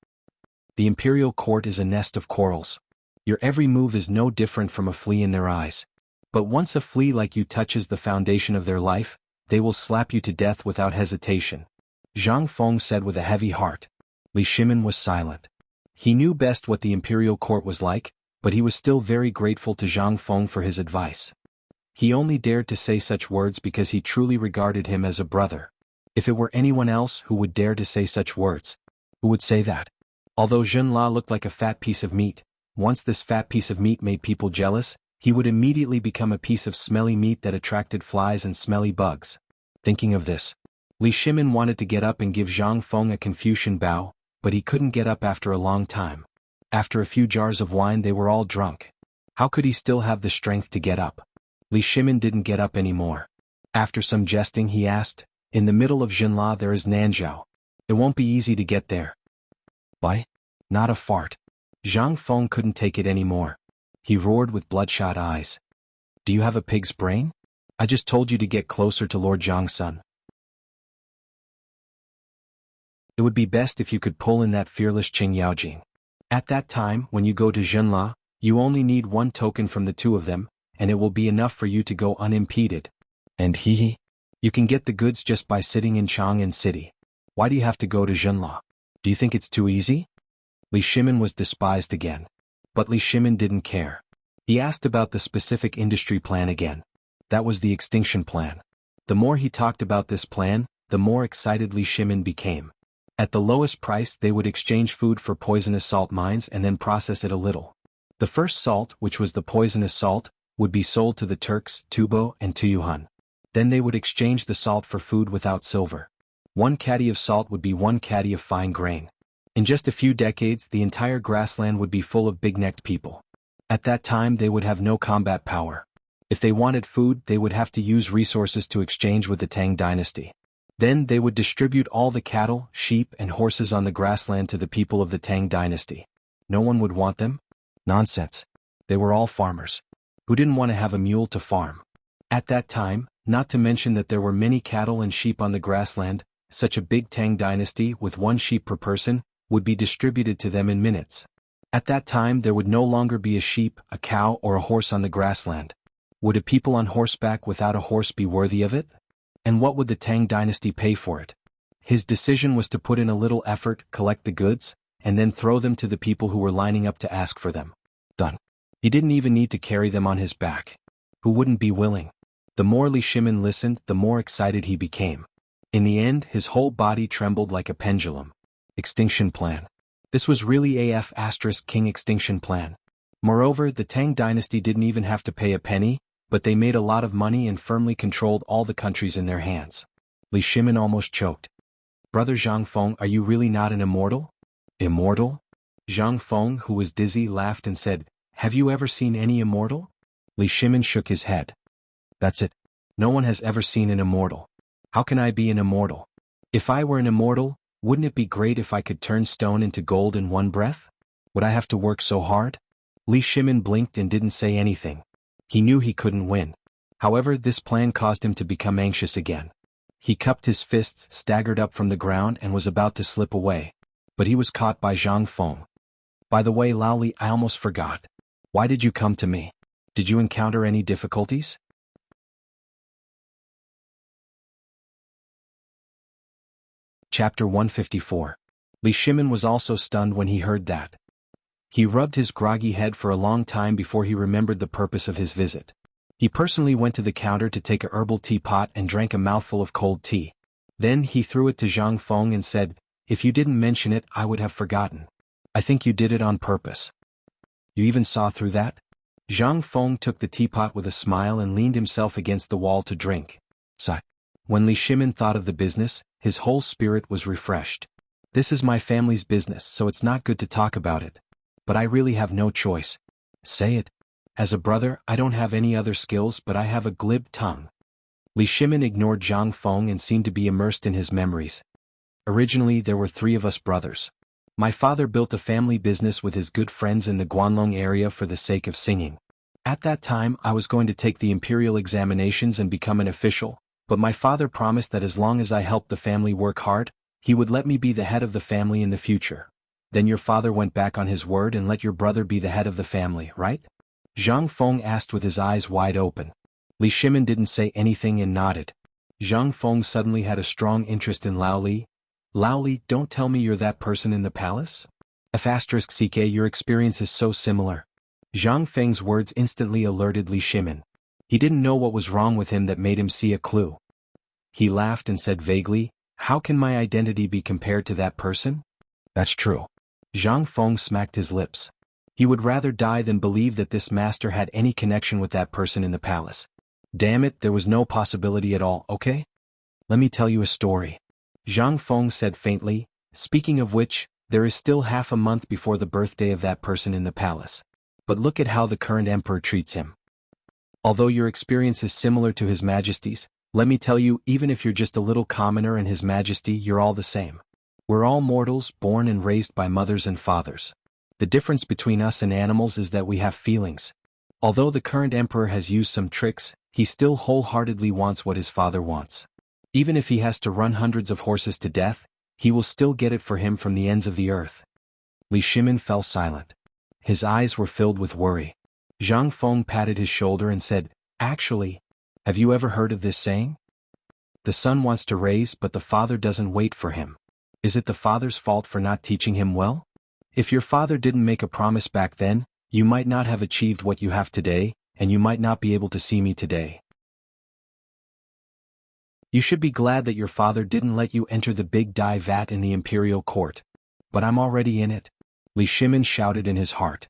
The Imperial Court is a nest of quarrels. Your every move is no different from a flea in their eyes. But once a flea like you touches the foundation of their life, they will slap you to death without hesitation. Zhang Feng said with a heavy heart. Li Shimin was silent. He knew best what the Imperial Court was like, but he was still very grateful to Zhang Feng for his advice. He only dared to say such words because he truly regarded him as a brother. If it were anyone else who would dare to say such words, who would say that? Although Zhen La looked like a fat piece of meat, once this fat piece of meat made people jealous, he would immediately become a piece of smelly meat that attracted flies and smelly bugs. Thinking of this, Li Shimin wanted to get up and give Zhang Feng a Confucian bow, but he couldn't get up after a long time. After a few jars of wine they were all drunk. How could he still have the strength to get up? Li Shimin didn't get up anymore. After some jesting he asked, "In the middle of Jinla there is Nanzhao. It won't be easy to get there." "Why? Not a fart." Zhang Feng couldn't take it anymore. He roared with bloodshot eyes. "Do you have a pig's brain? I just told you to get closer to Lord Zhang Sun. It would be best if you could pull in that fearless Qing Yaojing. At that time, when you go to Jinla, you only need one token from the two of them, and it will be enough for you to go unimpeded. And you can get the goods just by sitting in Chang'an City. Why do you have to go to Jinla? Do you think it's too easy?" Li Shimin was despised again. But Li Shimin didn't care. He asked about the specific industry plan again. That was the extinction plan. The more he talked about this plan, the more excited Li Shimin became. At the lowest price they would exchange food for poisonous salt mines and then process it a little. The first salt, which was the poisonous salt, would be sold to the Turks, Tubo and Tuyuhan. Then they would exchange the salt for food without silver. 1 caddy of salt would be 1 caddy of fine grain. In just a few decades the entire grassland would be full of big-necked people. At that time they would have no combat power. If they wanted food they would have to use resources to exchange with the Tang dynasty. Then they would distribute all the cattle, sheep and horses on the grassland to the people of the Tang dynasty. No one would want them? Nonsense. They were all farmers. Who didn't want to have a mule to farm? At that time, not to mention that there were many cattle and sheep on the grassland, such a big Tang dynasty with 1 sheep per person would be distributed to them in minutes. At that time there would no longer be a sheep, a cow, or a horse on the grassland. Would a people on horseback without a horse be worthy of it? And what would the Tang dynasty pay for it? His decision was to put in a little effort, collect the goods, and then throw them to the people who were lining up to ask for them. Done. He didn't even need to carry them on his back. Who wouldn't be willing? The more Li Shimin listened, the more excited he became. In the end, his whole body trembled like a pendulum. Extinction plan. This was really King extinction plan. Moreover, the Tang dynasty didn't even have to pay a penny, but they made a lot of money and firmly controlled all the countries in their hands. Li Shimin almost choked. Brother Zhang Feng, are you really not an immortal? Immortal? Zhang Feng, who was dizzy, laughed and said, have you ever seen any immortal? Li Shimin shook his head. That's it. No one has ever seen an immortal. How can I be an immortal? If I were an immortal, wouldn't it be great if I could turn stone into gold in one breath? Would I have to work so hard? Li Shimin blinked and didn't say anything. He knew he couldn't win. However, this plan caused him to become anxious again. He cupped his fists, staggered up from the ground and was about to slip away. But he was caught by Zhang Feng. By the way, Lao Li, I almost forgot. Why did you come to me? Did you encounter any difficulties? Chapter 154. Li Shimin was also stunned when he heard that. He rubbed his groggy head for a long time before he remembered the purpose of his visit. He personally went to the counter to take a herbal teapot and drank a mouthful of cold tea. Then he threw it to Zhang Feng and said, if you didn't mention it, I would have forgotten. I think you did it on purpose. You even saw through that? Zhang Feng took the teapot with a smile and leaned himself against the wall to drink. Sigh. When Li Shimin thought of the business, his whole spirit was refreshed. This is my family's business, so it's not good to talk about it. But I really have no choice. Say it. As a brother, I don't have any other skills, but I have a glib tongue. Li Shimin ignored Zhang Feng and seemed to be immersed in his memories. Originally, there were 3 of us brothers. My father built a family business with his good friends in the Guanlong area for the sake of singing. At that time, I was going to take the imperial examinations and become an official, but my father promised that as long as I helped the family work hard, he would let me be the head of the family in the future. Then your father went back on his word and let your brother be the head of the family, right? Zhang Feng asked with his eyes wide open. Li Shimin didn't say anything and nodded. Zhang Feng suddenly had a strong interest in Lao Li. Lao Li, don't tell me you're that person in the palace? *CK, your experience is so similar. Zhang Feng's words instantly alerted Li Shimin. He didn't know what was wrong with him that made him see a clue. He laughed and said vaguely, how can my identity be compared to that person? That's true. Zhang Feng smacked his lips. He would rather die than believe that this master had any connection with that person in the palace. Damn it, there was no possibility at all, okay? Let me tell you a story. Zhang Feng said faintly, speaking of which, there is still half a month before the birthday of that person in the palace. But look at how the current emperor treats him. Although your experience is similar to His Majesty's, let me tell you, even if you're just a little commoner and His Majesty, you're all the same. We're all mortals, born and raised by mothers and fathers. The difference between us and animals is that we have feelings. Although the current emperor has used some tricks, he still wholeheartedly wants what his father wants. Even if he has to run hundreds of horses to death, he will still get it for him from the ends of the earth. Li Shimin fell silent. His eyes were filled with worry. Zhang Feng patted his shoulder and said, actually, have you ever heard of this saying? The son wants to raise, but the father doesn't wait for him. Is it the father's fault for not teaching him well? If your father didn't make a promise back then, you might not have achieved what you have today, and you might not be able to see me today. You should be glad that your father didn't let you enter the big dye vat in the imperial court. But I'm already in it. Li Shimin shouted in his heart.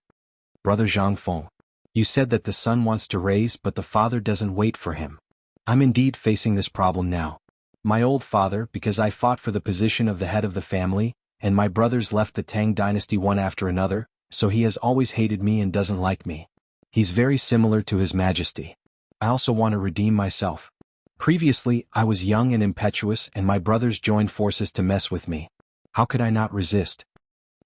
Brother Zhang Feng, you said that the son wants to raise but the father doesn't wait for him. I'm indeed facing this problem now. My old father, because I fought for the position of the head of the family, and my brothers left the Tang dynasty one after another, so he has always hated me and doesn't like me. He's very similar to His Majesty. I also want to redeem myself. Previously, I was young and impetuous and my brothers joined forces to mess with me. How could I not resist?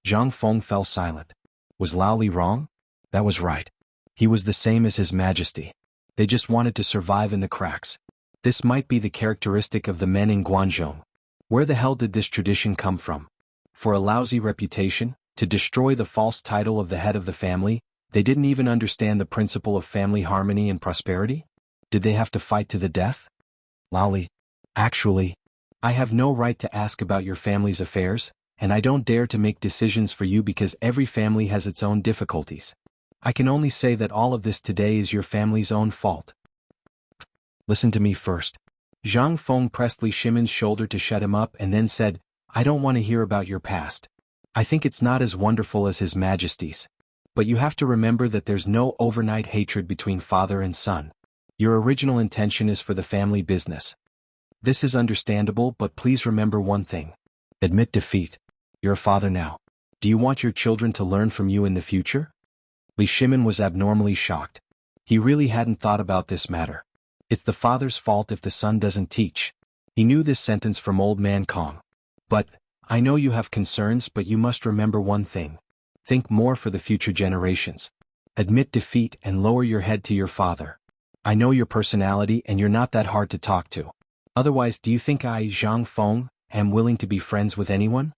Zhang Feng fell silent. Was Lao Li wrong? That was right. He was the same as His Majesty. They just wanted to survive in the cracks. This might be the characteristic of the men in Guangzhou. Where the hell did this tradition come from? For a lousy reputation, to destroy the false title of the head of the family, they didn't even understand the principle of family harmony and prosperity? Did they have to fight to the death? Lolly. Actually, I have no right to ask about your family's affairs, and I don't dare to make decisions for you because every family has its own difficulties. I can only say that all of this today is your family's own fault. Listen to me first. Zhang Feng pressed Li Shimon's shoulder to shut him up and then said, I don't want to hear about your past. I think it's not as wonderful as His Majesty's. But you have to remember that there's no overnight hatred between father and son. Your original intention is for the family business. This is understandable, but please remember one thing. Admit defeat. You're a father now. Do you want your children to learn from you in the future? Li Shimon was abnormally shocked. He really hadn't thought about this matter. It's the father's fault if the son doesn't teach. He knew this sentence from Old Man Kong. But, I know you have concerns, but you must remember one thing. Think more for the future generations. Admit defeat and lower your head to your father. I know your personality and you're not that hard to talk to. Otherwise, do you think I, Zhang Feng, am willing to be friends with anyone?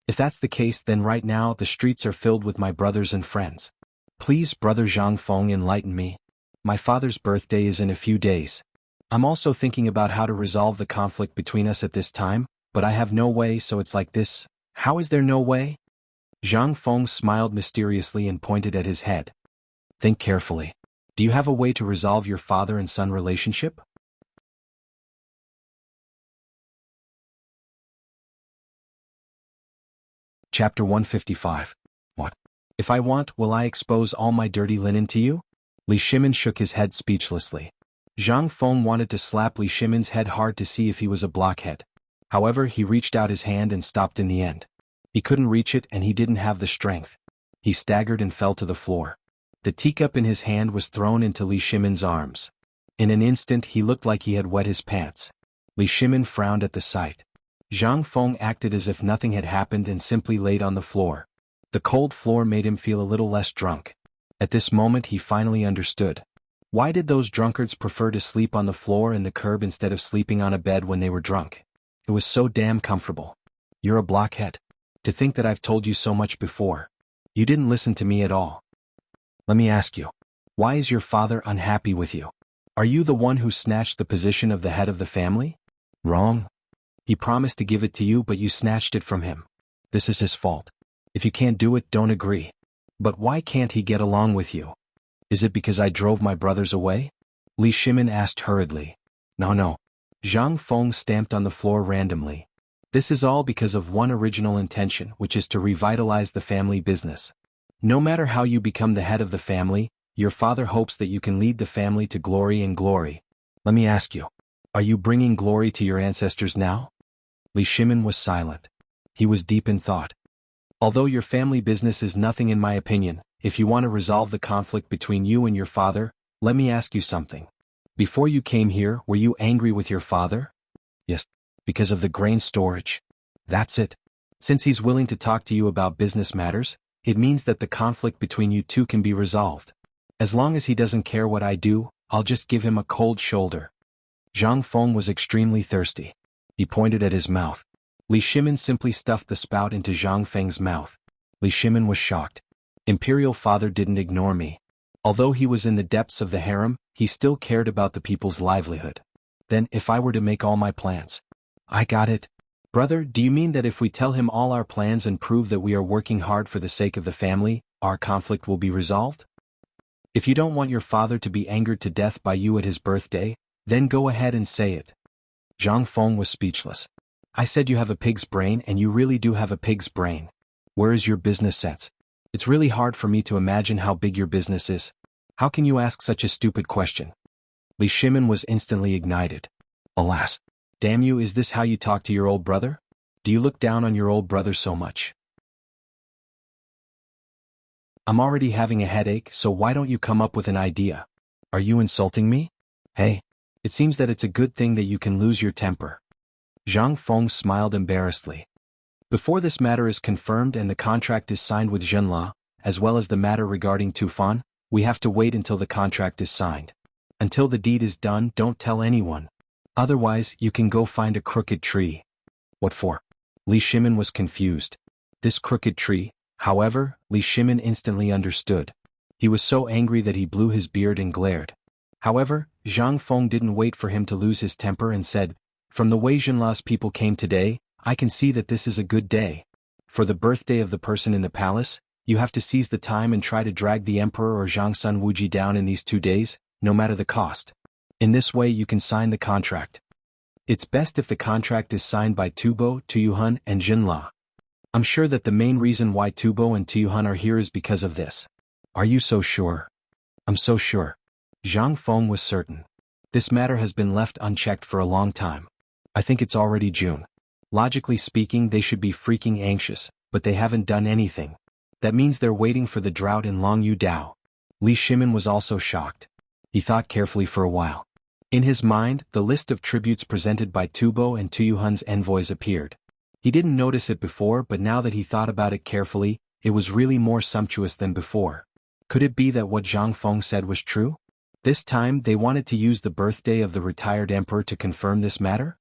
If that's the case, then right now the streets are filled with my brothers and friends. Please, Brother Zhang Feng, enlighten me. My father's birthday is in a few days. I'm also thinking about how to resolve the conflict between us at this time, but I have no way, so it's like this. How is there no way? Zhang Feng smiled mysteriously and pointed at his head. Think carefully. Do you have a way to resolve your father and son relationship? Chapter 155. What? If I want, will I expose all my dirty linen to you? Li Shimon shook his head speechlessly. Zhang Feng wanted to slap Li Shimon's head hard to see if he was a blockhead. However, he reached out his hand and stopped in the end. He couldn't reach it and he didn't have the strength. He staggered and fell to the floor. The teacup in his hand was thrown into Li Shimon's arms. In an instant he looked like he had wet his pants. Li Shimon frowned at the sight. Zhang Feng acted as if nothing had happened and simply laid on the floor. The cold floor made him feel a little less drunk. At this moment he finally understood. Why did those drunkards prefer to sleep on the floor and the curb instead of sleeping on a bed when they were drunk? It was so damn comfortable. You're a blockhead. To think that I've told you so much before. You didn't listen to me at all. Let me ask you. Why is your father unhappy with you? Are you the one who snatched the position of the head of the family? Wrong. He promised to give it to you, but you snatched it from him. This is his fault. If you can't do it, don't agree. But why can't he get along with you? Is it because I drove my brothers away? Li Shimon asked hurriedly. No. Zhang Feng stamped on the floor randomly. This is all because of one original intention, which is to revitalize the family business. No matter how you become the head of the family, your father hopes that you can lead the family to glory and glory. Let me ask you, are you bringing glory to your ancestors now? Li Shimon was silent. He was deep in thought. Although your family business is nothing in my opinion, if you want to resolve the conflict between you and your father, let me ask you something. Before you came here, were you angry with your father? Yes, because of the grain storage. That's it. Since he's willing to talk to you about business matters, it means that the conflict between you two can be resolved. As long as he doesn't care what I do, I'll just give him a cold shoulder. Zhang Feng was extremely thirsty. He pointed at his mouth. Li Shimon simply stuffed the spout into Zhang Feng's mouth. Li Shimon was shocked. Imperial father didn't ignore me. Although he was in the depths of the harem, he still cared about the people's livelihood. Then, if I were to make all my plans. I got it. Brother, do you mean that if we tell him all our plans and prove that we are working hard for the sake of the family, our conflict will be resolved? If you don't want your father to be angered to death by you at his birthday, then go ahead and say it. Zhang Feng was speechless. I said you have a pig's brain and you really do have a pig's brain. Where is your business sense? It's really hard for me to imagine how big your business is. How can you ask such a stupid question? Li Shimon was instantly ignited. Alas. Damn you, is this how you talk to your old brother? Do you look down on your old brother so much? I'm already having a headache, so why don't you come up with an idea? Are you insulting me? Hey, it seems that it's a good thing that you can lose your temper. Zhang Feng smiled embarrassedly. Before this matter is confirmed and the contract is signed with Zhenla, as well as the matter regarding Tufan, we have to wait until the contract is signed. Until the deed is done, don't tell anyone. Otherwise, you can go find a crooked tree. What for? Li Shimin was confused. This crooked tree, however, Li Shimin instantly understood. He was so angry that he blew his beard and glared. However, Zhang Feng didn't wait for him to lose his temper and said, "From the way Jinla's people came today, I can see that this is a good day. For the birthday of the person in the palace, you have to seize the time and try to drag the emperor or Zhangsun Wuji down in these 2 days, no matter the cost. In this way you can sign the contract. It's best if the contract is signed by Tubo, Tuyuhun, and Jinla. I'm sure that the main reason why Tubo and Tuyuhun are here is because of this." "Are you so sure?" "I'm so sure." Zhang Feng was certain. This matter has been left unchecked for a long time. I think it's already June. Logically speaking, they should be freaking anxious, but they haven't done anything. That means they're waiting for the drought in Longyu Dao. Li Shimin was also shocked. He thought carefully for a while. In his mind, the list of tributes presented by Tubo and Tuyuhun's envoys appeared. He didn't notice it before, but now that he thought about it carefully, it was really more sumptuous than before. Could it be that what Zhang Feng said was true? This time they wanted to use the birthday of the retired emperor to confirm this matter?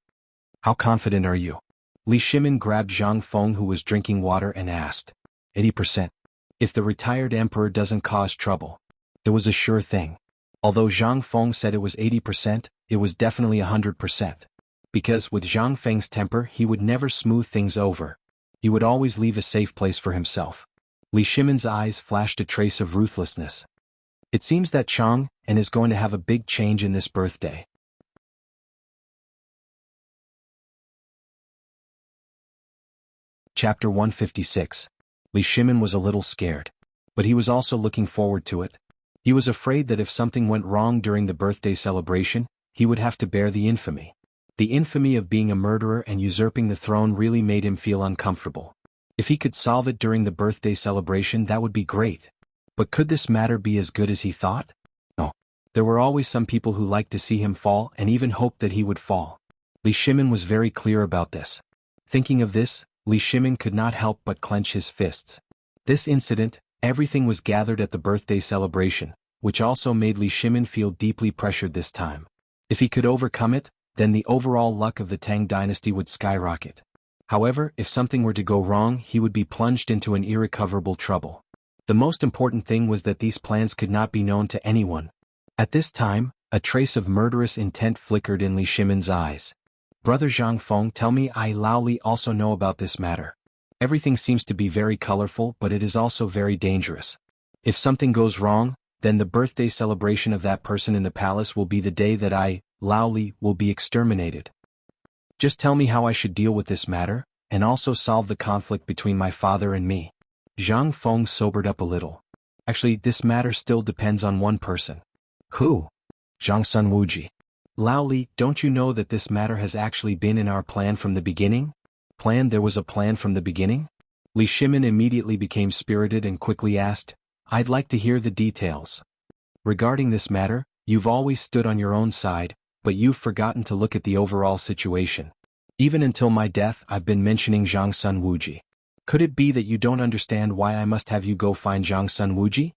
"How confident are you?" Li Shimin grabbed Zhang Feng, who was drinking water, and asked. 80%. If the retired emperor doesn't cause trouble. It was a sure thing. Although Zhang Feng said it was 80%, it was definitely 100%. Because with Zhang Feng's temper, he would never smooth things over. He would always leave a safe place for himself. Li Shimin's eyes flashed a trace of ruthlessness. It seems that Chang and is going to have a big change in this birthday. Chapter 156. Li Shimin was a little scared. But he was also looking forward to it. He was afraid that if something went wrong during the birthday celebration, he would have to bear the infamy. The infamy of being a murderer and usurping the throne really made him feel uncomfortable. If he could solve it during the birthday celebration, that would be great. But could this matter be as good as he thought? No. There were always some people who liked to see him fall and even hoped that he would fall. Li Shimin was very clear about this. Thinking of this, Li Shimin could not help but clench his fists. This incident, everything was gathered at the birthday celebration, which also made Li Shimin feel deeply pressured this time. If he could overcome it, then the overall luck of the Tang dynasty would skyrocket. However, if something were to go wrong, he would be plunged into an irrecoverable trouble. The most important thing was that these plans could not be known to anyone. At this time, a trace of murderous intent flickered in Li Shimin's eyes. "Brother Zhang Feng, tell me, I Lao Li also know about this matter. Everything seems to be very colorful, but it is also very dangerous. If something goes wrong, then the birthday celebration of that person in the palace will be the day that I, Lao Li, will be exterminated. Just tell me how I should deal with this matter, and also solve the conflict between my father and me." Zhang Feng sobered up a little. "Actually, this matter still depends on one person." "Who?" "Zhangsun Wuji." "Lao Li, don't you know that this matter has actually been in our plan from the beginning?" "Plan? There was a plan from the beginning?" Li Shimin immediately became spirited and quickly asked, "I'd like to hear the details. Regarding this matter, you've always stood on your own side, but you've forgotten to look at the overall situation. Even until my death, I've been mentioning Zhangsun Wuji. Could it be that you don't understand why I must have you go find Zhangsun Wuji?"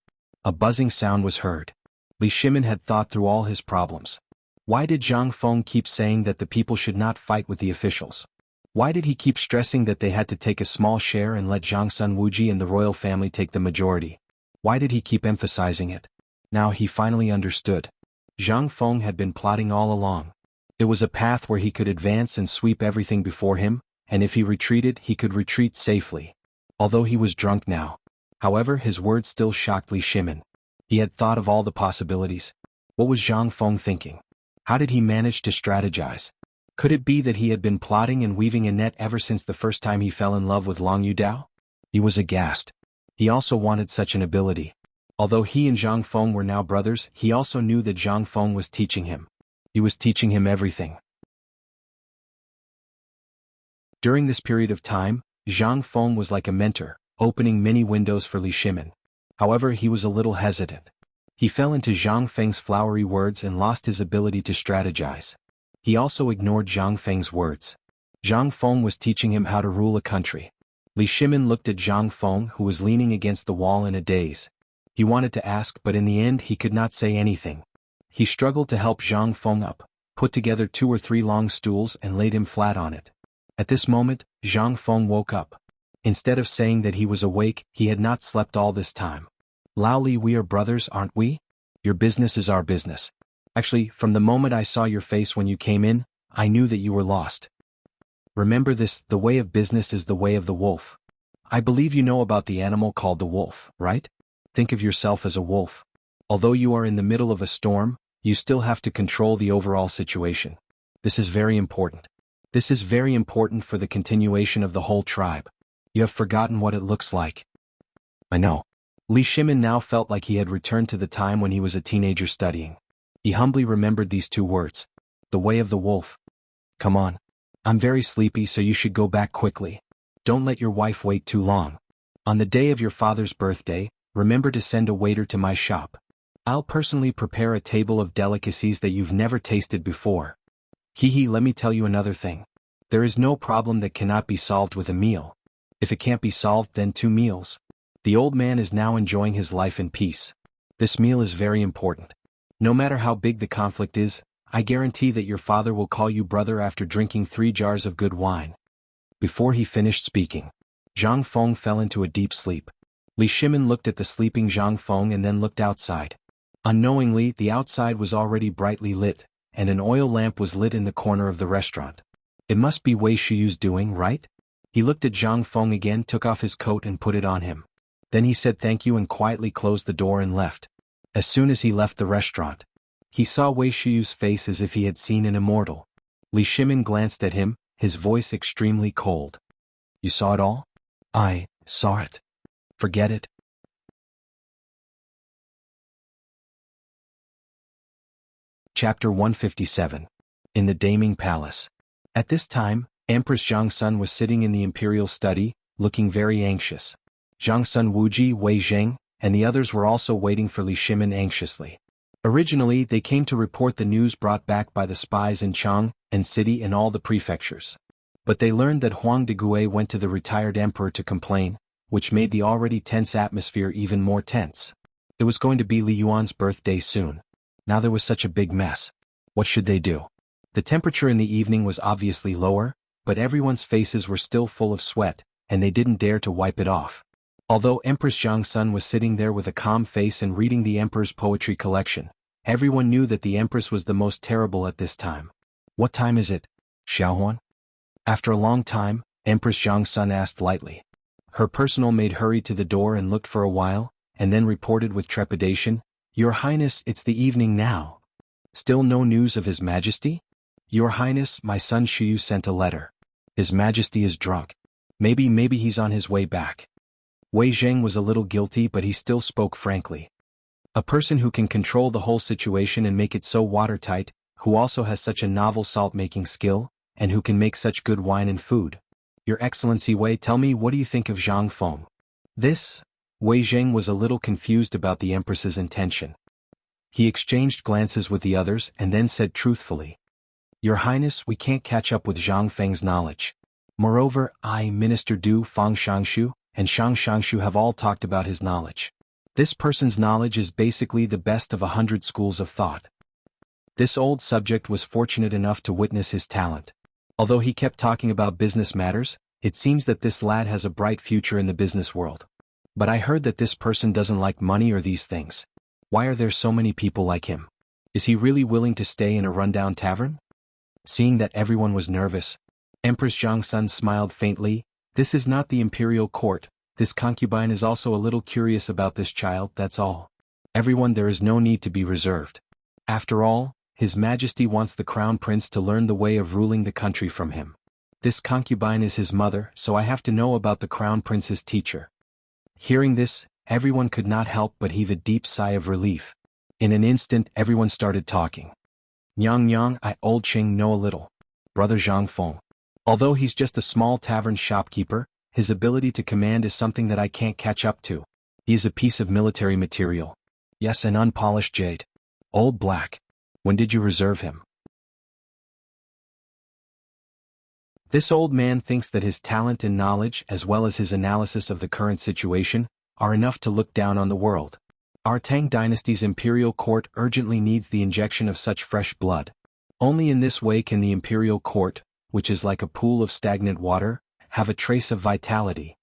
A buzzing sound was heard. Li Shimin had thought through all his problems. Why did Zhang Feng keep saying that the people should not fight with the officials? Why did he keep stressing that they had to take a small share and let Zhangsun Wuji and the royal family take the majority? Why did he keep emphasizing it? Now he finally understood. Zhang Feng had been plotting all along. It was a path where he could advance and sweep everything before him, and if he retreated, he could retreat safely. Although he was drunk now. However, his words still shocked Li Shimin. He had thought of all the possibilities. What was Zhang Feng thinking? How did he manage to strategize? Could it be that he had been plotting and weaving a net ever since the first time he fell in love with Longyu Dao? He was aghast. He also wanted such an ability. Although he and Zhang Feng were now brothers, he also knew that Zhang Feng was teaching him. He was teaching him everything. During this period of time, Zhang Feng was like a mentor, opening many windows for Li Shimin. However, he was a little hesitant. He fell into Zhang Feng's flowery words and lost his ability to strategize. He also ignored Zhang Feng's words. Zhang Feng was teaching him how to rule a country. Li Shimin looked at Zhang Feng, who was leaning against the wall in a daze. He wanted to ask, but in the end he could not say anything. He struggled to help Zhang Feng up, put together 2 or 3 long stools and laid him flat on it. At this moment, Zhang Feng woke up. Instead of saying that he was awake, he had not slept all this time. Lao Li, we are brothers, aren't we? Your business is our business. Actually, from the moment I saw your face when you came in, I knew that you were lost. Remember this, the way of business is the way of the wolf. I believe you know about the animal called the wolf, right? Think of yourself as a wolf. Although you are in the middle of a storm, you still have to control the overall situation. This is very important. This is very important for the continuation of the whole tribe. You have forgotten what it looks like. I know. Li Shimin now felt like he had returned to the time when he was a teenager studying. He humbly remembered these two words. The way of the wolf. Come on. I'm very sleepy, so you should go back quickly. Don't let your wife wait too long. On the day of your father's birthday, remember to send a waiter to my shop. I'll personally prepare a table of delicacies that you've never tasted before. Let me tell you another thing. There is no problem that cannot be solved with a meal. If it can't be solved, then 2 meals. The old man is now enjoying his life in peace. This meal is very important. No matter how big the conflict is, I guarantee that your father will call you brother after drinking 3 jars of good wine. Before he finished speaking, Zhang Feng fell into a deep sleep. Li Shimin looked at the sleeping Zhang Feng and then looked outside. Unknowingly, the outside was already brightly lit, and an oil lamp was lit in the corner of the restaurant. It must be Wei Shiyu's doing, right? He looked at Zhang Feng again, took off his coat and put it on him. Then he said thank you and quietly closed the door and left. As soon as he left the restaurant, he saw Wei Shiyu's face as if he had seen an immortal. Li Shimin glanced at him, his voice extremely cold. You saw it all? I saw it. Forget it. Chapter 157. In the Daming Palace. At this time, Empress Zhangsun was sitting in the imperial study, looking very anxious. Zhangsun Wuji, Wei Zheng, and the others were also waiting for Li Shimin anxiously. Originally, they came to report the news brought back by the spies in Chang and city and all the prefectures. But they learned that Huang de Gui went to the retired emperor to complain, which made the already tense atmosphere even more tense. It was going to be Li Yuan's birthday soon. Now there was such a big mess. What should they do? The temperature in the evening was obviously lower, but everyone's faces were still full of sweat, and they didn't dare to wipe it off. Although Empress Zhangsun was sitting there with a calm face and reading the emperor's poetry collection, everyone knew that the empress was the most terrible at this time. What time is it, Xiaohuan? After a long time, Empress Zhangsun asked lightly. Her personal maid hurried to the door and looked for a while, and then reported with trepidation, Your Highness, it's the evening now. Still no news of His Majesty? Your Highness, my son Shiyu sent a letter. His Majesty is drunk. Maybe he's on his way back. Wei Zheng was a little guilty, but he still spoke frankly. A person who can control the whole situation and make it so watertight, who also has such a novel salt-making skill, and who can make such good wine and food. Your Excellency Wei, tell me, what do you think of Zhang Feng? Wei Zheng was a little confused about the Empress's intention. He exchanged glances with the others and then said truthfully, Your Highness, we can't catch up with Zhang Feng's knowledge. Moreover, I, Minister Du Fang Shangshu, and Shang Shangshu have all talked about his knowledge. This person's knowledge is basically the best of 100 schools of thought. This old subject was fortunate enough to witness his talent. Although he kept talking about business matters, it seems that this lad has a bright future in the business world. But I heard that this person doesn't like money or these things. Why are there so many people like him? Is he really willing to stay in a rundown tavern? Seeing that everyone was nervous, Empress Zhangsun smiled faintly. This is not the imperial court. This concubine is also a little curious about this child, that's all. Everyone, there is no need to be reserved. After all, His Majesty wants the crown prince to learn the way of ruling the country from him. This concubine is his mother, so I have to know about the crown prince's teacher. Hearing this, everyone could not help but heave a deep sigh of relief. In an instant, everyone started talking. Nyang, I, Old Ching, know a little. Brother Zhang Feng. Although he's just a small tavern shopkeeper, his ability to command is something that I can't catch up to. He is a piece of military material. Yes, an unpolished jade. Old Black. When did you reserve him? This old man thinks that his talent and knowledge, as well as his analysis of the current situation, are enough to look down on the world. Our Tang dynasty's imperial court urgently needs the injection of such fresh blood. Only in this way can the imperial court, which is like a pool of stagnant water, have a trace of vitality.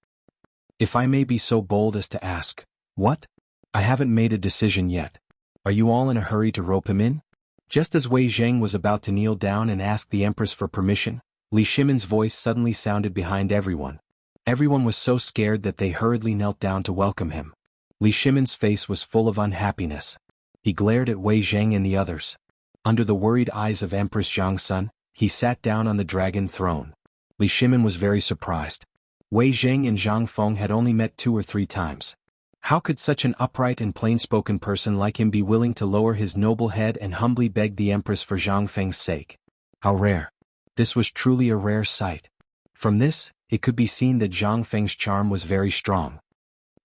If I may be so bold as to ask, what? I haven't made a decision yet. Are you all in a hurry to rope him in? Just as Wei Zheng was about to kneel down and ask the Empress for permission, Li Shimin's voice suddenly sounded behind everyone. Everyone was so scared that they hurriedly knelt down to welcome him. Li Shimin's face was full of unhappiness. He glared at Wei Zheng and the others. Under the worried eyes of Empress Zhang Sun, he sat down on the dragon throne. Li Shimin was very surprised. Wei Zheng and Zhang Feng had only met 2 or 3 times. How could such an upright and plain-spoken person like him be willing to lower his noble head and humbly beg the Empress for Zhang Feng's sake? How rare. This was truly a rare sight. From this, it could be seen that Zhang Feng's charm was very strong.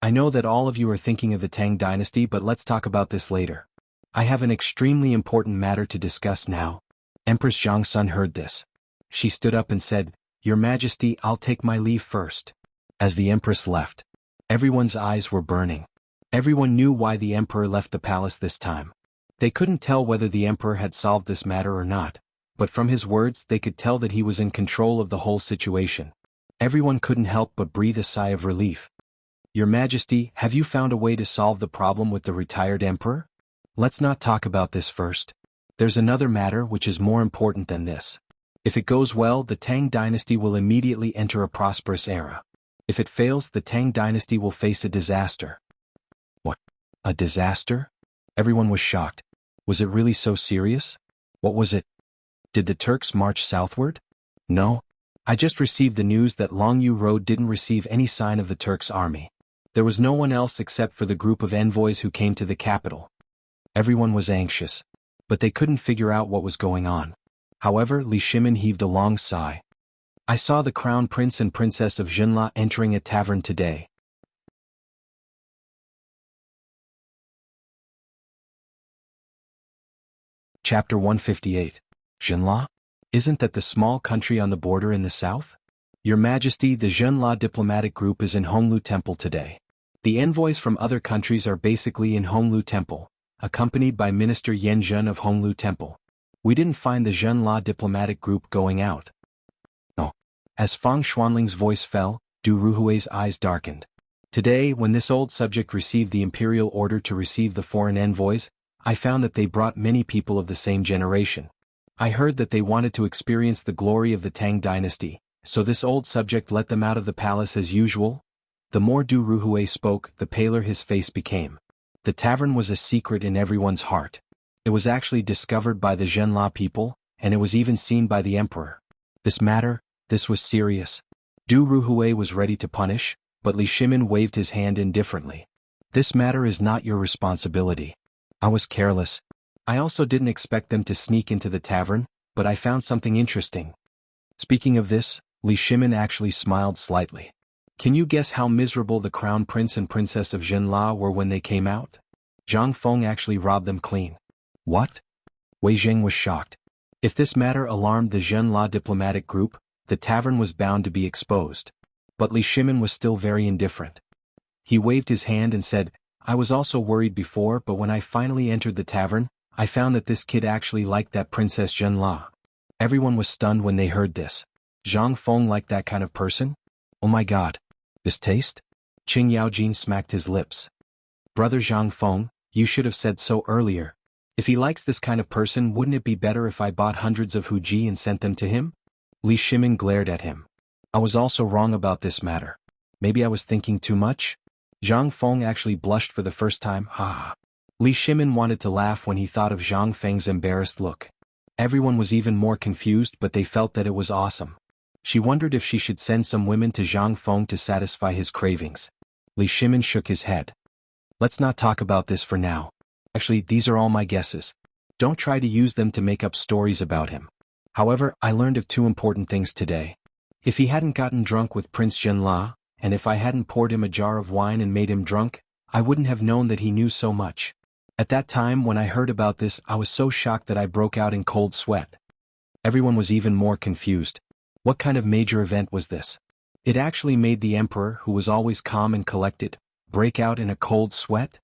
I know that all of you are thinking of the Tang dynasty, but let's talk about this later. I have an extremely important matter to discuss now. Empress Zhang Sun heard this. She stood up and said, "Your Majesty, I'll take my leave first." As the Empress left, everyone's eyes were burning. Everyone knew why the Emperor left the palace this time. They couldn't tell whether the Emperor had solved this matter or not, but from his words they could tell that he was in control of the whole situation. Everyone couldn't help but breathe a sigh of relief. "Your Majesty, have you found a way to solve the problem with the retired Emperor?" "Let's not talk about this first. There's another matter which is more important than this. If it goes well, the Tang dynasty will immediately enter a prosperous era. If it fails, the Tang dynasty will face a disaster." "What? A disaster?" Everyone was shocked. Was it really so serious? What was it? Did the Turks march southward? No. I just received the news that Longyu Road didn't receive any sign of the Turks' army. There was no one else except for the group of envoys who came to the capital. Everyone was anxious, but they couldn't figure out what was going on. However, Li Shimin heaved a long sigh. "I saw the crown prince and princess of Jinla entering a tavern today. Chapter 158. Jinla? Isn't that the small country on the border in the south? Your Majesty, the Jinla diplomatic group is in Honglu Temple today. The envoys from other countries are basically in Honglu Temple, accompanied by Minister Yan Zhen of Honglu Temple. We didn't find the Jinla diplomatic group going out." "Oh." As Fang Xuanling's voice fell, Du Ruhui's eyes darkened. "Today, when this old subject received the imperial order to receive the foreign envoys, I found that they brought many people of the same generation. I heard that they wanted to experience the glory of the Tang dynasty, so this old subject let them out of the palace as usual." The more Du Ruhui spoke, the paler his face became. The tavern was a secret in everyone's heart. It was actually discovered by the Zhenla people, and it was even seen by the Emperor. This was serious. Du Ruhui was ready to punish, but Li Shimin waved his hand indifferently. "This matter is not your responsibility. I was careless. I also didn't expect them to sneak into the tavern, but I found something interesting." Speaking of this, Li Shimin actually smiled slightly. "Can you guess how miserable the crown prince and princess of Jinla were when they came out? Zhang Feng actually robbed them clean." "What?" Wei Zheng was shocked. If this matter alarmed the Jinla diplomatic group, the tavern was bound to be exposed. But Li Shimin was still very indifferent. He waved his hand and said, "I was also worried before, but when I finally entered the tavern, I found that this kid actually liked that Princess Jinla." Everyone was stunned when they heard this. Zhang Feng liked that kind of person? Oh my god. This taste? Qing Yaojin smacked his lips. "Brother Zhang Feng, you should have said so earlier. If he likes this kind of person, wouldn't it be better if I bought hundreds of huji and sent them to him?" Li Shimin glared at him. "I was also wrong about this matter. Maybe I was thinking too much?" Zhang Feng actually blushed for the first time. Ha. Li Shimin wanted to laugh when he thought of Zhang Feng's embarrassed look. Everyone was even more confused, but they felt that it was awesome. She wondered if she should send some women to Zhang Feng to satisfy his cravings. Li Shimin shook his head. "Let's not talk about this for now. Actually, these are all my guesses. Don't try to use them to make up stories about him. However, I learned of 2 important things today. If he hadn't gotten drunk with Prince Jinla, and if I hadn't poured him a jar of wine and made him drunk, I wouldn't have known that he knew so much. At that time when I heard about this, I was so shocked that I broke out in cold sweat." Everyone was even more confused. What kind of major event was this? It actually made the Emperor, who was always calm and collected, break out in a cold sweat?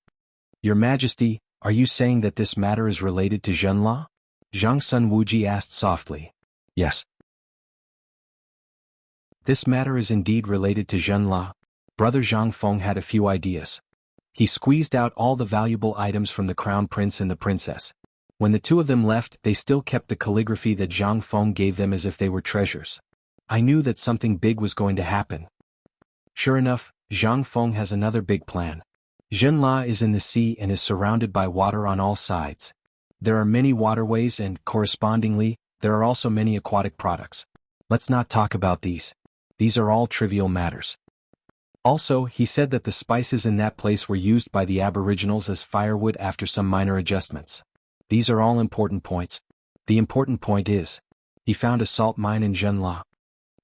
"Your Majesty, are you saying that this matter is related to Zhenla?" Zhang Sun Wuji asked softly. "Yes." This matter is indeed related to Zhenla. Brother Zhang Feng had a few ideas. He squeezed out all the valuable items from the crown prince and the princess. When the two of them left, they still kept the calligraphy that Zhang Feng gave them as if they were treasures. I knew that something big was going to happen. Sure enough, Zhang Feng has another big plan. Zhenla is in the sea and is surrounded by water on all sides. There are many waterways and, correspondingly, there are also many aquatic products. Let's not talk about these. These are all trivial matters. Also, he said that the spices in that place were used by the aboriginals as firewood after some minor adjustments. These are all important points. The important point is, he found a salt mine in Zhenla.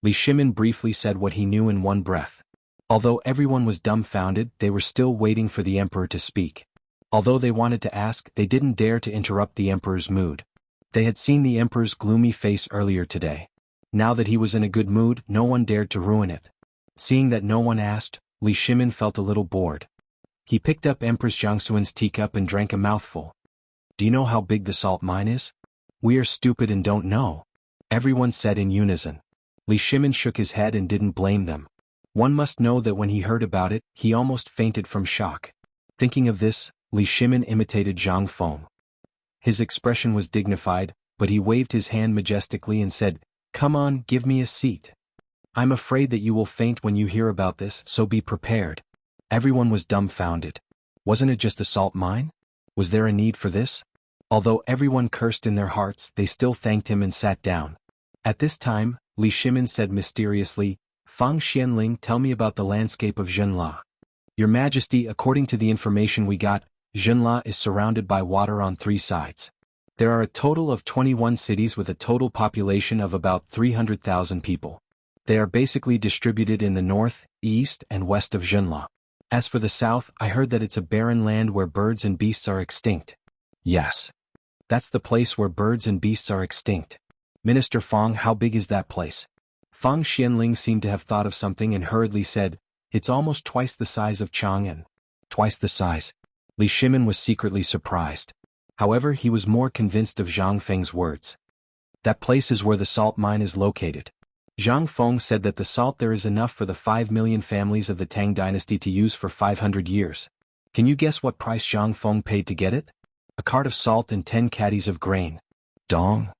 Li Shimin briefly said what he knew in one breath. Although everyone was dumbfounded, they were still waiting for the emperor to speak. Although they wanted to ask, they didn't dare to interrupt the emperor's mood. They had seen the emperor's gloomy face earlier today. Now that he was in a good mood, no one dared to ruin it. Seeing that no one asked, Li Shimin felt a little bored. He picked up Empress Jiangxuan's teacup and drank a mouthful. Do you know how big the salt mine is? We are stupid and don't know. Everyone said in unison. Li Shimin shook his head and didn't blame them. One must know that when he heard about it, he almost fainted from shock. Thinking of this, Li Shimin imitated Zhang Feng. His expression was dignified, but he waved his hand majestically and said, "Come on, give me a seat. I'm afraid that you will faint when you hear about this, so be prepared." Everyone was dumbfounded. Wasn't it just a salt mine? Was there a need for this? Although everyone cursed in their hearts, they still thanked him and sat down. At this time, Li Shimin said mysteriously, "Fang Xianling, tell me about the landscape of Zhenla." Your Majesty, according to the information we got, Zhenla is surrounded by water on 3 sides. There are a total of 21 cities with a total population of about 300,000 people. They are basically distributed in the north, east, and west of Zhenla. As for the south, I heard that it's a barren land where birds and beasts are extinct. Yes. That's the place where birds and beasts are extinct. Minister Fang, how big is that place? Fang Xianling seemed to have thought of something and hurriedly said, "It's almost twice the size of Chang'an." Twice the size. Li Shimin was secretly surprised. However, he was more convinced of Zhang Feng's words. That place is where the salt mine is located. Zhang Feng said that the salt there is enough for the 5 million families of the Tang dynasty to use for 500 years. Can you guess what price Zhang Feng paid to get it? A cart of salt and 10 caddies of grain. Dong.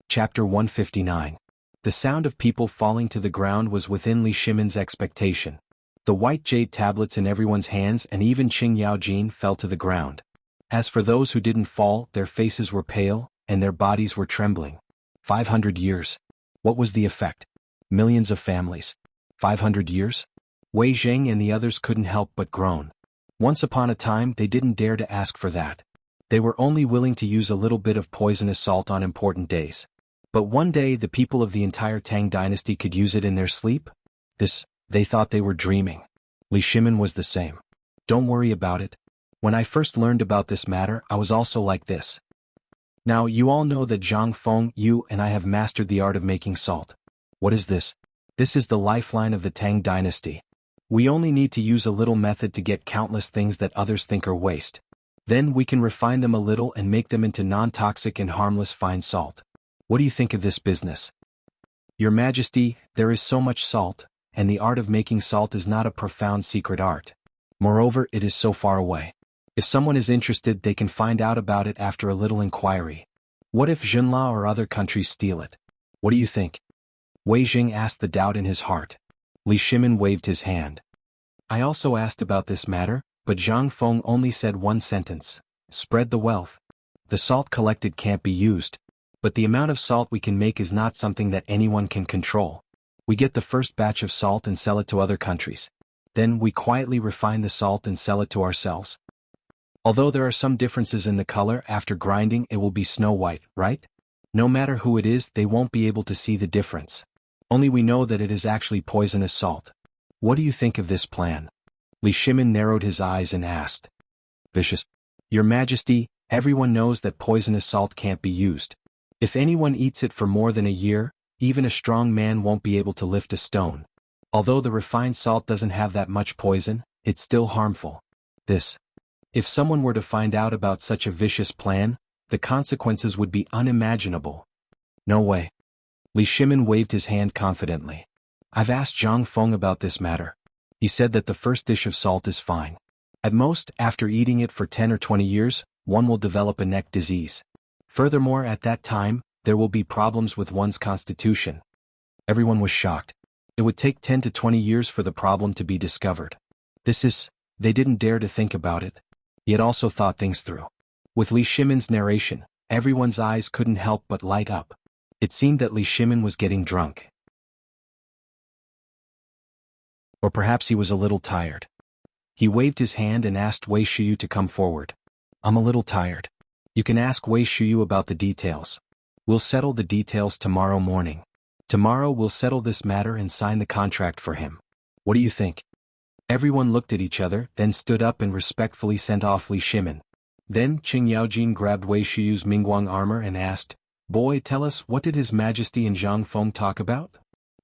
Chapter 159. The sound of people falling to the ground was within Li Shimin's expectation. The white jade tablets in everyone's hands and even Qing Yaojin fell to the ground. As for those who didn't fall, their faces were pale, and their bodies were trembling. 500 years. What was the effect? Millions of families. 500 years? Wei Zheng and the others couldn't help but groan. Once upon a time they didn't dare to ask for that. They were only willing to use a little bit of poisonous salt on important days. But one day the people of the entire Tang dynasty could use it in their sleep? They thought they were dreaming. Li Shimin was the same. Don't worry about it. When I first learned about this matter, I was also like this. Now you all know that Zhang Feng, you and I have mastered the art of making salt. What is this? This is the lifeline of the Tang dynasty. We only need to use a little method to get countless things that others think are waste. Then we can refine them a little and make them into non-toxic and harmless fine salt. What do you think of this business? Your Majesty, there is so much salt, and the art of making salt is not a profound secret art. Moreover, it is so far away. If someone is interested, they can find out about it after a little inquiry. What if Zhenla or other countries steal it? What do you think? Wei Jing asked the doubt in his heart. Li Shimin waved his hand. I also asked about this matter, but Zhang Feng only said one sentence. Spread the wealth. The salt collected can't be used. But the amount of salt we can make is not something that anyone can control. We get the first batch of salt and sell it to other countries. Then we quietly refine the salt and sell it to ourselves. Although there are some differences in the color, after grinding it will be snow white, right? No matter who it is, they won't be able to see the difference. Only we know that it is actually poisonous salt. What do you think of this plan? Li Shimin narrowed his eyes and asked. Vicious. Your Majesty, everyone knows that poisonous salt can't be used. If anyone eats it for more than a year, even a strong man won't be able to lift a stone. Although the refined salt doesn't have that much poison, it's still harmful. If someone were to find out about such a vicious plan, the consequences would be unimaginable. No way. Li Shimin waved his hand confidently. I've asked Zhang Feng about this matter. He said that the first dish of salt is fine. At most, after eating it for 10 or 20 years, one will develop a neck disease. Furthermore, at that time, there will be problems with one's constitution. Everyone was shocked. It would take 10 to 20 years for the problem to be discovered. They didn't dare to think about it. He had also thought things through. With Li Shimin's narration, everyone's eyes couldn't help but light up. It seemed that Li Shimin was getting drunk. Or perhaps he was a little tired. He waved his hand and asked Wei Shiyu to come forward. I'm a little tired. You can ask Wei Shiyu about the details. We'll settle the details tomorrow morning. Tomorrow we'll settle this matter and sign the contract for him. What do you think? Everyone looked at each other, then stood up and respectfully sent off Li Shimin. Then Qing Yaojin grabbed Wei Shiyu's Mingguang armor and asked, Boy, tell us, what did His Majesty and Zhang Feng talk about?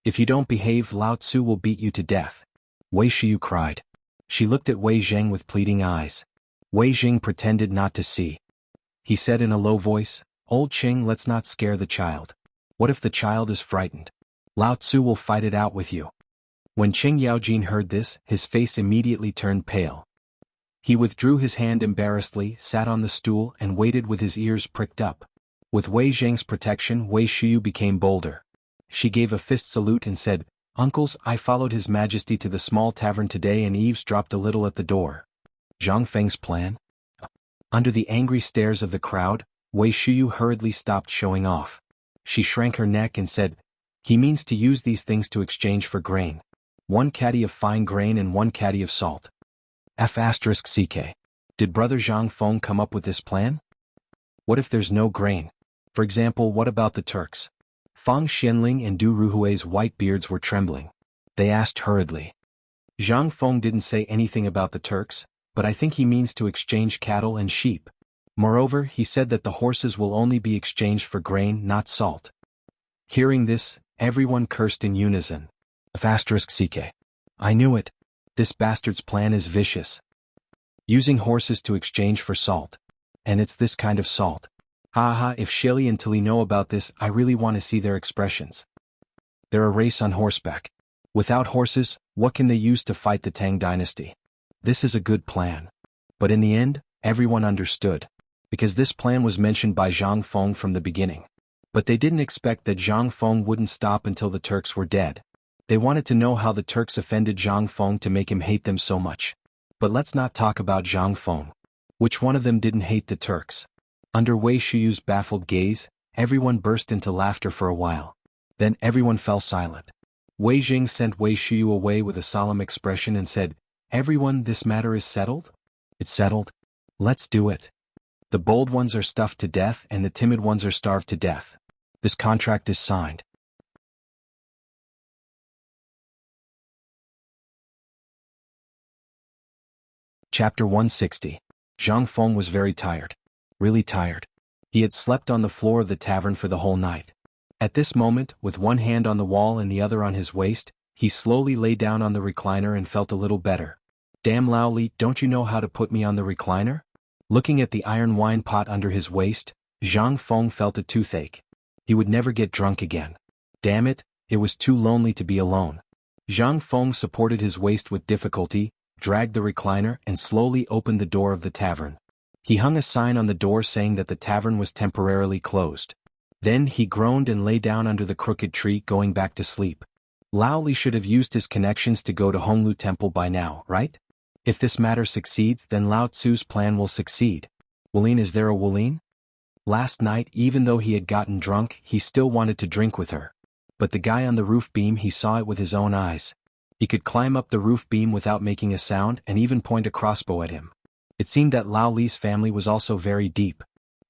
If you don't behave, Lao Tzu will beat you to death. Wei Shiyu cried. She looked at Wei Zheng with pleading eyes. Wei Zheng pretended not to see. He said in a low voice, Old Qing, let's not scare the child. What if the child is frightened? Lao Tzu will fight it out with you. When Qing Yaojin heard this, his face immediately turned pale. He withdrew his hand embarrassedly, sat on the stool, and waited with his ears pricked up. With Wei Zheng's protection, Wei Shiyu became bolder. She gave a fist salute and said, Uncles, I followed His Majesty to the small tavern today and eavesdropped a little at the door. Zhang Feng's plan? Under the angry stares of the crowd, Wei Shiyu hurriedly stopped showing off. She shrank her neck and said, He means to use these things to exchange for grain. 1 caddy of fine grain and 1 caddy of salt. F***CK. Did Brother Zhang Feng come up with this plan? What if there's no grain? For example, what about the Turks? Fang Xianling and Du Ruhui's white beards were trembling. They asked hurriedly. Zhang Feng didn't say anything about the Turks, but I think he means to exchange cattle and sheep. Moreover, he said that the horses will only be exchanged for grain, not salt. Hearing this, everyone cursed in unison. F***CK. I knew it. This bastard's plan is vicious. Using horses to exchange for salt. And it's this kind of salt. Haha, if Shelly and Tilly know about this, I really want to see their expressions. They're a race on horseback. Without horses, what can they use to fight the Tang dynasty? This is a good plan. But in the end, everyone understood. Because this plan was mentioned by Zhang Feng from the beginning. But they didn't expect that Zhang Feng wouldn't stop until the Turks were dead. They wanted to know how the Turks offended Zhang Feng to make him hate them so much. But let's not talk about Zhang Feng. Which one of them didn't hate the Turks? Under Wei Shiyu's baffled gaze, everyone burst into laughter for a while. Then everyone fell silent. Wei Jing sent Wei Shiyu away with a solemn expression and said, Everyone, this matter is settled? It's settled. Let's do it. The bold ones are stuffed to death and the timid ones are starved to death. This contract is signed. Chapter 160. Zhang Feng was very tired. Really tired. He had slept on the floor of the tavern for the whole night. At this moment, with one hand on the wall and the other on his waist, he slowly lay down on the recliner and felt a little better. Damn Lao Li, don't you know how to put me on the recliner? Looking at the iron wine pot under his waist, Zhang Feng felt a toothache. He would never get drunk again. Damn it, it was too lonely to be alone. Zhang Feng supported his waist with difficulty, dragged the recliner and slowly opened the door of the tavern. He hung a sign on the door saying that the tavern was temporarily closed. Then he groaned and lay down under the crooked tree, going back to sleep. Lao Li should have used his connections to go to Honglu Temple by now, right? If this matter succeeds, then Lao Tzu's plan will succeed. Wulin, is there a Wulin? Last night, even though he had gotten drunk, he still wanted to drink with her. But the guy on the roof beam, he saw it with his own eyes. He could climb up the roof beam without making a sound and even point a crossbow at him. It seemed that Lao Li's family was also very deep.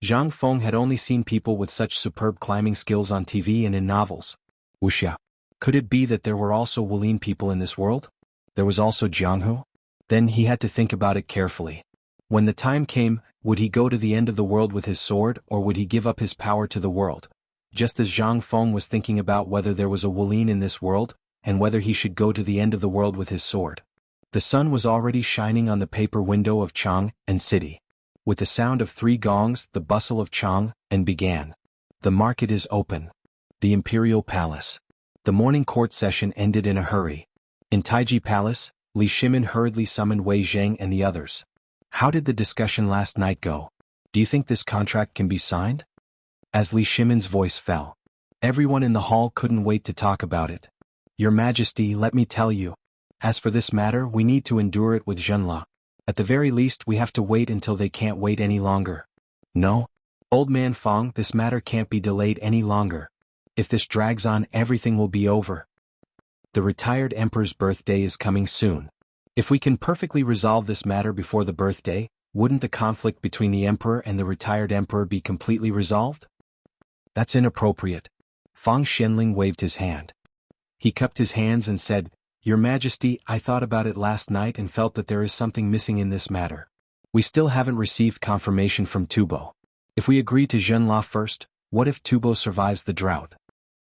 Zhang Feng had only seen people with such superb climbing skills on TV and in novels. Wuxia. Could it be that there were also Wulin people in this world? There was also Jianghu? Then he had to think about it carefully. When the time came, would he go to the end of the world with his sword or would he give up his power to the world? Just as Zhang Feng was thinking about whether there was a Wulin in this world, and whether he should go to the end of the world with his sword. The sun was already shining on the paper window of Chang and city. With the sound of 3 gongs, the bustle of Chang, and began. The market is open. The Imperial Palace. The morning court session ended in a hurry. In Taiji Palace, Li Shimin hurriedly summoned Wei Zheng and the others. How did the discussion last night go? Do you think this contract can be signed? As Li Shimin's voice fell, everyone in the hall couldn't wait to talk about it. Your Majesty, let me tell you. As for this matter, we need to endure it with Zhenla. At the very least, we have to wait until they can't wait any longer. No? Old man Fong, this matter can't be delayed any longer. If this drags on, everything will be over. The retired emperor's birthday is coming soon. If we can perfectly resolve this matter before the birthday, wouldn't the conflict between the emperor and the retired emperor be completely resolved? That's inappropriate. Fang Xianling waved his hand. He cupped his hands and said, Your Majesty, I thought about it last night and felt that there is something missing in this matter. We still haven't received confirmation from Tubo. If we agree to Zhenla first, what if Tubo survives the drought?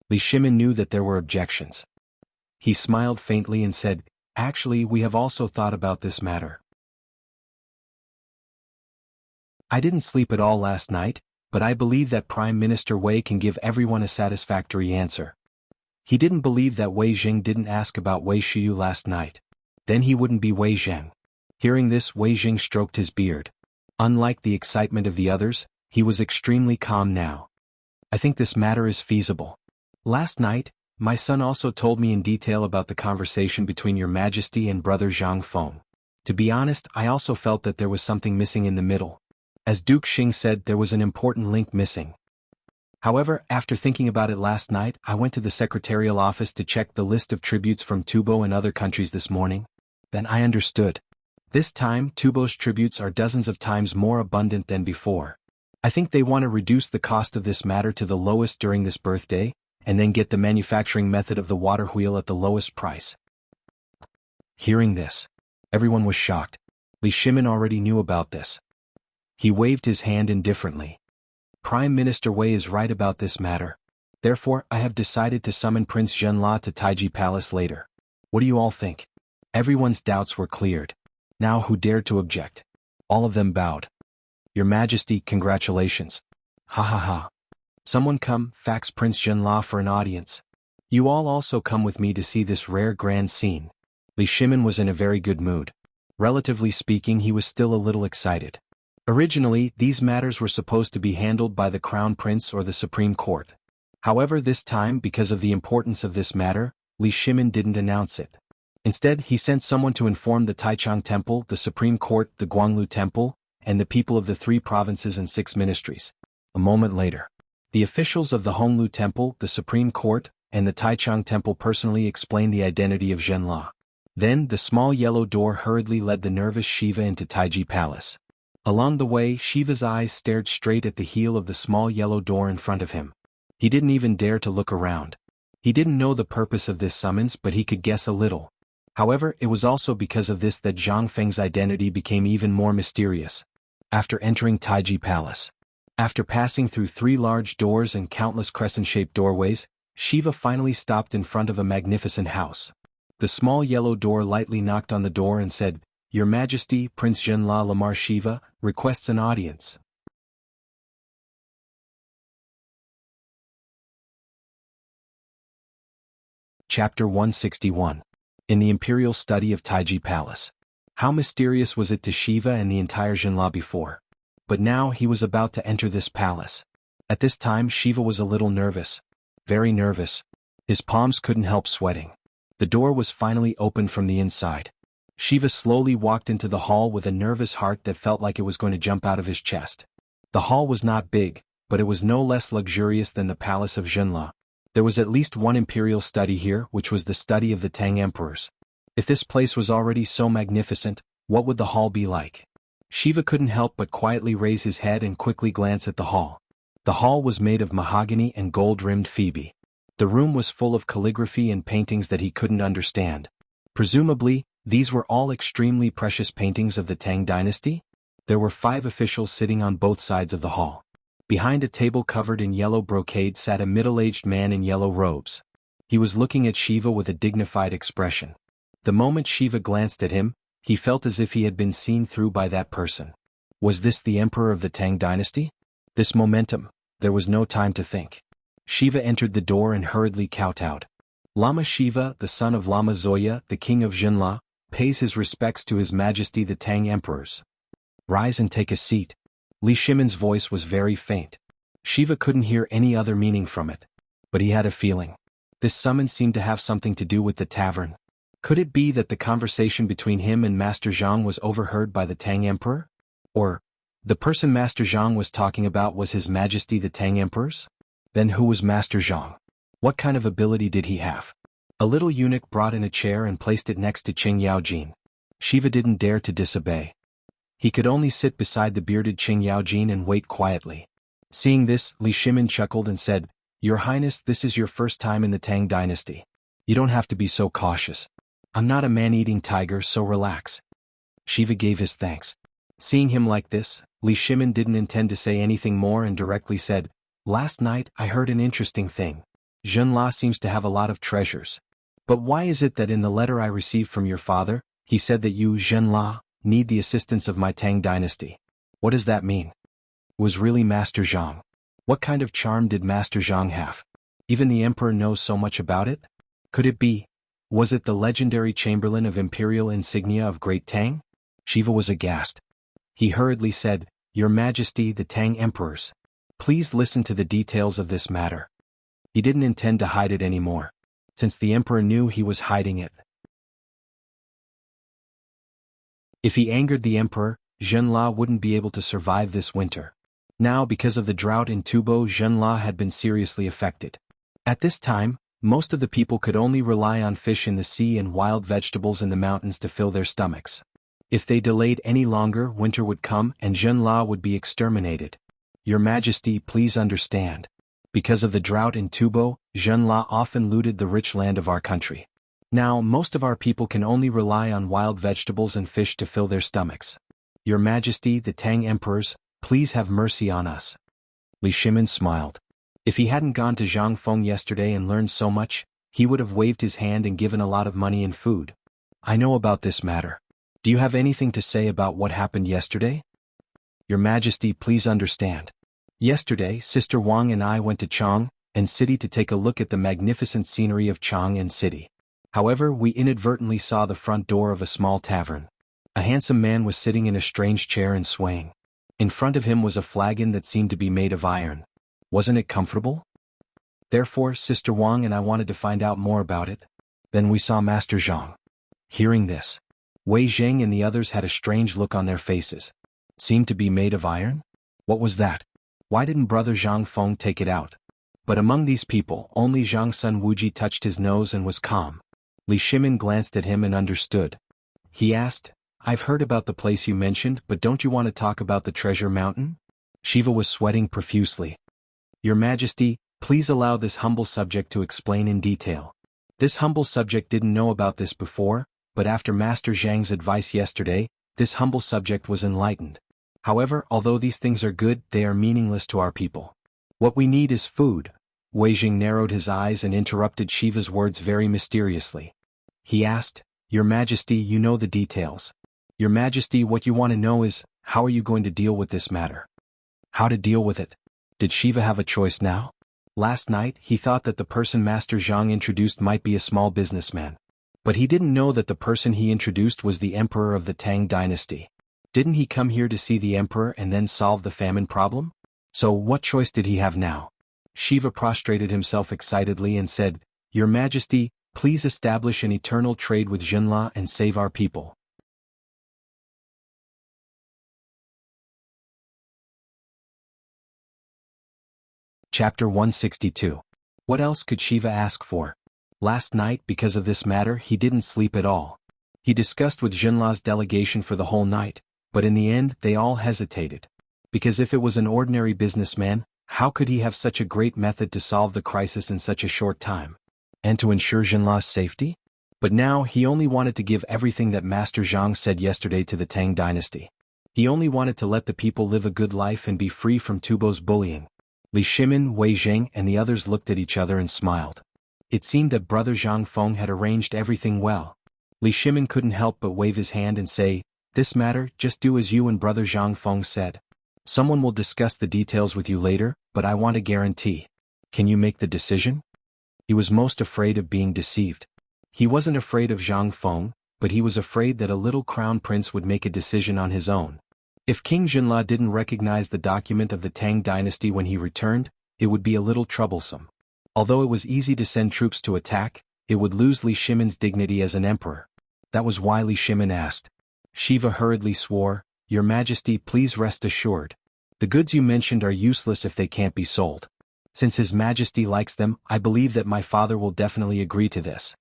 Li Shimin knew that there were objections. He smiled faintly and said, Actually, we have also thought about this matter. I didn't sleep at all last night, but I believe that Prime Minister Wei can give everyone a satisfactory answer. He didn't believe that Wei Zheng didn't ask about Wei Shiyu last night. Then he wouldn't be Wei Zheng. Hearing this, Wei Zheng stroked his beard. Unlike the excitement of the others, he was extremely calm now. I think this matter is feasible. Last night, my son also told me in detail about the conversation between Your Majesty and brother Zhang Feng. To be honest, I also felt that there was something missing in the middle. As Duke Xing said, there was an important link missing. However, after thinking about it last night, I went to the secretarial office to check the list of tributes from Tubo and other countries this morning. Then I understood. This time, Tubo's tributes are dozens of times more abundant than before. I think they want to reduce the cost of this matter to the lowest during this birthday, and then get the manufacturing method of the water wheel at the lowest price. Hearing this, everyone was shocked. Li Shimin already knew about this. He waved his hand indifferently. Prime Minister Wei is right about this matter. Therefore, I have decided to summon Prince Zhenla to Taiji Palace later. What do you all think? Everyone's doubts were cleared. Now who dared to object? All of them bowed. Your Majesty, congratulations. Ha ha ha. Someone come, fax Prince Zhenla for an audience. You all also come with me to see this rare grand scene. Li Shimin was in a very good mood. Relatively speaking, he was still a little excited. Originally, these matters were supposed to be handled by the Crown Prince or the Supreme Court. However, this time, because of the importance of this matter, Li Shimin didn't announce it. Instead, he sent someone to inform the Taichung Temple, the Supreme Court, the Guanglu Temple, and the people of the 3 provinces and 6 ministries. A moment later, the officials of the Honglu Temple, the Supreme Court, and the Taichung Temple personally explained the identity of Zhenla. Then, the small yellow door hurriedly led the nervous Shiva into Taiji Palace. Along the way, Shiva's eyes stared straight at the heel of the small yellow door in front of him. He didn't even dare to look around. He didn't know the purpose of this summons, but he could guess a little. However, it was also because of this that Zhang Feng's identity became even more mysterious. After entering Taiji Palace, after passing through 3 large doors and countless crescent-shaped doorways, Shiva finally stopped in front of a magnificent house. The small yellow door lightly knocked on the door and said, Your Majesty, Prince Zhenla Lamar Shiva, requests an audience. Chapter 161. In the Imperial Study of Taiji Palace. How mysterious was it to Shiva and the entire Zhenla before? But now he was about to enter this palace. At this time Shiva was a little nervous. Very nervous. His palms couldn't help sweating. The door was finally opened from the inside. Shiva slowly walked into the hall with a nervous heart that felt like it was going to jump out of his chest. The hall was not big, but it was no less luxurious than the palace of Zhenla. There was at least one imperial study here, which was the study of the Tang emperors. If this place was already so magnificent, what would the hall be like? Shiva couldn't help but quietly raise his head and quickly glance at the hall. The hall was made of mahogany and gold-rimmed phoebe. The room was full of calligraphy and paintings that he couldn't understand. Presumably, these were all extremely precious paintings of the Tang dynasty? There were 5 officials sitting on both sides of the hall. Behind a table covered in yellow brocade sat a middle-aged man in yellow robes. He was looking at Shiva with a dignified expression. The moment Shiva glanced at him, he felt as if he had been seen through by that person. Was this the emperor of the Tang dynasty? This momentum, there was no time to think. Shiva entered the door and hurriedly kowtowed. Lama Shiva, the son of Lama Zoya, the king of Jinla, pays his respects to His Majesty the Tang emperors. Rise and take a seat. Li Shimin's voice was very faint. Shiva couldn't hear any other meaning from it. But he had a feeling. This summons seemed to have something to do with the tavern. Could it be that the conversation between him and Master Zhang was overheard by the Tang emperor? Or, the person Master Zhang was talking about was His Majesty the Tang emperors? Then who was Master Zhang? What kind of ability did he have? A little eunuch brought in a chair and placed it next to Qing Yaojin. Shiva didn't dare to disobey. He could only sit beside the bearded Qing Yaojin and wait quietly. Seeing this, Li Shimin chuckled and said, "Your Highness, this is your first time in the Tang dynasty. You don't have to be so cautious. I'm not a man-eating tiger, so relax." Shiva gave his thanks. Seeing him like this, Li Shimin didn't intend to say anything more and directly said, "Last night I heard an interesting thing. Zhenla seems to have a lot of treasures. But why is it that in the letter I received from your father, he said that you, Zhenla, need the assistance of my Tang dynasty? What does that mean? Was really Master Zhang? What kind of charm did Master Zhang have? Even the emperor knows so much about it? Could it be? Was it the legendary chamberlain of imperial insignia of Great Tang?" Shiva was aghast. He hurriedly said, "Your Majesty the Tang emperors, please listen to the details of this matter." He didn't intend to hide it anymore, since the emperor knew he was hiding it. If he angered the emperor, Zhenla wouldn't be able to survive this winter. Now, because of the drought in Tubo, Zhenla had been seriously affected. At this time, most of the people could only rely on fish in the sea and wild vegetables in the mountains to fill their stomachs. If they delayed any longer, winter would come and Zhenla would be exterminated. Your Majesty, please understand. Because of the drought in Tubo, Zhenla often looted the rich land of our country. Now, most of our people can only rely on wild vegetables and fish to fill their stomachs. Your Majesty, the Tang emperors, please have mercy on us." Li Shimin smiled. If he hadn't gone to Zhang Feng yesterday and learned so much, he would have waved his hand and given a lot of money and food. "I know about this matter. Do you have anything to say about what happened yesterday?" "Your Majesty, please understand. Yesterday, Sister Wang and I went to Chang and City to take a look at the magnificent scenery of Chang and City. However, we inadvertently saw the front door of a small tavern. A handsome man was sitting in a strange chair and swaying. In front of him was a flagon that seemed to be made of iron. Wasn't it comfortable? Therefore, Sister Wang and I wanted to find out more about it. Then we saw Master Zhang." Hearing this, Wei Zheng and the others had a strange look on their faces. Seemed to be made of iron? What was that? Why didn't Brother Zhang Feng take it out? But among these people, only Zhang Sun Wuji touched his nose and was calm. Li Shimin glanced at him and understood. He asked, "I've heard about the place you mentioned, but don't you want to talk about the treasure mountain?" Shiva was sweating profusely. "Your Majesty, please allow this humble subject to explain in detail." This humble subject didn't know about this before, but after Master Zhang's advice yesterday, this humble subject was enlightened. However, although these things are good, they are meaningless to our people. What we need is food. Wei Jing narrowed his eyes and interrupted Shiva's words very mysteriously. He asked, "Your Majesty, you know the details. Your Majesty, what you want to know is, how are you going to deal with this matter?" How to deal with it? Did Shiva have a choice now? Last night, he thought that the person Master Zhang introduced might be a small businessman. But he didn't know that the person he introduced was the emperor of the Tang dynasty. Didn't he come here to see the emperor and then solve the famine problem? So what choice did he have now? Shiva prostrated himself excitedly and said, "Your Majesty, please establish an eternal trade with Jinla and save our people." Chapter 162. What else could Shiva ask for? Last night, because of this matter, he didn't sleep at all. He discussed with Jinla's delegation for the whole night, but in the end they all hesitated. Because if it was an ordinary businessman, how could he have such a great method to solve the crisis in such a short time? And to ensure Jinla's safety? But now he only wanted to give everything that Master Zhang said yesterday to the Tang dynasty. He only wanted to let the people live a good life and be free from Tubo's bullying. Li Shimin, Wei Zheng and the others looked at each other and smiled. It seemed that Brother Zhang Feng had arranged everything well. Li Shimin couldn't help but wave his hand and say, This matter, just do as you and brother Zhang Feng said. Someone will discuss the details with you later, but I want a guarantee. Can you make the decision? He was most afraid of being deceived. He wasn't afraid of Zhang Feng, but he was afraid that a little crown prince would make a decision on his own. If King Jinla didn't recognize the document of the Tang dynasty when he returned, it would be a little troublesome. Although it was easy to send troops to attack, it would lose Li Shimin's dignity as an emperor. That was why Li Shimin asked. Shiva hurriedly swore, Your Majesty, please rest assured. The goods you mentioned are useless if they can't be sold. Since His Majesty likes them, I believe that my father will definitely agree to this.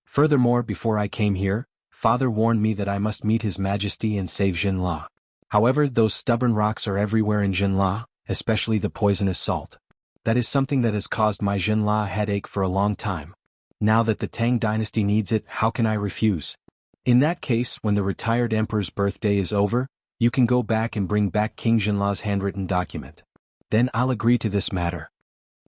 Furthermore, before I came here, Father warned me that I must meet His Majesty and save Jinla. However, those stubborn rocks are everywhere in Jinla, especially the poisonous salt. That is something that has caused my Jinla a headache for a long time. Now that the Tang dynasty needs it, how can I refuse? In that case, when the retired emperor's birthday is over, you can go back and bring back King Jinla's handwritten document. Then I'll agree to this matter.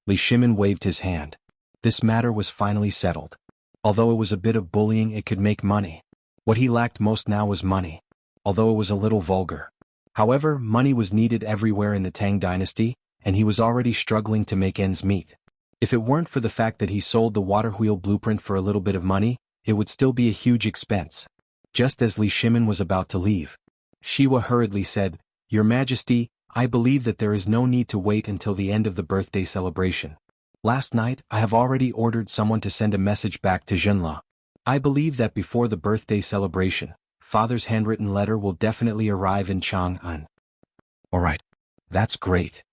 Li Shimin waved his hand. This matter was finally settled. Although it was a bit of bullying, it could make money. What he lacked most now was money. Although it was a little vulgar. However, money was needed everywhere in the Tang dynasty, and he was already struggling to make ends meet. If it weren't for the fact that he sold the water wheel blueprint for a little bit of money, it would still be a huge expense. Just as Li Shimin was about to leave, Shiwa hurriedly said, Your Majesty, I believe that there is no need to wait until the end of the birthday celebration. Last night, I have already ordered someone to send a message back to Jinla. I believe that before the birthday celebration, Father's handwritten letter will definitely arrive in Chang'an. Alright. That's great.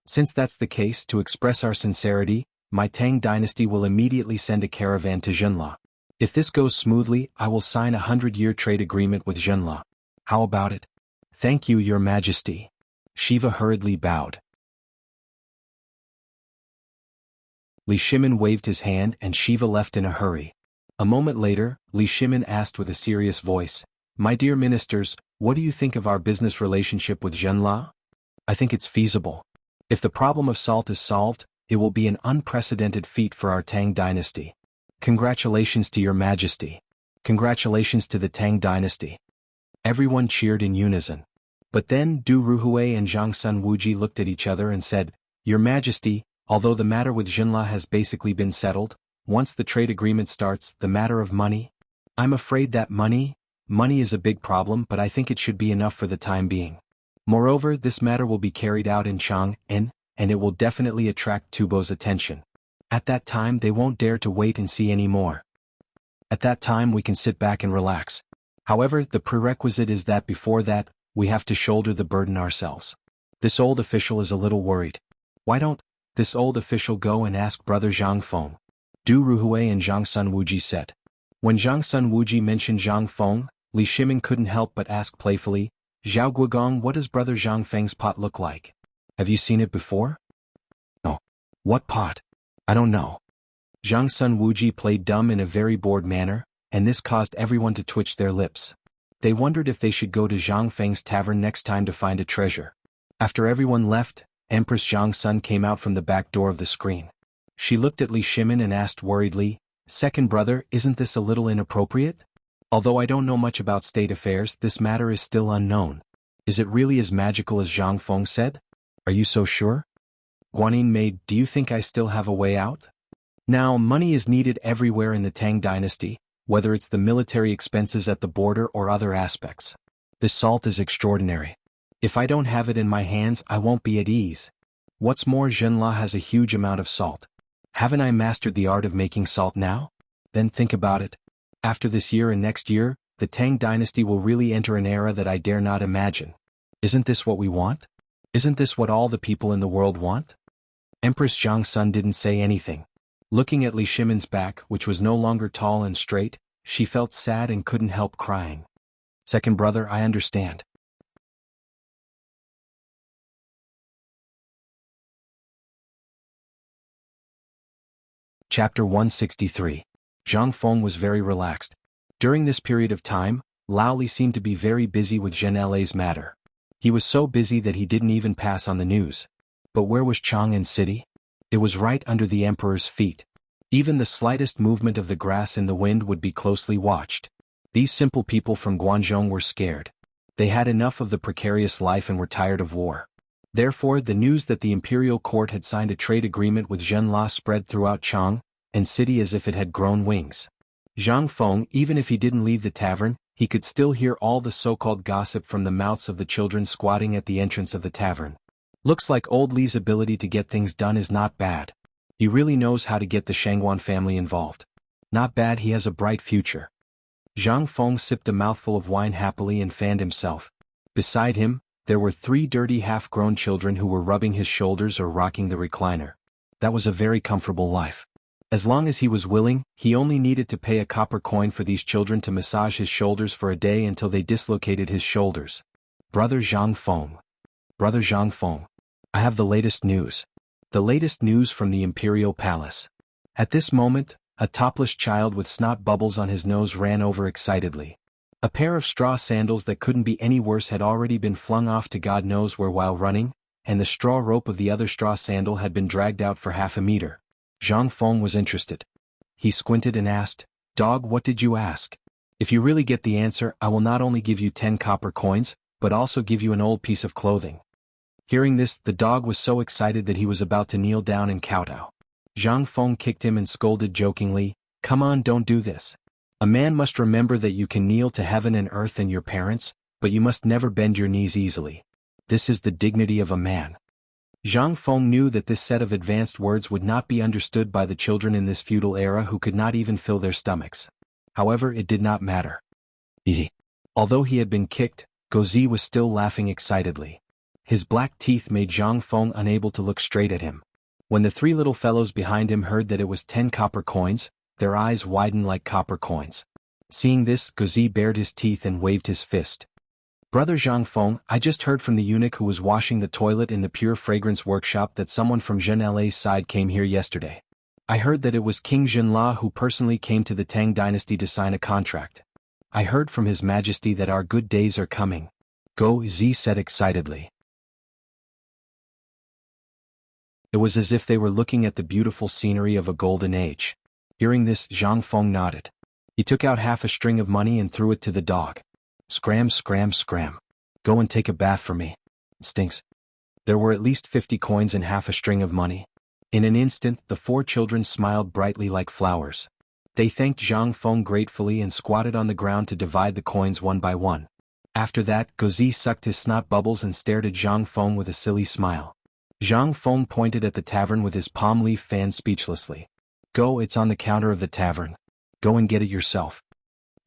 Since that's the case, to express our sincerity, my Tang dynasty will immediately send a caravan to Jinla. If this goes smoothly, I will sign a 100-year trade agreement with Jinla. How about it? Thank you, Your Majesty. Shiva hurriedly bowed. Li Shimin waved his hand and Shiva left in a hurry. A moment later, Li Shimin asked with a serious voice, My dear ministers, what do you think of our business relationship with Jinla? I think it's feasible. If the problem of salt is solved, it will be an unprecedented feat for our Tang dynasty. Congratulations to Your Majesty. Congratulations to the Tang dynasty. Everyone cheered in unison. But then Du Ruhui and Zhang Sun Wuji looked at each other and said, Your Majesty, although the matter with Jinla has basically been settled, once the trade agreement starts, the matter of money? I'm afraid that money is a big problem, but I think it should be enough for the time being. Moreover, this matter will be carried out in Chang'an, and it will definitely attract Tubo's attention. At that time they won't dare to wait and see any more. At that time we can sit back and relax. However, the prerequisite is that before that, we have to shoulder the burden ourselves. This old official is a little worried. Why don't this old official go and ask brother Zhang Feng? Du Ruhui and Zhang Sun Wuji said. When Zhang Sun Wuji mentioned Zhang Feng, Li Shimin couldn't help but ask playfully, Zhao Guogong, what does brother Zhang Feng's pot look like? Have you seen it before? No. What pot? I don't know. Zhang Sun Wuji played dumb in a very bored manner, and this caused everyone to twitch their lips. They wondered if they should go to Zhang Feng's tavern next time to find a treasure. After everyone left, Empress Zhang Sun came out from the back door of the screen. She looked at Li Shimin and asked worriedly, Second brother, isn't this a little inappropriate? Although I don't know much about state affairs, this matter is still unknown. Is it really as magical as Zhang Feng said? Are you so sure? Guanyin maid, do you think I still have a way out? Now, money is needed everywhere in the Tang dynasty, whether it's the military expenses at the border or other aspects. This salt is extraordinary. If I don't have it in my hands, I won't be at ease. What's more, Jinla has a huge amount of salt. Haven't I mastered the art of making salt now? Then think about it. After this year and next year, the Tang dynasty will really enter an era that I dare not imagine. Isn't this what we want? Isn't this what all the people in the world want? Empress Zhang Sun didn't say anything. Looking at Li Shimin's back, which was no longer tall and straight, she felt sad and couldn't help crying. Second brother, I understand. Chapter 163. Zhang Feng was very relaxed. During this period of time, Lao Li seemed to be very busy with Zhen La's matter. He was so busy that he didn't even pass on the news. But where was Chang'an City? It was right under the emperor's feet. Even the slightest movement of the grass in the wind would be closely watched. These simple people from Guangzhou were scared. They had enough of the precarious life and were tired of war. Therefore, the news that the imperial court had signed a trade agreement with Zhenla spread throughout Chang and city as if it had grown wings. Zhang Feng, even if he didn't leave the tavern, he could still hear all the so-called gossip from the mouths of the children squatting at the entrance of the tavern. Looks like old Li's ability to get things done is not bad. He really knows how to get the Shangguan family involved. Not bad, he has a bright future. Zhang Feng sipped a mouthful of wine happily and fanned himself. Beside him, there were 3 dirty half-grown children who were rubbing his shoulders or rocking the recliner. That was a very comfortable life. As long as he was willing, he only needed to pay a copper coin for these children to massage his shoulders for a day until they dislocated his shoulders. Brother Zhang Feng. Brother Zhang Feng. I have the latest news. The latest news from the Imperial Palace. At this moment, a topless child with snot bubbles on his nose ran over excitedly. A pair of straw sandals that couldn't be any worse had already been flung off to God knows where while running, and the straw rope of the other straw sandal had been dragged out for half a meter. Zhang Feng was interested. He squinted and asked, "Dog, what did you ask? If you really get the answer, I will not only give you 10 copper coins, but also give you an old piece of clothing." Hearing this, the dog was so excited that he was about to kneel down and kowtow. Zhang Feng kicked him and scolded jokingly, "Come on, don't do this. A man must remember that you can kneel to heaven and earth and your parents, but you must never bend your knees easily. This is the dignity of a man." Zhang Feng knew that this set of advanced words would not be understood by the children in this feudal era who could not even fill their stomachs. However, it did not matter. Although he had been kicked, Gozi was still laughing excitedly. His black teeth made Zhang Feng unable to look straight at him. When the 3 little fellows behind him heard that it was 10 copper coins, their eyes widened like copper coins. Seeing this, Gozi bared his teeth and waved his fist. "Brother Zhang Feng, I just heard from the eunuch who was washing the toilet in the pure fragrance workshop that someone from Zhenla's side came here yesterday. I heard that it was King Zhenla who personally came to the Tang dynasty to sign a contract. I heard from His Majesty that our good days are coming," Gozi said excitedly. It was as if they were looking at the beautiful scenery of a golden age. Hearing this, Zhang Feng nodded. He took out half a string of money and threw it to the dog. "Scram, scram, scram. Go and take a bath for me. It stinks." There were at least 50 coins and half a string of money. In an instant, the 4 children smiled brightly like flowers. They thanked Zhang Feng gratefully and squatted on the ground to divide the coins one by one. After that, Gozi sucked his snot bubbles and stared at Zhang Feng with a silly smile. Zhang Feng pointed at the tavern with his palm leaf fan speechlessly. "Go, it's on the counter of the tavern. Go and get it yourself."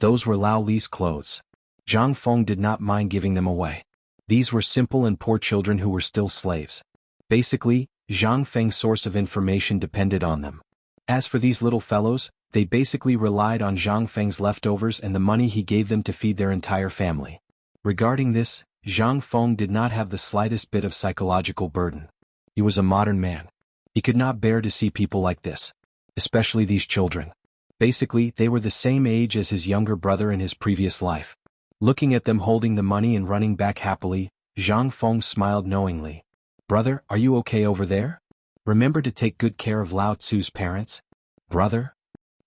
Those were Lao Li's clothes. Zhang Feng did not mind giving them away. These were simple and poor children who were still slaves. Basically, Zhang Feng's source of information depended on them. As for these little fellows, they basically relied on Zhang Feng's leftovers and the money he gave them to feed their entire family. Regarding this, Zhang Feng did not have the slightest bit of psychological burden. He was a modern man. He could not bear to see people like this. Especially these children. Basically, they were the same age as his younger brother in his previous life. Looking at them holding the money and running back happily, Zhang Feng smiled knowingly. "Brother, are you okay over there? Remember to take good care of Lao Tzu's parents?" "Brother?"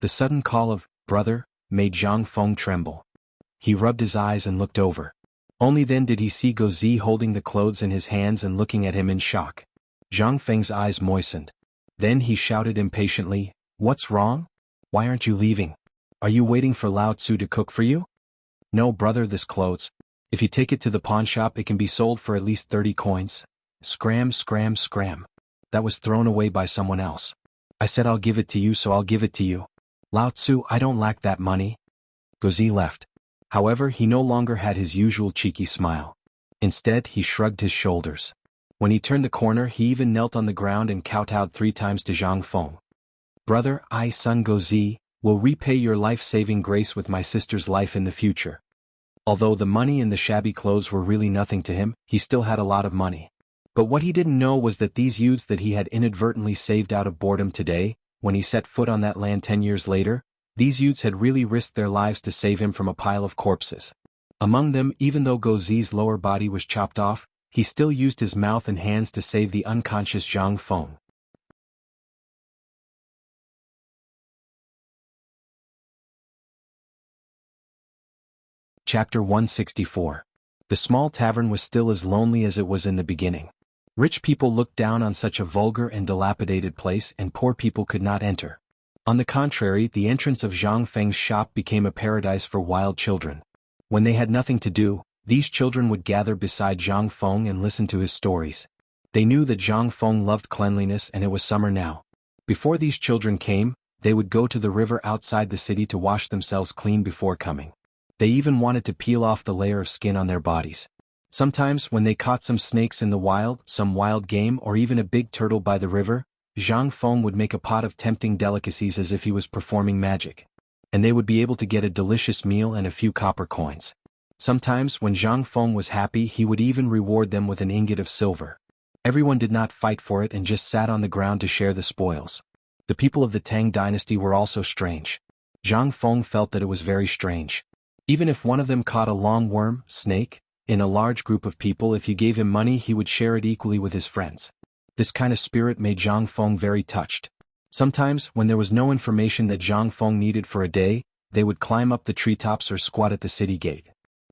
The sudden call of "brother" made Zhang Feng tremble. He rubbed his eyes and looked over. Only then did he see Gozi holding the clothes in his hands and looking at him in shock. Zhang Feng's eyes moistened. Then he shouted impatiently, "What's wrong? Why aren't you leaving? Are you waiting for Lao Tzu to cook for you?" "No, brother, this clothes. If you take it to the pawn shop, it can be sold for at least 30 coins. Scram, scram, scram. That was thrown away by someone else. I said I'll give it to you, so I'll give it to you. Lao Tzu, I don't lack that money." Gozi left. However, he no longer had his usual cheeky smile. Instead, he shrugged his shoulders. When he turned the corner, he even knelt on the ground and kowtowed 3 times to Zhang Feng. "Brother, I, son Gozi, will repay your life-saving grace with my sister's life in the future." Although the money and the shabby clothes were really nothing to him, he still had a lot of money. But what he didn't know was that these youths that he had inadvertently saved out of boredom today, when he set foot on that land 10 years later, these youths had really risked their lives to save him from a pile of corpses. Among them, even though Gozi's lower body was chopped off, he still used his mouth and hands to save the unconscious Zhang Feng. Chapter 164. The small tavern was still as lonely as it was in the beginning. Rich people looked down on such a vulgar and dilapidated place, and poor people could not enter. On the contrary, the entrance of Zhang Feng's shop became a paradise for wild children. When they had nothing to do, these children would gather beside Zhang Feng and listen to his stories. They knew that Zhang Feng loved cleanliness, and it was summer now. Before these children came, they would go to the river outside the city to wash themselves clean before coming. They even wanted to peel off the layer of skin on their bodies. Sometimes, when they caught some snakes in the wild, some wild game, or even a big turtle by the river, Zhang Feng would make a pot of tempting delicacies as if he was performing magic. And they would be able to get a delicious meal and a few copper coins. Sometimes, when Zhang Feng was happy, he would even reward them with an ingot of silver. Everyone did not fight for it and just sat on the ground to share the spoils. The people of the Tang dynasty were also strange. Zhang Feng felt that it was very strange. Even if one of them caught a long worm, snake, in a large group of people, if you gave him money he would share it equally with his friends. This kind of spirit made Zhang Feng very touched. Sometimes, when there was no information that Zhang Feng needed for a day, they would climb up the treetops or squat at the city gate.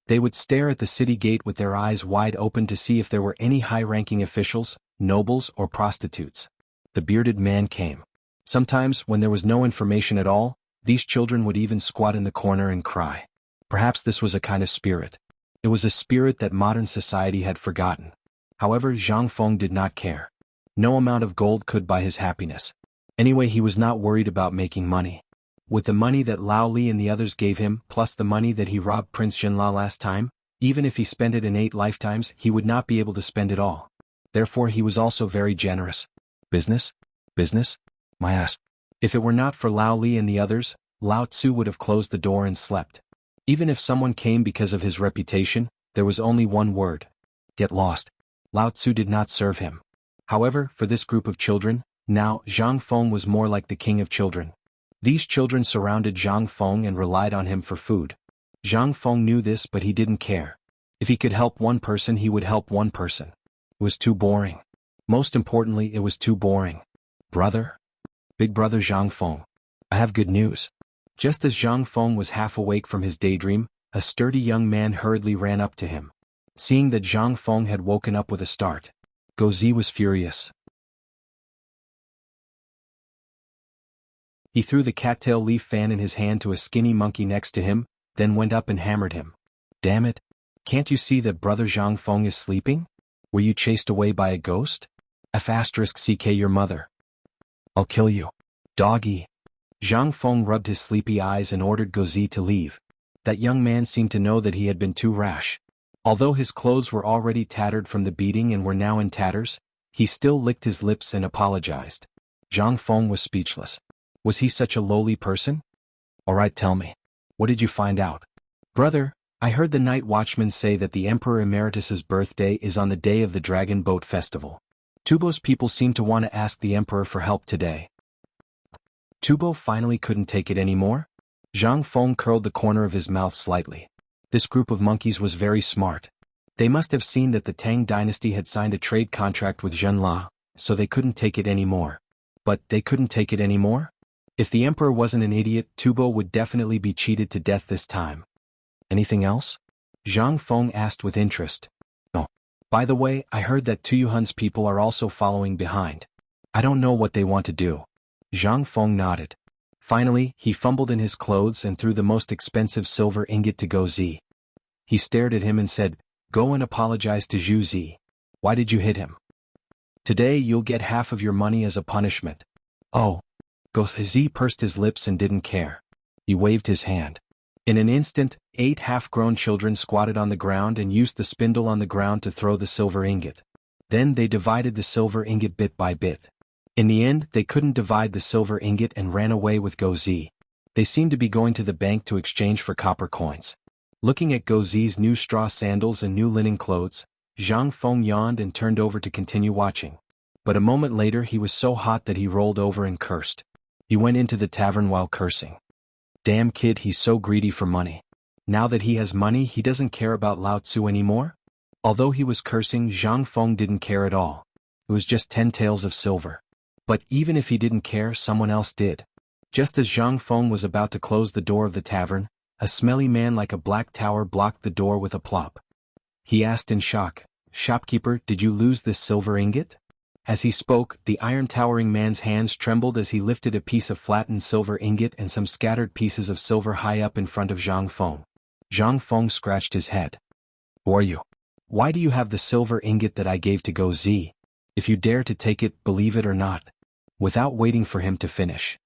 They would stare at the city gate with their eyes wide open to see if there were any high-ranking officials, nobles, or prostitutes. The bearded man came. Sometimes, when there was no information at all, these children would even squat in the corner and cry. Perhaps this was a kind of spirit. It was a spirit that modern society had forgotten. However, Zhang Feng did not care. No amount of gold could buy his happiness. Anyway, he was not worried about making money. With the money that Lao Li and the others gave him, plus the money that he robbed Prince Jinla last time, even if he spent it in 8 lifetimes, he would not be able to spend it all. Therefore he was also very generous. Business? Business? My ass. If it were not for Lao Li and the others, Lao Tzu would have closed the door and slept. Even if someone came because of his reputation, there was only one word. Get lost. Lao Tzu did not serve him. However, for this group of children, now Zhang Feng was more like the king of children. These children surrounded Zhang Feng and relied on him for food. Zhang Feng knew this, but he didn't care. If he could help one person, he would help one person. It was too boring. Most importantly, it was too boring. Brother? Big brother Zhang Feng. I have good news. Just as Zhang Feng was half awake from his daydream, a sturdy young man hurriedly ran up to him. Seeing that Zhang Feng had woken up with a start, Gozi was furious. He threw the cattail leaf fan in his hand to a skinny monkey next to him, then went up and hammered him. Damn it! Can't you see that brother Zhang Feng is sleeping? Were you chased away by a ghost? *CK your mother. I'll kill you. Doggy. Zhang Feng rubbed his sleepy eyes and ordered Gozi to leave. That young man seemed to know that he had been too rash. Although his clothes were already tattered from the beating and were now in tatters, he still licked his lips and apologized. Zhang Feng was speechless. Was he such a lowly person? All right, tell me. What did you find out? Brother, I heard the night watchman say that the Emperor Emeritus's birthday is on the day of the Dragon Boat Festival. Tubo's people seem to want to ask the Emperor for help today. Tubo finally couldn't take it anymore? Zhang Feng curled the corner of his mouth slightly. This group of monkeys was very smart. They must have seen that the Tang dynasty had signed a trade contract with Zhenla, so they couldn't take it anymore. But they couldn't take it anymore? If the Emperor wasn't an idiot, Tubo would definitely be cheated to death this time. Anything else? Zhang Feng asked with interest. Oh. By the way, I heard that Tuyuhun's people are also following behind. I don't know what they want to do. Zhang Feng nodded. Finally, he fumbled in his clothes and threw the most expensive silver ingot to Gozi. He stared at him and said, Go and apologize to Zhu Zi. Why did you hit him? Today you'll get half of your money as a punishment. Oh. Gozi pursed his lips and didn't care. He waved his hand. In an instant, 8 half-grown children squatted on the ground and used the spindle on the ground to throw the silver ingot. Then they divided the silver ingot bit by bit. In the end, they couldn't divide the silver ingot and ran away with Gozi. They seemed to be going to the bank to exchange for copper coins. Looking at Gozi's new straw sandals and new linen clothes, Zhang Feng yawned and turned over to continue watching. But a moment later he was so hot that he rolled over and cursed. He went into the tavern while cursing. Damn kid, he's so greedy for money. Now that he has money, he doesn't care about Lao Tzu anymore? Although he was cursing, Zhang Feng didn't care at all. It was just 10 taels of silver. But even if he didn't care, someone else did. Just as Zhang Feng was about to close the door of the tavern, A smelly man like a black tower blocked the door with a plop. He asked in shock, "Shopkeeper, did you lose this silver ingot?" As he spoke, the iron-towering man's hands trembled as he lifted a piece of flattened silver ingot and some scattered pieces of silver high up in front of Zhang Feng. Zhang Feng scratched his head. "Who are you? Why do you have the silver ingot that I gave to Go Zi? If you dare to take it, believe it or not." Without waiting for him to finish,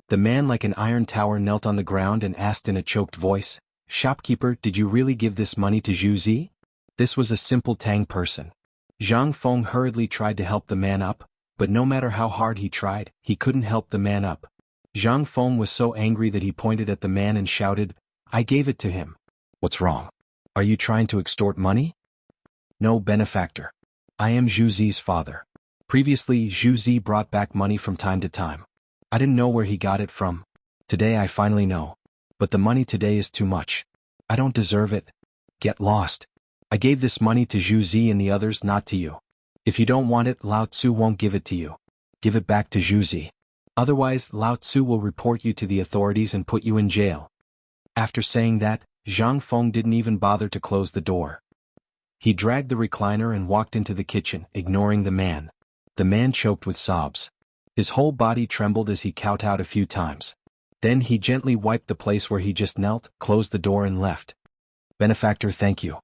the man like an iron tower knelt on the ground and asked in a choked voice, "Shopkeeper, did you really give this money to Zhu Zi?" This was a simple Tang person. Zhang Feng hurriedly tried to help the man up, but no matter how hard he tried, he couldn't help the man up. Zhang Feng was so angry that he pointed at the man and shouted, "I gave it to him." "What's wrong? Are you trying to extort money?" "No, benefactor. I am Zhu Zi's father. Previously, Zhu Zi brought back money from time to time. I didn't know where he got it from. Today I finally know. But the money today is too much. I don't deserve it. Get lost. I gave this money to Zhu Zi and the others, not to you. If you don't want it, Lao Tzu won't give it to you. Give it back to Zhu Zi. Otherwise, Lao Tzu will report you to the authorities and put you in jail." After saying that, Zhang Feng didn't even bother to close the door. He dragged the recliner and walked into the kitchen, ignoring the man. The man choked with sobs. His whole body trembled as he kowtowed a few times. Then he gently wiped the place where he just knelt, closed the door and left. "Benefactor, thank you."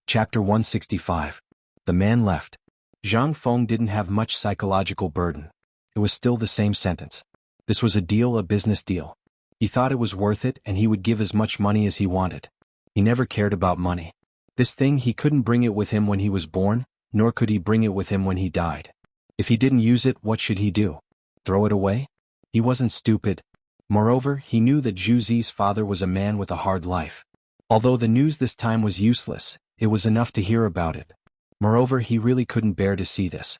Chapter 165. The man left. Zhang Feng didn't have much psychological burden. It was still the same sentence. This was a deal, a business deal. He thought it was worth it and he would give as much money as he wanted. He never cared about money. This thing, he couldn't bring it with him when he was born, nor could he bring it with him when he died. If he didn't use it, what should he do? Throw it away? He wasn't stupid. Moreover, he knew that Zhu Zi's father was a man with a hard life. Although the news this time was useless, it was enough to hear about it. Moreover, he really couldn't bear to see this.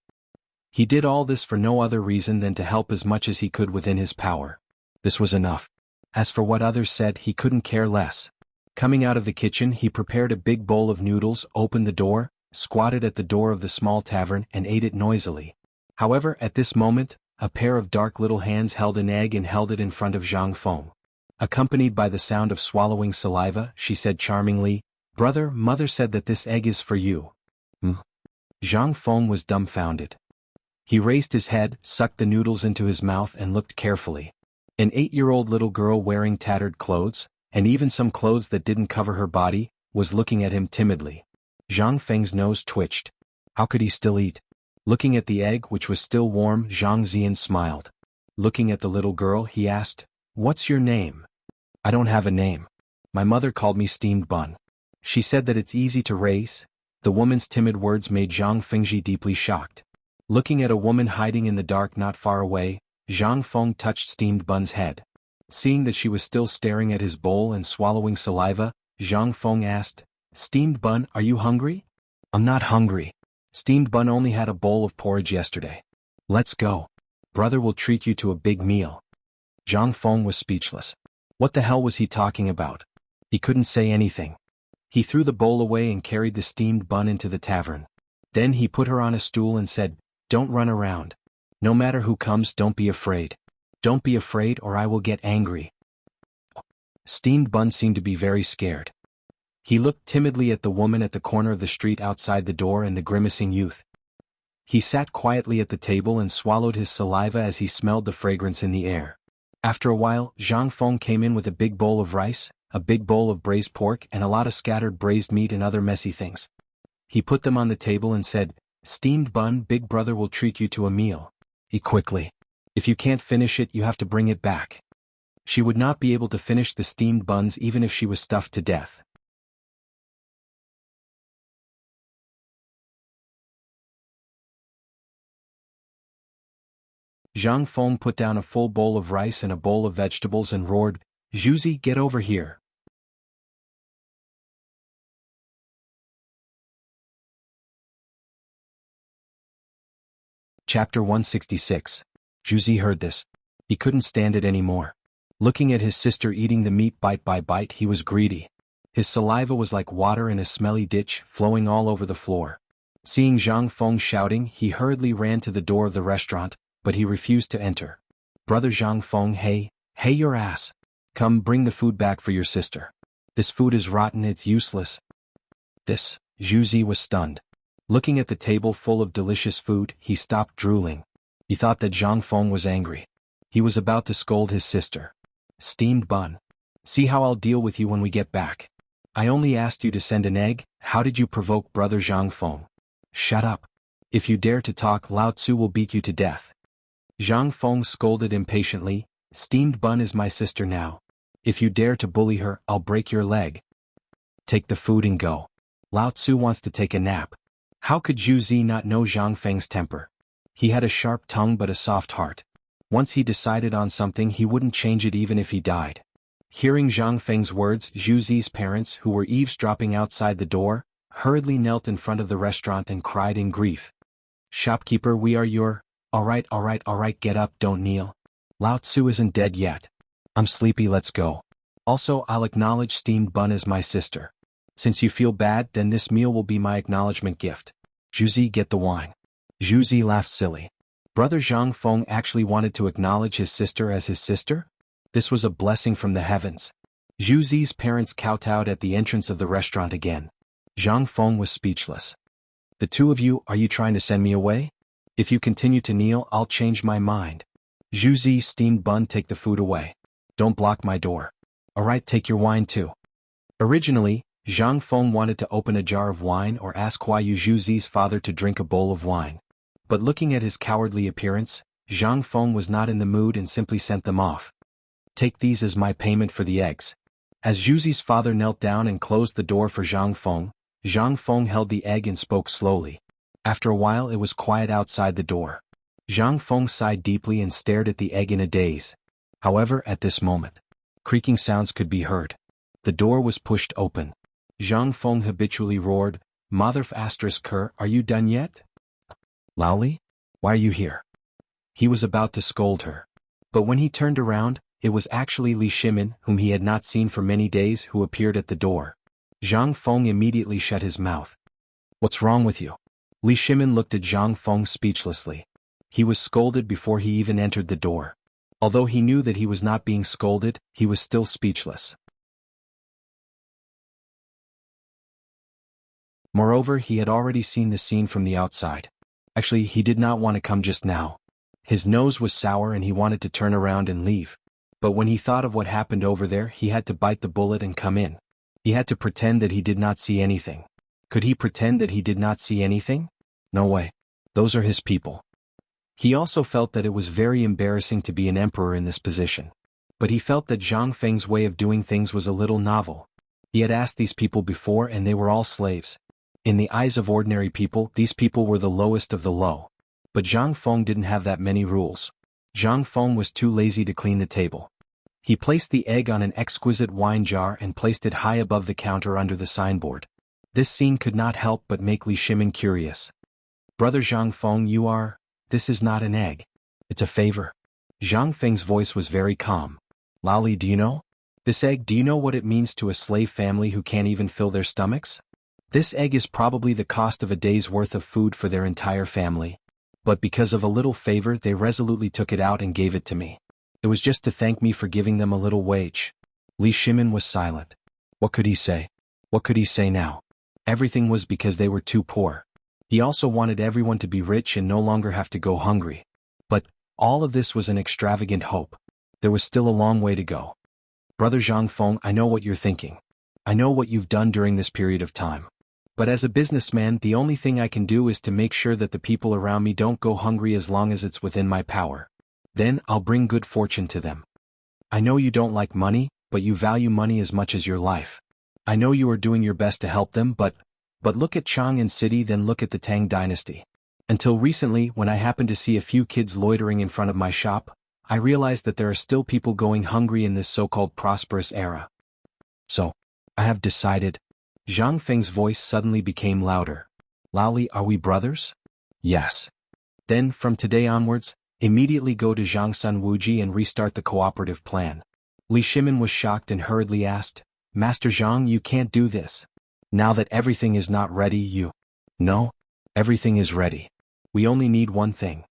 He did all this for no other reason than to help as much as he could within his power. This was enough. As for what others said, he couldn't care less. Coming out of the kitchen, he prepared a big bowl of noodles, opened the door, squatted at the door of the small tavern, and ate it noisily. However, at this moment, a pair of dark little hands held an egg and held it in front of Zhang Feng. Accompanied by the sound of swallowing saliva, she said charmingly, "Brother, mother said that this egg is for you." Zhang Feng was dumbfounded. He raised his head, sucked the noodles into his mouth and looked carefully. An 8-year-old little girl wearing tattered clothes, and even some clothes that didn't cover her body, was looking at him timidly. Zhang Feng's nose twitched. How could he still eat? Looking at the egg, which was still warm, Zhang Zian smiled. Looking at the little girl, he asked, "What's your name?" "I don't have a name. My mother called me Steamed Bun. She said that it's easy to raise." The woman's timid words made Zhang Fengji deeply shocked. Looking at a woman hiding in the dark not far away, Zhang Feng touched Steamed Bun's head. Seeing that she was still staring at his bowl and swallowing saliva, Zhang Feng asked, "Steamed Bun, are you hungry?" "I'm not hungry. Steamed Bun only had a bowl of porridge yesterday. Let's go. Brother will treat you to a big meal." Zhang Feng was speechless. What the hell was he talking about? He couldn't say anything. He threw the bowl away and carried the steamed bun into the tavern. Then he put her on a stool and said, "Don't run around. No matter who comes, don't be afraid. Don't be afraid or I will get angry." Steamed Bun seemed to be very scared. He looked timidly at the woman at the corner of the street outside the door and the grimacing youth. He sat quietly at the table and swallowed his saliva as he smelled the fragrance in the air. After a while, Zhang Feng came in with a big bowl of rice, a big bowl of braised pork and a lot of scattered braised meat and other messy things. He put them on the table and said, "Steamed Bun, big brother will treat you to a meal. Eat quickly. If you can't finish it, you have to bring it back." She would not be able to finish the steamed buns even if she was stuffed to death. Zhang Feng put down a full bowl of rice and a bowl of vegetables and roared, "Zhuzi, get over here." Chapter 166. Zhuzi heard this. He couldn't stand it anymore. Looking at his sister eating the meat bite by bite, he was greedy. His saliva was like water in a smelly ditch, flowing all over the floor. Seeing Zhang Feng shouting, he hurriedly ran to the door of the restaurant, but he refused to enter. Brother Zhang Feng, hey your ass. Come bring the food back for your sister. This food is rotten, it's useless. This, Zhu Zi was stunned. Looking at the table full of delicious food, he stopped drooling. He thought that Zhang Feng was angry. He was about to scold his sister. Steamed bun. See how I'll deal with you when we get back. I only asked you to send an egg, how did you provoke Brother Zhang Feng? Shut up. If you dare to talk, Lao Tzu will beat you to death. Zhang Feng scolded impatiently, steamed bun is my sister now. If you dare to bully her, I'll break your leg. Take the food and go. Lao Tzu wants to take a nap. How could Zhu Zi not know Zhang Feng's temper? He had a sharp tongue but a soft heart. Once he decided on something, he wouldn't change it even if he died. Hearing Zhang Feng's words, Zhu Zi's parents, who were eavesdropping outside the door, hurriedly knelt in front of the restaurant and cried in grief. Shopkeeper, we are your... All right, get up, don't kneel. Lao Tzu isn't dead yet. I'm sleepy, let's go. Also, I'll acknowledge steamed bun as my sister. Since you feel bad, then this meal will be my acknowledgement gift. Zhu Zi, get the wine. Zhu Zi laughed silly. Brother Zhang Feng actually wanted to acknowledge his sister as his sister? This was a blessing from the heavens. Zhu Zi's parents kowtowed at the entrance of the restaurant again. Zhang Feng was speechless. The two of you, are you trying to send me away? If you continue to kneel, I'll change my mind. Zhu Zi, steamed bun, take the food away. Don't block my door. Alright, take your wine too. Originally, Zhang Feng wanted to open a jar of wine or ask Zhu Zi's father to drink a bowl of wine. But looking at his cowardly appearance, Zhang Feng was not in the mood and simply sent them off. Take these as my payment for the eggs. As Zhu Zi's father knelt down and closed the door for Zhang Feng held the egg and spoke slowly. After a while it was quiet outside the door. Zhang Feng sighed deeply and stared at the egg in a daze. However, at this moment, creaking sounds could be heard. The door was pushed open. Zhang Feng habitually roared, Motherf ***, are you done yet? Laoli? Why are you here? He was about to scold her. But when he turned around, it was actually Li Shimin, whom he had not seen for many days, who appeared at the door. Zhang Feng immediately shut his mouth. What's wrong with you? Li Shimin looked at Zhang Feng speechlessly. He was scolded before he even entered the door. Although he knew that he was not being scolded, he was still speechless. Moreover, he had already seen the scene from the outside. Actually, he did not want to come just now. His nose was sour and he wanted to turn around and leave. But when he thought of what happened over there, he had to bite the bullet and come in. He had to pretend that he did not see anything. Could he pretend that he did not see anything? No way. Those are his people. He also felt that it was very embarrassing to be an emperor in this position. But he felt that Zhang Feng's way of doing things was a little novel. He had asked these people before and they were all slaves. In the eyes of ordinary people, these people were the lowest of the low. But Zhang Feng didn't have that many rules. Zhang Feng was too lazy to clean the table. He placed the egg on an exquisite wine jar and placed it high above the counter under the signboard. This scene could not help but make Li Shimin curious. Brother Zhang Feng, this is not an egg. It's a favor. Zhang Feng's voice was very calm. Laoli, do you know? This egg, do you know what it means to a slave family who can't even fill their stomachs? This egg is probably the cost of a day's worth of food for their entire family. But because of a little favor, they resolutely took it out and gave it to me. It was just to thank me for giving them a little wage. Li Shimin was silent. What could he say? What could he say now? Everything was because they were too poor. He also wanted everyone to be rich and no longer have to go hungry. But all of this was an extravagant hope. There was still a long way to go. Brother Zhang Feng, I know what you're thinking. I know what you've done during this period of time. But as a businessman, the only thing I can do is to make sure that the people around me don't go hungry as long as it's within my power. Then I'll bring good fortune to them. I know you don't like money, but you value money as much as your life. I know you are doing your best to help them, but look at Chang'an City, then look at the Tang dynasty. Until recently, when I happened to see a few kids loitering in front of my shop, I realized that there are still people going hungry in this so-called prosperous era. So, I have decided. Zhang Feng's voice suddenly became louder. Laoli, are we brothers? Yes. Then, from today onwards, immediately go to Zhangsan Wuji and restart the cooperative plan. Li Shimin was shocked and hurriedly asked, Master Zhang, you can't do this. Now that everything is not ready, you... No, everything is ready. We only need one thing.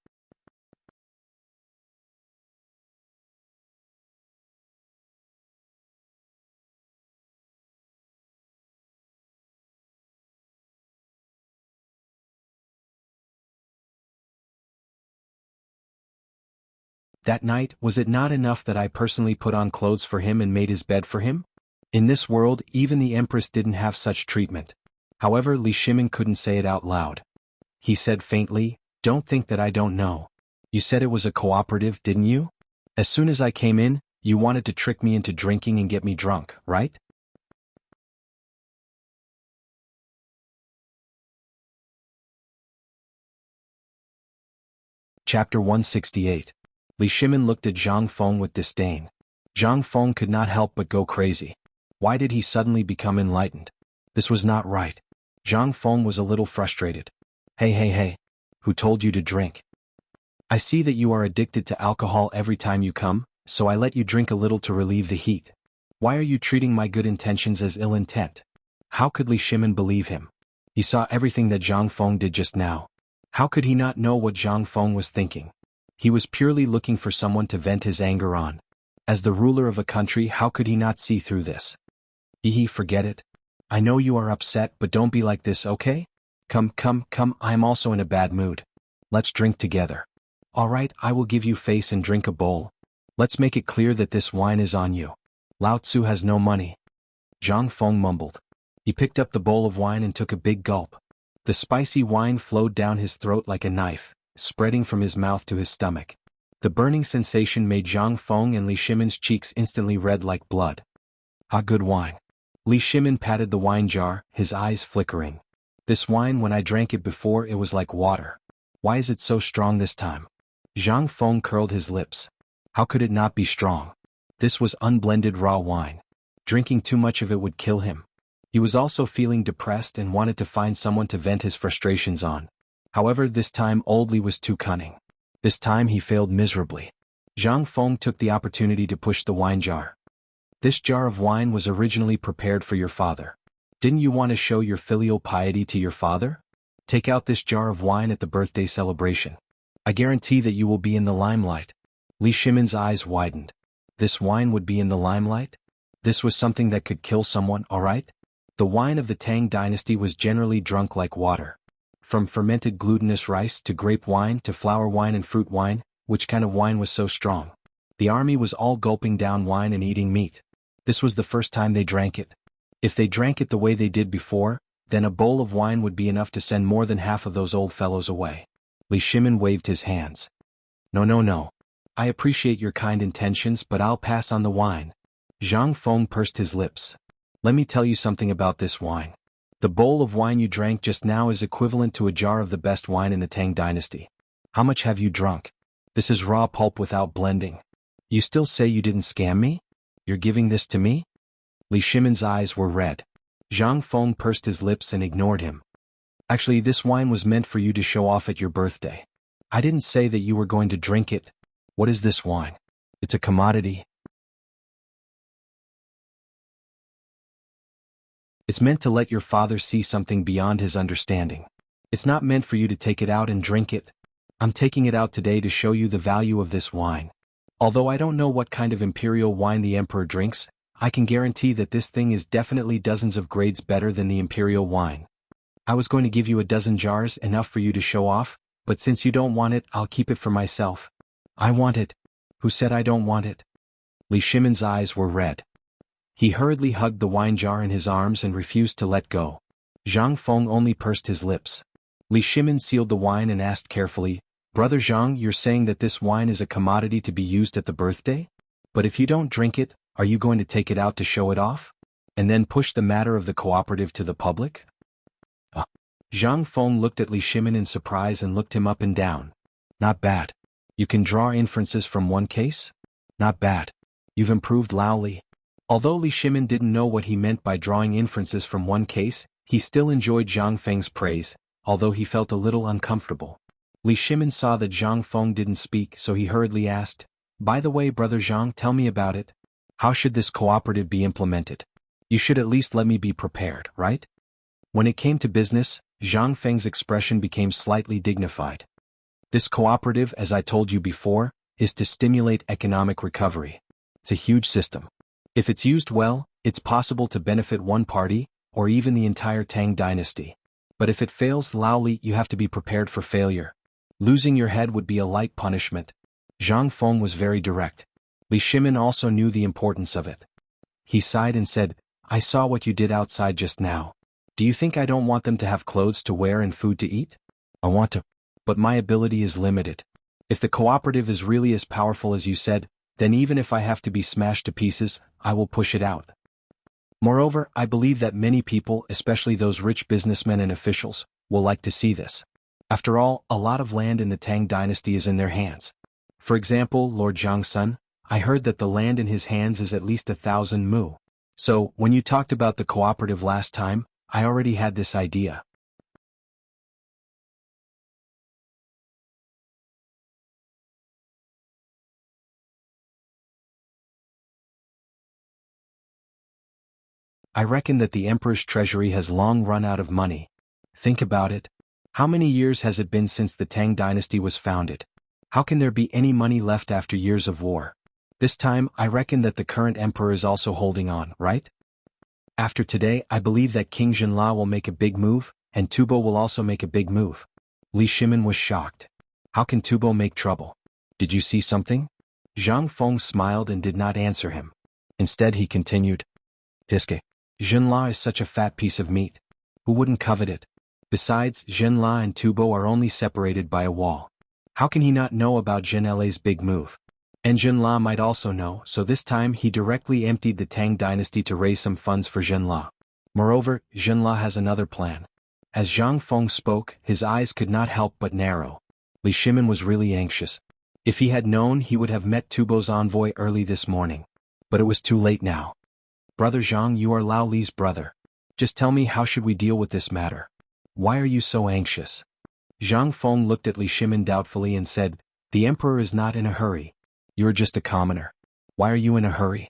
That night, was it not enough that I personally put on clothes for him and made his bed for him? In this world, even the Empress didn't have such treatment. However, Li Shimin couldn't say it out loud. He said faintly, "Don't think that I don't know. You said it was a cooperative, didn't you? As soon as I came in, you wanted to trick me into drinking and get me drunk, right?" Chapter 168. Li Shimin looked at Zhang Feng with disdain. Zhang Feng could not help but go crazy. Why did he suddenly become enlightened? This was not right. Zhang Feng was a little frustrated. Hey. Who told you to drink? I see that you are addicted to alcohol every time you come, so I let you drink a little to relieve the heat. Why are you treating my good intentions as ill intent? How could Li Shimin believe him? He saw everything that Zhang Feng did just now. How could he not know what Zhang Feng was thinking? He was purely looking for someone to vent his anger on. As the ruler of a country, how could he not see through this? Forget it. I know you are upset, but don't be like this, okay? Come, I am also in a bad mood. Let's drink together. Alright, I will give you face and drink a bowl. Let's make it clear that this wine is on you. Lao Tzu has no money. Zhang Feng mumbled. He picked up the bowl of wine and took a big gulp. The spicy wine flowed down his throat like a knife, spreading from his mouth to his stomach. The burning sensation made Zhang Feng and Li Shimin's cheeks instantly red like blood. Ah, good wine. Li Shimin patted the wine jar, his eyes flickering. This wine, when I drank it before, it was like water. Why is it so strong this time? Zhang Feng curled his lips. How could it not be strong? This was unblended raw wine. Drinking too much of it would kill him. He was also feeling depressed and wanted to find someone to vent his frustrations on. However, this time Old Li was too cunning. This time he failed miserably. Zhang Feng took the opportunity to push the wine jar. This jar of wine was originally prepared for your father. Didn't you want to show your filial piety to your father? Take out this jar of wine at the birthday celebration. I guarantee that you will be in the limelight. Li Shimin's eyes widened. This wine would be in the limelight? This was something that could kill someone, alright? The wine of the Tang dynasty was generally drunk like water. From fermented glutinous rice to grape wine to flour wine and fruit wine, which kind of wine was so strong? The army was all gulping down wine and eating meat. This was the first time they drank it. If they drank it the way they did before, then a bowl of wine would be enough to send more than half of those old fellows away. Li Shimin waved his hands. No. I appreciate your kind intentions, but I'll pass on the wine. Zhang Feng pursed his lips. Let me tell you something about this wine. The bowl of wine you drank just now is equivalent to a jar of the best wine in the Tang dynasty. How much have you drunk? This is raw pulp without blending. You still say you didn't scam me? You're giving this to me? Li Shimin's eyes were red. Zhang Feng pursed his lips and ignored him. Actually, this wine was meant for you to show off at your birthday. I didn't say that you were going to drink it. What is this wine? It's a commodity. It's meant to let your father see something beyond his understanding. It's not meant for you to take it out and drink it. I'm taking it out today to show you the value of this wine. Although I don't know what kind of imperial wine the emperor drinks, I can guarantee that this thing is definitely dozens of grades better than the imperial wine. I was going to give you a dozen jars, enough for you to show off, but since you don't want it, I'll keep it for myself. I want it. Who said I don't want it? Li Shimin's eyes were red. He hurriedly hugged the wine jar in his arms and refused to let go. Zhang Feng only pursed his lips. Li Shimin sealed the wine and asked carefully, Brother Zhang, you're saying that this wine is a commodity to be used at the birthday? But if you don't drink it, are you going to take it out to show it off? And then push the matter of the cooperative to the public? Zhang Feng looked at Li Shimin in surprise and looked him up and down. Not bad. You can draw inferences from one case? Not bad. You've improved loudly. Although Li Shimin didn't know what he meant by drawing inferences from one case, he still enjoyed Zhang Feng's praise, although he felt a little uncomfortable. Li Shimin saw that Zhang Feng didn't speak, so he hurriedly asked, By the way, Brother Zhang, tell me about it. How should this cooperative be implemented? You should at least let me be prepared, right? When it came to business, Zhang Feng's expression became slightly dignified. This cooperative, as I told you before, is to stimulate economic recovery. It's a huge system. If it's used well, it's possible to benefit one party, or even the entire Tang dynasty. But if it fails, Laoli, you have to be prepared for failure. Losing your head would be a light punishment. Zhang Feng was very direct. Li Shimin also knew the importance of it. He sighed and said, I saw what you did outside just now. Do you think I don't want them to have clothes to wear and food to eat? I want to. But my ability is limited. If the cooperative is really as powerful as you said, then even if I have to be smashed to pieces, I will push it out. Moreover, I believe that many people, especially those rich businessmen and officials, will like to see this. After all, a lot of land in the Tang dynasty is in their hands. For example, Lord Zhang's son, I heard that the land in his hands is at least 1,000 mu. So, when you talked about the cooperative last time, I already had this idea. I reckon that the emperor's treasury has long run out of money. Think about it. How many years has it been since the Tang dynasty was founded? How can there be any money left after years of war? This time, I reckon that the current emperor is also holding on, right? After today, I believe that King Jinla will make a big move, and Tubo will also make a big move. Li Shimin was shocked. How can Tubo make trouble? Did you see something? Zhang Feng smiled and did not answer him. Instead he continued. Tiske. Jinla is such a fat piece of meat. Who wouldn't covet it? Besides, Jinla and Tubo are only separated by a wall. How can he not know about Jinla's big move? And Jinla might also know, so this time he directly emptied the Tang dynasty to raise some funds for Jinla. Moreover, Jinla has another plan. As Zhang Feng spoke, his eyes could not help but narrow. Li Shimin was really anxious. If he had known, he would have met Tubo's envoy early this morning. But it was too late now. Brother Zhang, you are Lao Li's brother. Just tell me, how should we deal with this matter? Why are you so anxious? Zhang Feng looked at Li Shimin doubtfully and said, The emperor is not in a hurry. You're just a commoner. Why are you in a hurry?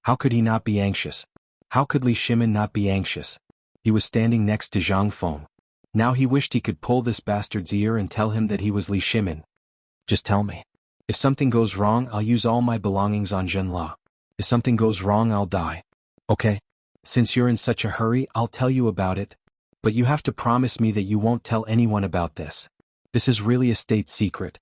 How could he not be anxious? How could Li Shimin not be anxious? He was standing next to Zhang Feng. Now he wished he could pull this bastard's ear and tell him that he was Li Shimin. Just tell me. If something goes wrong, I'll use all my belongings on Jinla. If something goes wrong, I'll die. Okay? Since you're in such a hurry, I'll tell you about it. But you have to promise me that you won't tell anyone about this. This is really a state secret.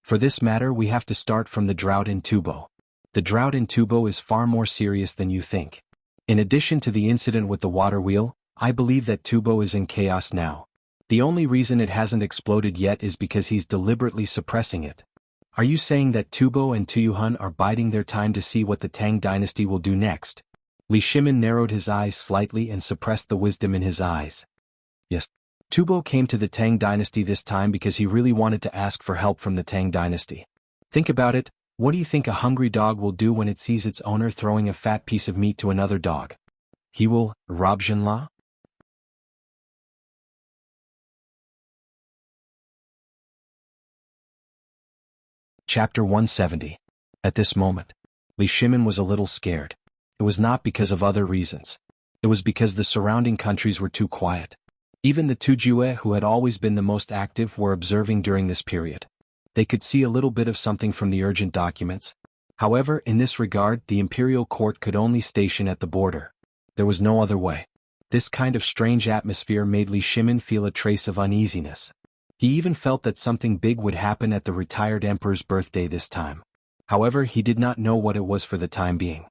For this matter, we have to start from the drought in Tubo. The drought in Tubo is far more serious than you think. In addition to the incident with the water wheel, I believe that Tubo is in chaos now. The only reason it hasn't exploded yet is because he's deliberately suppressing it. Are you saying that Tubo and Tuyuhun are biding their time to see what the Tang dynasty will do next? Li Shimin narrowed his eyes slightly and suppressed the wisdom in his eyes. Yes. Tubo came to the Tang dynasty this time because he really wanted to ask for help from the Tang dynasty. Think about it, what do you think a hungry dog will do when it sees its owner throwing a fat piece of meat to another dog? He will rob Jinla? Chapter 170. At this moment, Li Shimin was a little scared. It was not because of other reasons. It was because the surrounding countries were too quiet. Even the Tujue, who had always been the most active, were observing during this period. They could see a little bit of something from the urgent documents. However, in this regard, the imperial court could only station at the border. There was no other way. This kind of strange atmosphere made Li Shimin feel a trace of uneasiness. He even felt that something big would happen at the retired emperor's birthday this time. However, he did not know what it was for the time being.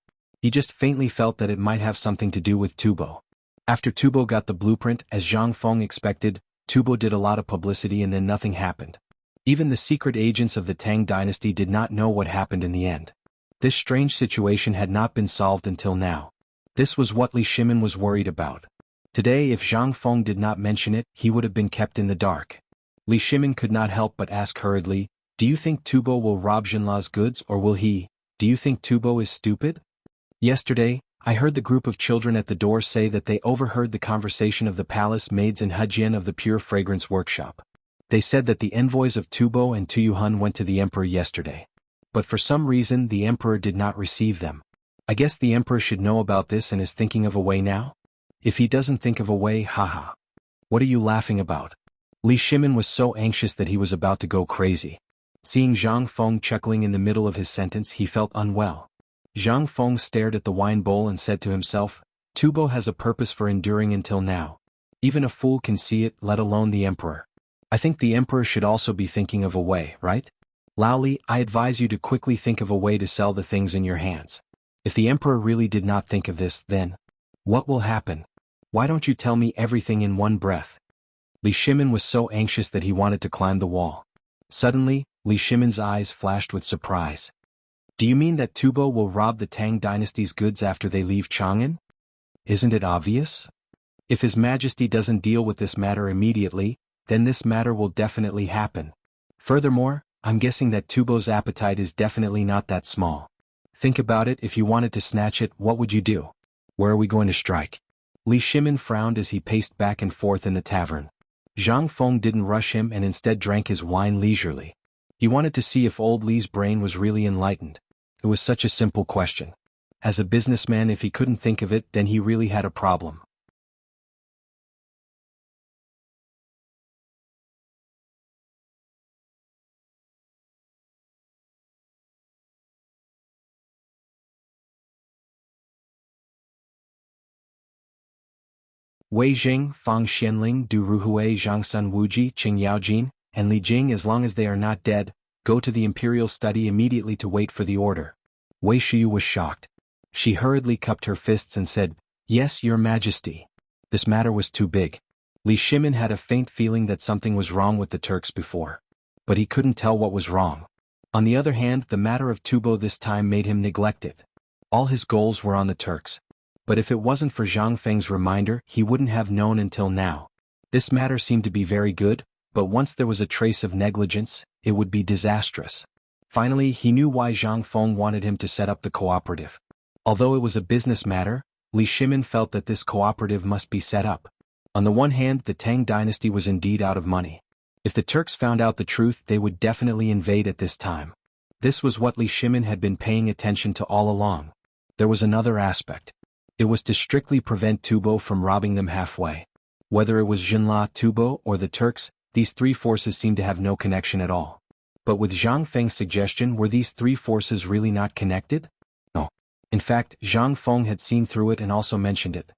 He just faintly felt that it might have something to do with Tubo. After Tubo got the blueprint, as Zhang Feng expected, Tubo did a lot of publicity and then nothing happened. Even the secret agents of the Tang dynasty did not know what happened in the end. This strange situation had not been solved until now. This was what Li Shimin was worried about. Today, if Zhang Feng did not mention it, he would have been kept in the dark. Li Shimin could not help but ask hurriedly, Do you think Tubo will rob Jinla's goods, or will he? Do you think Tubo is stupid? Yesterday, I heard the group of children at the door say that they overheard the conversation of the palace maids and Hejian of the Pure Fragrance Workshop. They said that the envoys of Tubo and Tuyuhun went to the emperor yesterday. But for some reason the emperor did not receive them. I guess the emperor should know about this and is thinking of a way now? If he doesn't think of a way, haha. What are you laughing about? Li Shimin was so anxious that he was about to go crazy. Seeing Zhang Feng chuckling in the middle of his sentence, he felt unwell. Zhang Feng stared at the wine bowl and said to himself, Tubo has a purpose for enduring until now. Even a fool can see it, let alone the emperor. I think the emperor should also be thinking of a way, right? Lao Li, I advise you to quickly think of a way to sell the things in your hands. If the emperor really did not think of this, then what will happen? Why don't you tell me everything in one breath? Li Shimin was so anxious that he wanted to climb the wall. Suddenly, Li Shimin's eyes flashed with surprise. Do you mean that Tubo will rob the Tang dynasty's goods after they leave Chang'an? Isn't it obvious? If His Majesty doesn't deal with this matter immediately, then this matter will definitely happen. Furthermore, I'm guessing that Tubo's appetite is definitely not that small. Think about it, if you wanted to snatch it, what would you do? Where are we going to strike? Li Shimin frowned as he paced back and forth in the tavern. Zhang Feng didn't rush him and instead drank his wine leisurely. He wanted to see if old Li's brain was really enlightened. It was such a simple question. As a businessman, if he couldn't think of it, then he really had a problem. Wei Jing, Fang Xianling, Du Ruhui, Zhangsun Wuji, Qing Yaojin, and Li Jing, as long as they are not dead, go to the imperial study immediately to wait for the order. Wei Shiyu was shocked. She hurriedly cupped her fists and said, Yes, Your Majesty. This matter was too big. Li Shimin had a faint feeling that something was wrong with the Turks before. But he couldn't tell what was wrong. On the other hand, the matter of Tubo this time made him neglect it. All his goals were on the Turks. But if it wasn't for Zhang Feng's reminder, he wouldn't have known until now. This matter seemed to be very good, but once there was a trace of negligence, it would be disastrous. Finally, he knew why Zhang Feng wanted him to set up the cooperative. Although it was a business matter, Li Shimin felt that this cooperative must be set up. On the one hand, the Tang dynasty was indeed out of money. If the Turks found out the truth, they would definitely invade at this time. This was what Li Shimin had been paying attention to all along. There was another aspect. It was to strictly prevent Tubo from robbing them halfway. Whether it was Jinla, Tubo, or the Turks, these three forces seemed to have no connection at all. But with Zhang Feng's suggestion, were these three forces really not connected? No. In fact, Zhang Feng had seen through it and also mentioned it.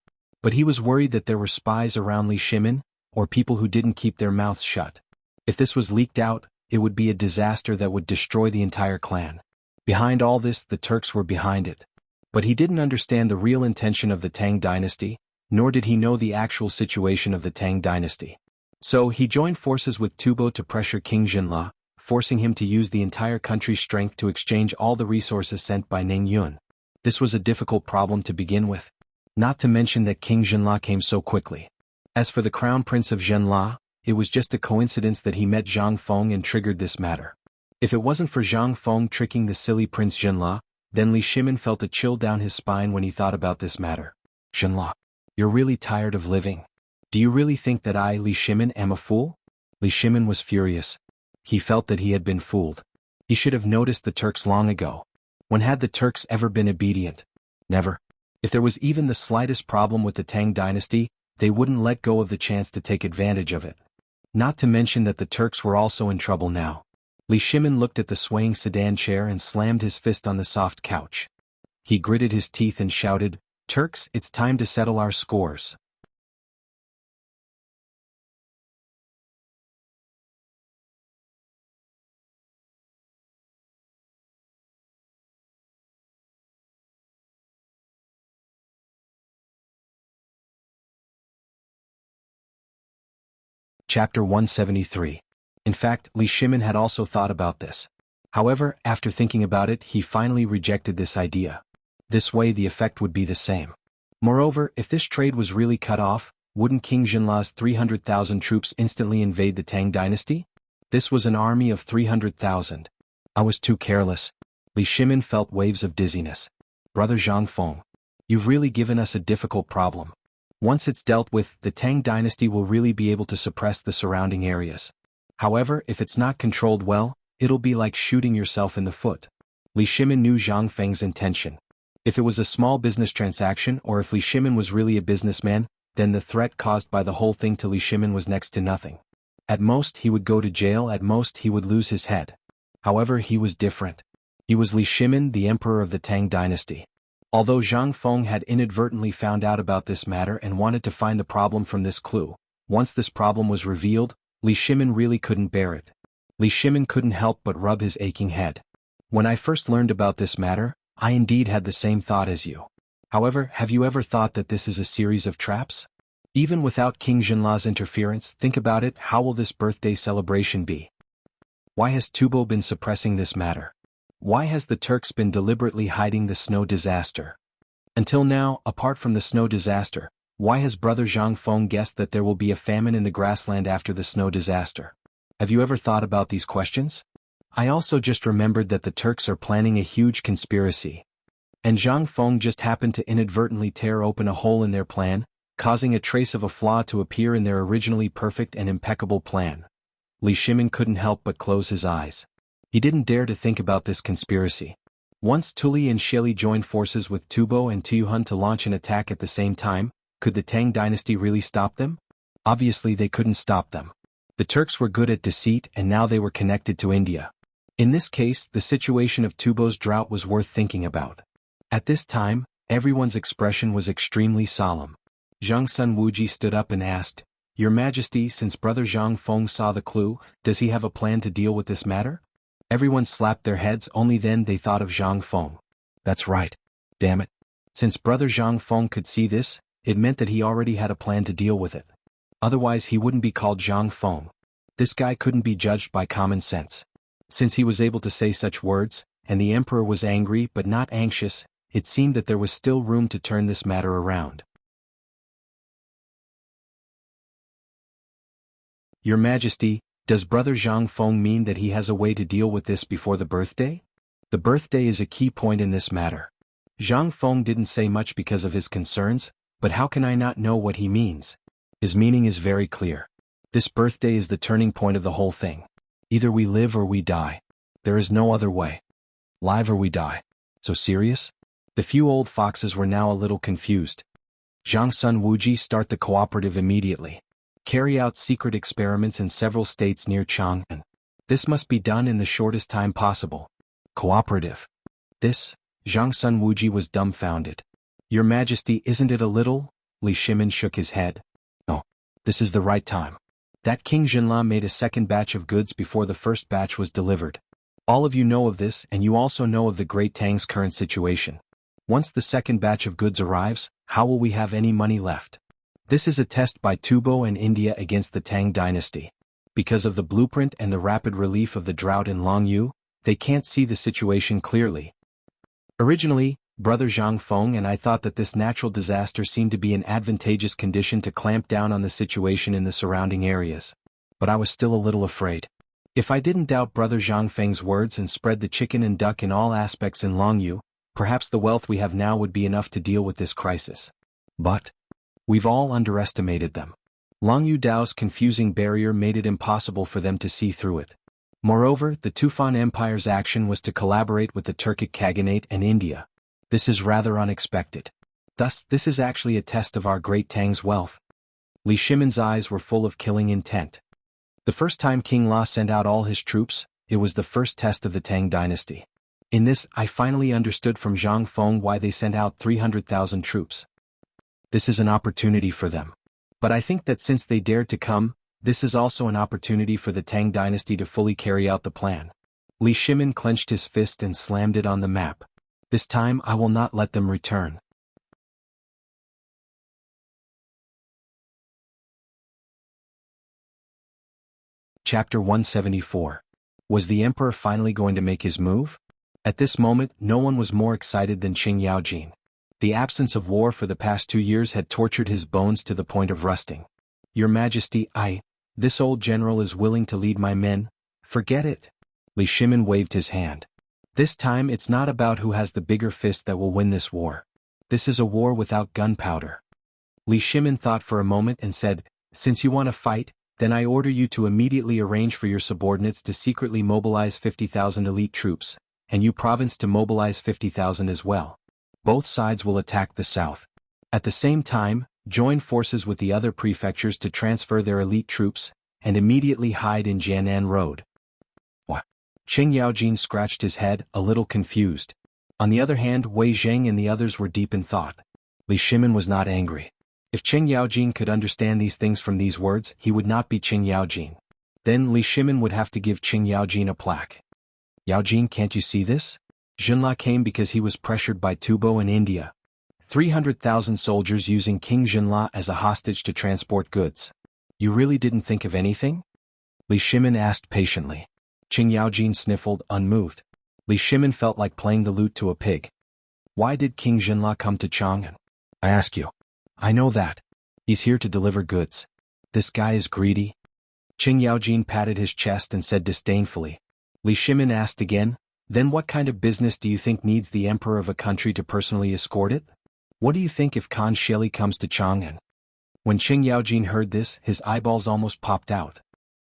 But he was worried that there were spies around Li Shimin, or people who didn't keep their mouths shut. If this was leaked out, it would be a disaster that would destroy the entire clan. Behind all this, the Turks were behind it. But he didn't understand the real intention of the Tang dynasty, nor did he know the actual situation of the Tang dynasty. So he joined forces with Tubo to pressure King Jinla, forcing him to use the entire country's strength to exchange all the resources sent by Ning Yun. This was a difficult problem to begin with. Not to mention that King Jinla came so quickly. As for the Crown Prince of Jinla, it was just a coincidence that he met Zhang Feng and triggered this matter. If it wasn't for Zhang Feng tricking the silly Prince Jinla, then Li Shimin felt a chill down his spine when he thought about this matter. Jinla, you're really tired of living. Do you really think that I, Li Shimin, am a fool? Li Shimin was furious. He felt that he had been fooled. He should have noticed the Turks long ago. When had the Turks ever been obedient? Never. If there was even the slightest problem with the Tang dynasty, they wouldn't let go of the chance to take advantage of it. Not to mention that the Turks were also in trouble now. Li Shimin looked at the swaying sedan chair and slammed his fist on the soft couch. He gritted his teeth and shouted, Turks, it's time to settle our scores. Chapter 173. In fact, Li Shimin had also thought about this. However, after thinking about it, he finally rejected this idea. This way the effect would be the same. Moreover, if this trade was really cut off, wouldn't King Jinla's 300,000 troops instantly invade the Tang dynasty? This was an army of 300,000. I was too careless. Li Shimin felt waves of dizziness. Brother Zhang Feng, you've really given us a difficult problem. Once it's dealt with, the Tang dynasty will really be able to suppress the surrounding areas. However, if it's not controlled well, it'll be like shooting yourself in the foot. Li Shimin knew Zhang Feng's intention. If it was a small business transaction or if Li Shimin was really a businessman, then the threat caused by the whole thing to Li Shimin was next to nothing. At most he would go to jail, at most he would lose his head. However, he was different. He was Li Shimin, the emperor of the Tang dynasty. Although Zhang Feng had inadvertently found out about this matter and wanted to find the problem from this clue, once this problem was revealed, Li Shimin really couldn't bear it. Li Shimin couldn't help but rub his aching head. When I first learned about this matter, I indeed had the same thought as you. However, have you ever thought that this is a series of traps? Even without King Jinla's interference, think about it, how will this birthday celebration be? Why has Tubo been suppressing this matter? Why has the Turks been deliberately hiding the snow disaster? Until now, apart from the snow disaster, why has Brother Zhang Feng guessed that there will be a famine in the grassland after the snow disaster? Have you ever thought about these questions? I also just remembered that the Turks are planning a huge conspiracy. And Zhang Feng just happened to inadvertently tear open a hole in their plan, causing a trace of a flaw to appear in their originally perfect and impeccable plan. Li Shimin couldn't help but close his eyes. He didn't dare to think about this conspiracy. Once Tuli and Shili joined forces with Tubo and Tuyuhun to launch an attack at the same time, could the Tang dynasty really stop them? Obviously they couldn't stop them. The Turks were good at deceit and now they were connected to India. In this case, the situation of Tubo's drought was worth thinking about. At this time, everyone's expression was extremely solemn. Zhang Sun Wuji stood up and asked, "Your Majesty, since Brother Zhang Feng saw the clue, does he have a plan to deal with this matter?" Everyone slapped their heads, only then they thought of Zhang Feng. That's right. Damn it. Since Brother Zhang Feng could see this, it meant that he already had a plan to deal with it. Otherwise he wouldn't be called Zhang Feng. This guy couldn't be judged by common sense. Since he was able to say such words, and the emperor was angry but not anxious, it seemed that there was still room to turn this matter around. Your Majesty, does Brother Zhang Feng mean that he has a way to deal with this before the birthday? The birthday is a key point in this matter. Zhang Feng didn't say much because of his concerns, but how can I not know what he means? His meaning is very clear. This birthday is the turning point of the whole thing. Either we live or we die. There is no other way. Live or we die. So serious? The few old foxes were now a little confused. Zhang Sun Wuji, start the cooperative immediately. Carry out secret experiments in several states near Chang'an. This must be done in the shortest time possible. Cooperative. This? Zhang Sun Wuji was dumbfounded. Your Majesty, isn't it a little? Li Shimin shook his head. No. This is the right time. That King Jinla made a second batch of goods before the first batch was delivered. All of you know of this, and you also know of the Great Tang's current situation. Once the second batch of goods arrives, how will we have any money left? This is a test by Tubo and India against the Tang dynasty. Because of the blueprint and the rapid relief of the drought in Longyu, they can't see the situation clearly. Originally, Brother Zhang Feng and I thought that this natural disaster seemed to be an advantageous condition to clamp down on the situation in the surrounding areas. But I was still a little afraid. If I didn't doubt Brother Zhang Feng's words and spread the chicken and duck in all aspects in Longyu, perhaps the wealth we have now would be enough to deal with this crisis. But we've all underestimated them. Longyu Dao's confusing barrier made it impossible for them to see through it. Moreover, the Tufan Empire's action was to collaborate with the Turkic Khaganate and India. This is rather unexpected. Thus, this is actually a test of our great Tang's wealth. Li Shimin's eyes were full of killing intent. The first time King La sent out all his troops, it was the first test of the Tang dynasty. In this, I finally understood from Zhang Feng why they sent out 300,000 troops. This is an opportunity for them. But I think that since they dared to come, this is also an opportunity for the Tang dynasty to fully carry out the plan. Li Shimin clenched his fist and slammed it on the map. This time I will not let them return. Chapter 174. Was the emperor finally going to make his move? At this moment, no one was more excited than Qing Yaojin. The absence of war for the past 2 years had tortured his bones to the point of rusting. Your Majesty, this old general is willing to lead my men. Forget it. Li Shimin waved his hand. This time it's not about who has the bigger fist that will win this war. This is a war without gunpowder. Li Shimin thought for a moment and said, since you want to fight, then I order you to immediately arrange for your subordinates to secretly mobilize 50,000 elite troops, and you province to mobilize 50,000 as well. Both sides will attack the south. At the same time, join forces with the other prefectures to transfer their elite troops, and immediately hide in Jianan Road. What? Qing Yaojin scratched his head, a little confused. On the other hand, Wei Zheng and the others were deep in thought. Li Shimin was not angry. If Qing Yaojin could understand these things from these words, he would not be Qing Yaojin. Then Li Shimin would have to give Qing Yaojin a plaque. Yaojin, can't you see this? Xinla came because he was pressured by Tubo in India. 300,000 soldiers using King Xinla as a hostage to transport goods. You really didn't think of anything? Li Shimin asked patiently. Qing Yaojin sniffled, unmoved. Li Shimin felt like playing the lute to a pig. Why did King Xinla come to Chang'an? I ask you. I know that. He's here to deliver goods. This guy is greedy. Qing Yaojin patted his chest and said disdainfully. Li Shimin asked again, then what kind of business do you think needs the emperor of a country to personally escort it? What do you think if Khan Sheli comes to Chang'an? When Qing Yaojin heard this, his eyeballs almost popped out.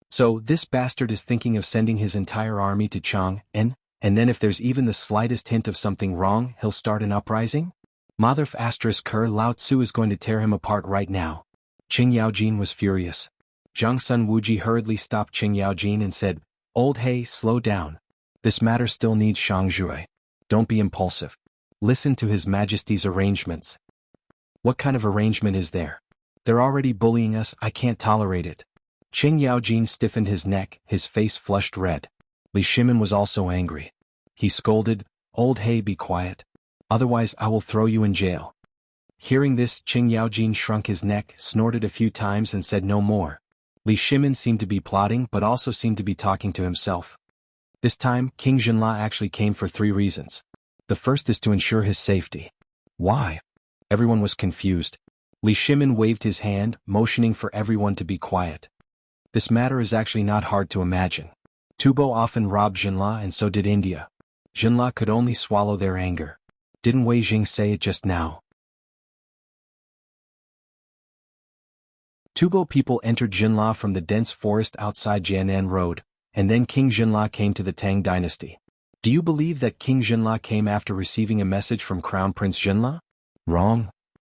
So, this bastard is thinking of sending his entire army to Chang'an, and then if there's even the slightest hint of something wrong, he'll start an uprising? Motherf *Ker Lao Tzu is going to tear him apart right now. Qing Yaojin was furious. Zhang Sun Wuji hurriedly stopped Qing Yaojin and said, Old He, slow down. This matter still needs Shangzhui. Don't be impulsive. Listen to His Majesty's arrangements. What kind of arrangement is there? They're already bullying us, I can't tolerate it. Qing Yaojin stiffened his neck, his face flushed red. Li Shimin was also angry. He scolded, Old He, be quiet. Otherwise I will throw you in jail. Hearing this, Qing Yaojin shrunk his neck, snorted a few times and said no more. Li Shimin seemed to be plotting but also seemed to be talking to himself. This time, King Xinla actually came for 3 reasons. The first is to ensure his safety. Why? Everyone was confused. Li Shimin waved his hand, motioning for everyone to be quiet. This matter is actually not hard to imagine. Tubo often robbed Xinla and so did India. Xinla could only swallow their anger. Didn't Wei Jing say it just now? Tubo people entered Xinla from the dense forest outside Jianan Road, and then King Xinla came to the Tang dynasty. Do you believe that King Xinla came after receiving a message from Crown Prince Xinla? Wrong.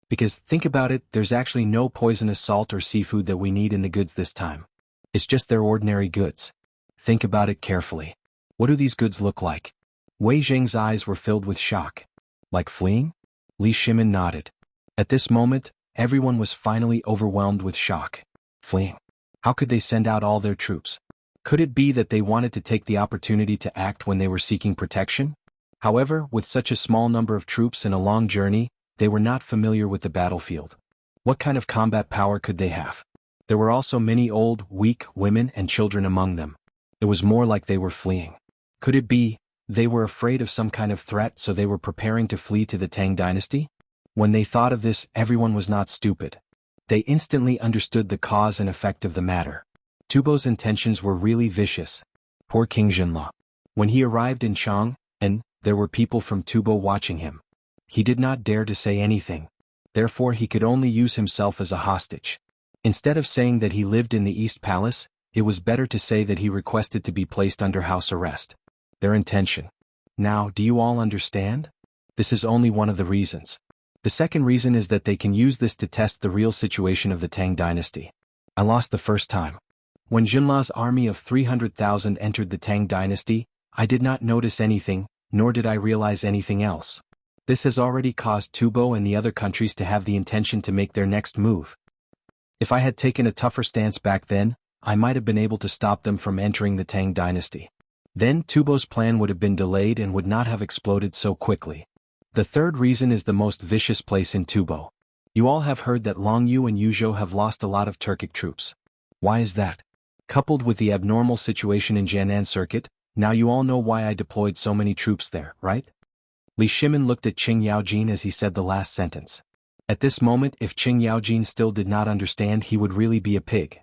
Because, think about it, there's actually no poisonous salt or seafood that we need in the goods this time. It's just their ordinary goods. Think about it carefully. What do these goods look like? Wei Zheng's eyes were filled with shock. Like fleeing? Li Shimin nodded. At this moment, everyone was finally overwhelmed with shock. Fleeing? How could they send out all their troops? Could it be that they wanted to take the opportunity to act when they were seeking protection? However, with such a small number of troops and a long journey, they were not familiar with the battlefield. What kind of combat power could they have? There were also many old, weak women and children among them. It was more like they were fleeing. Could it be, they were afraid of some kind of threat so they were preparing to flee to the Tang dynasty? When they thought of this, everyone was not stupid. They instantly understood the cause and effect of the matter. Tubo's intentions were really vicious. Poor King Xinla. When he arrived in Chang'an, there were people from Tubo watching him. He did not dare to say anything. Therefore he could only use himself as a hostage. Instead of saying that he lived in the East Palace, it was better to say that he requested to be placed under house arrest. Their intention. Now, do you all understand? This is only one of the reasons. The second reason is that they can use this to test the real situation of the Tang dynasty. I lost the first time. When Xinla's army of 300,000 entered the Tang dynasty, I did not notice anything, nor did I realize anything else. This has already caused Tubo and the other countries to have the intention to make their next move. If I had taken a tougher stance back then, I might have been able to stop them from entering the Tang dynasty. Then Tubo's plan would have been delayed and would not have exploded so quickly. The third reason is the most vicious place in Tubo. You all have heard that Longyu and Yuzhou have lost a lot of Turkic troops. Why is that? Coupled with the abnormal situation in Jianan Circuit, now you all know why I deployed so many troops there, right? Li Shimin looked at Qing Yaojin as he said the last sentence. At this moment, if Qing Yaojin still did not understand, he would really be a pig.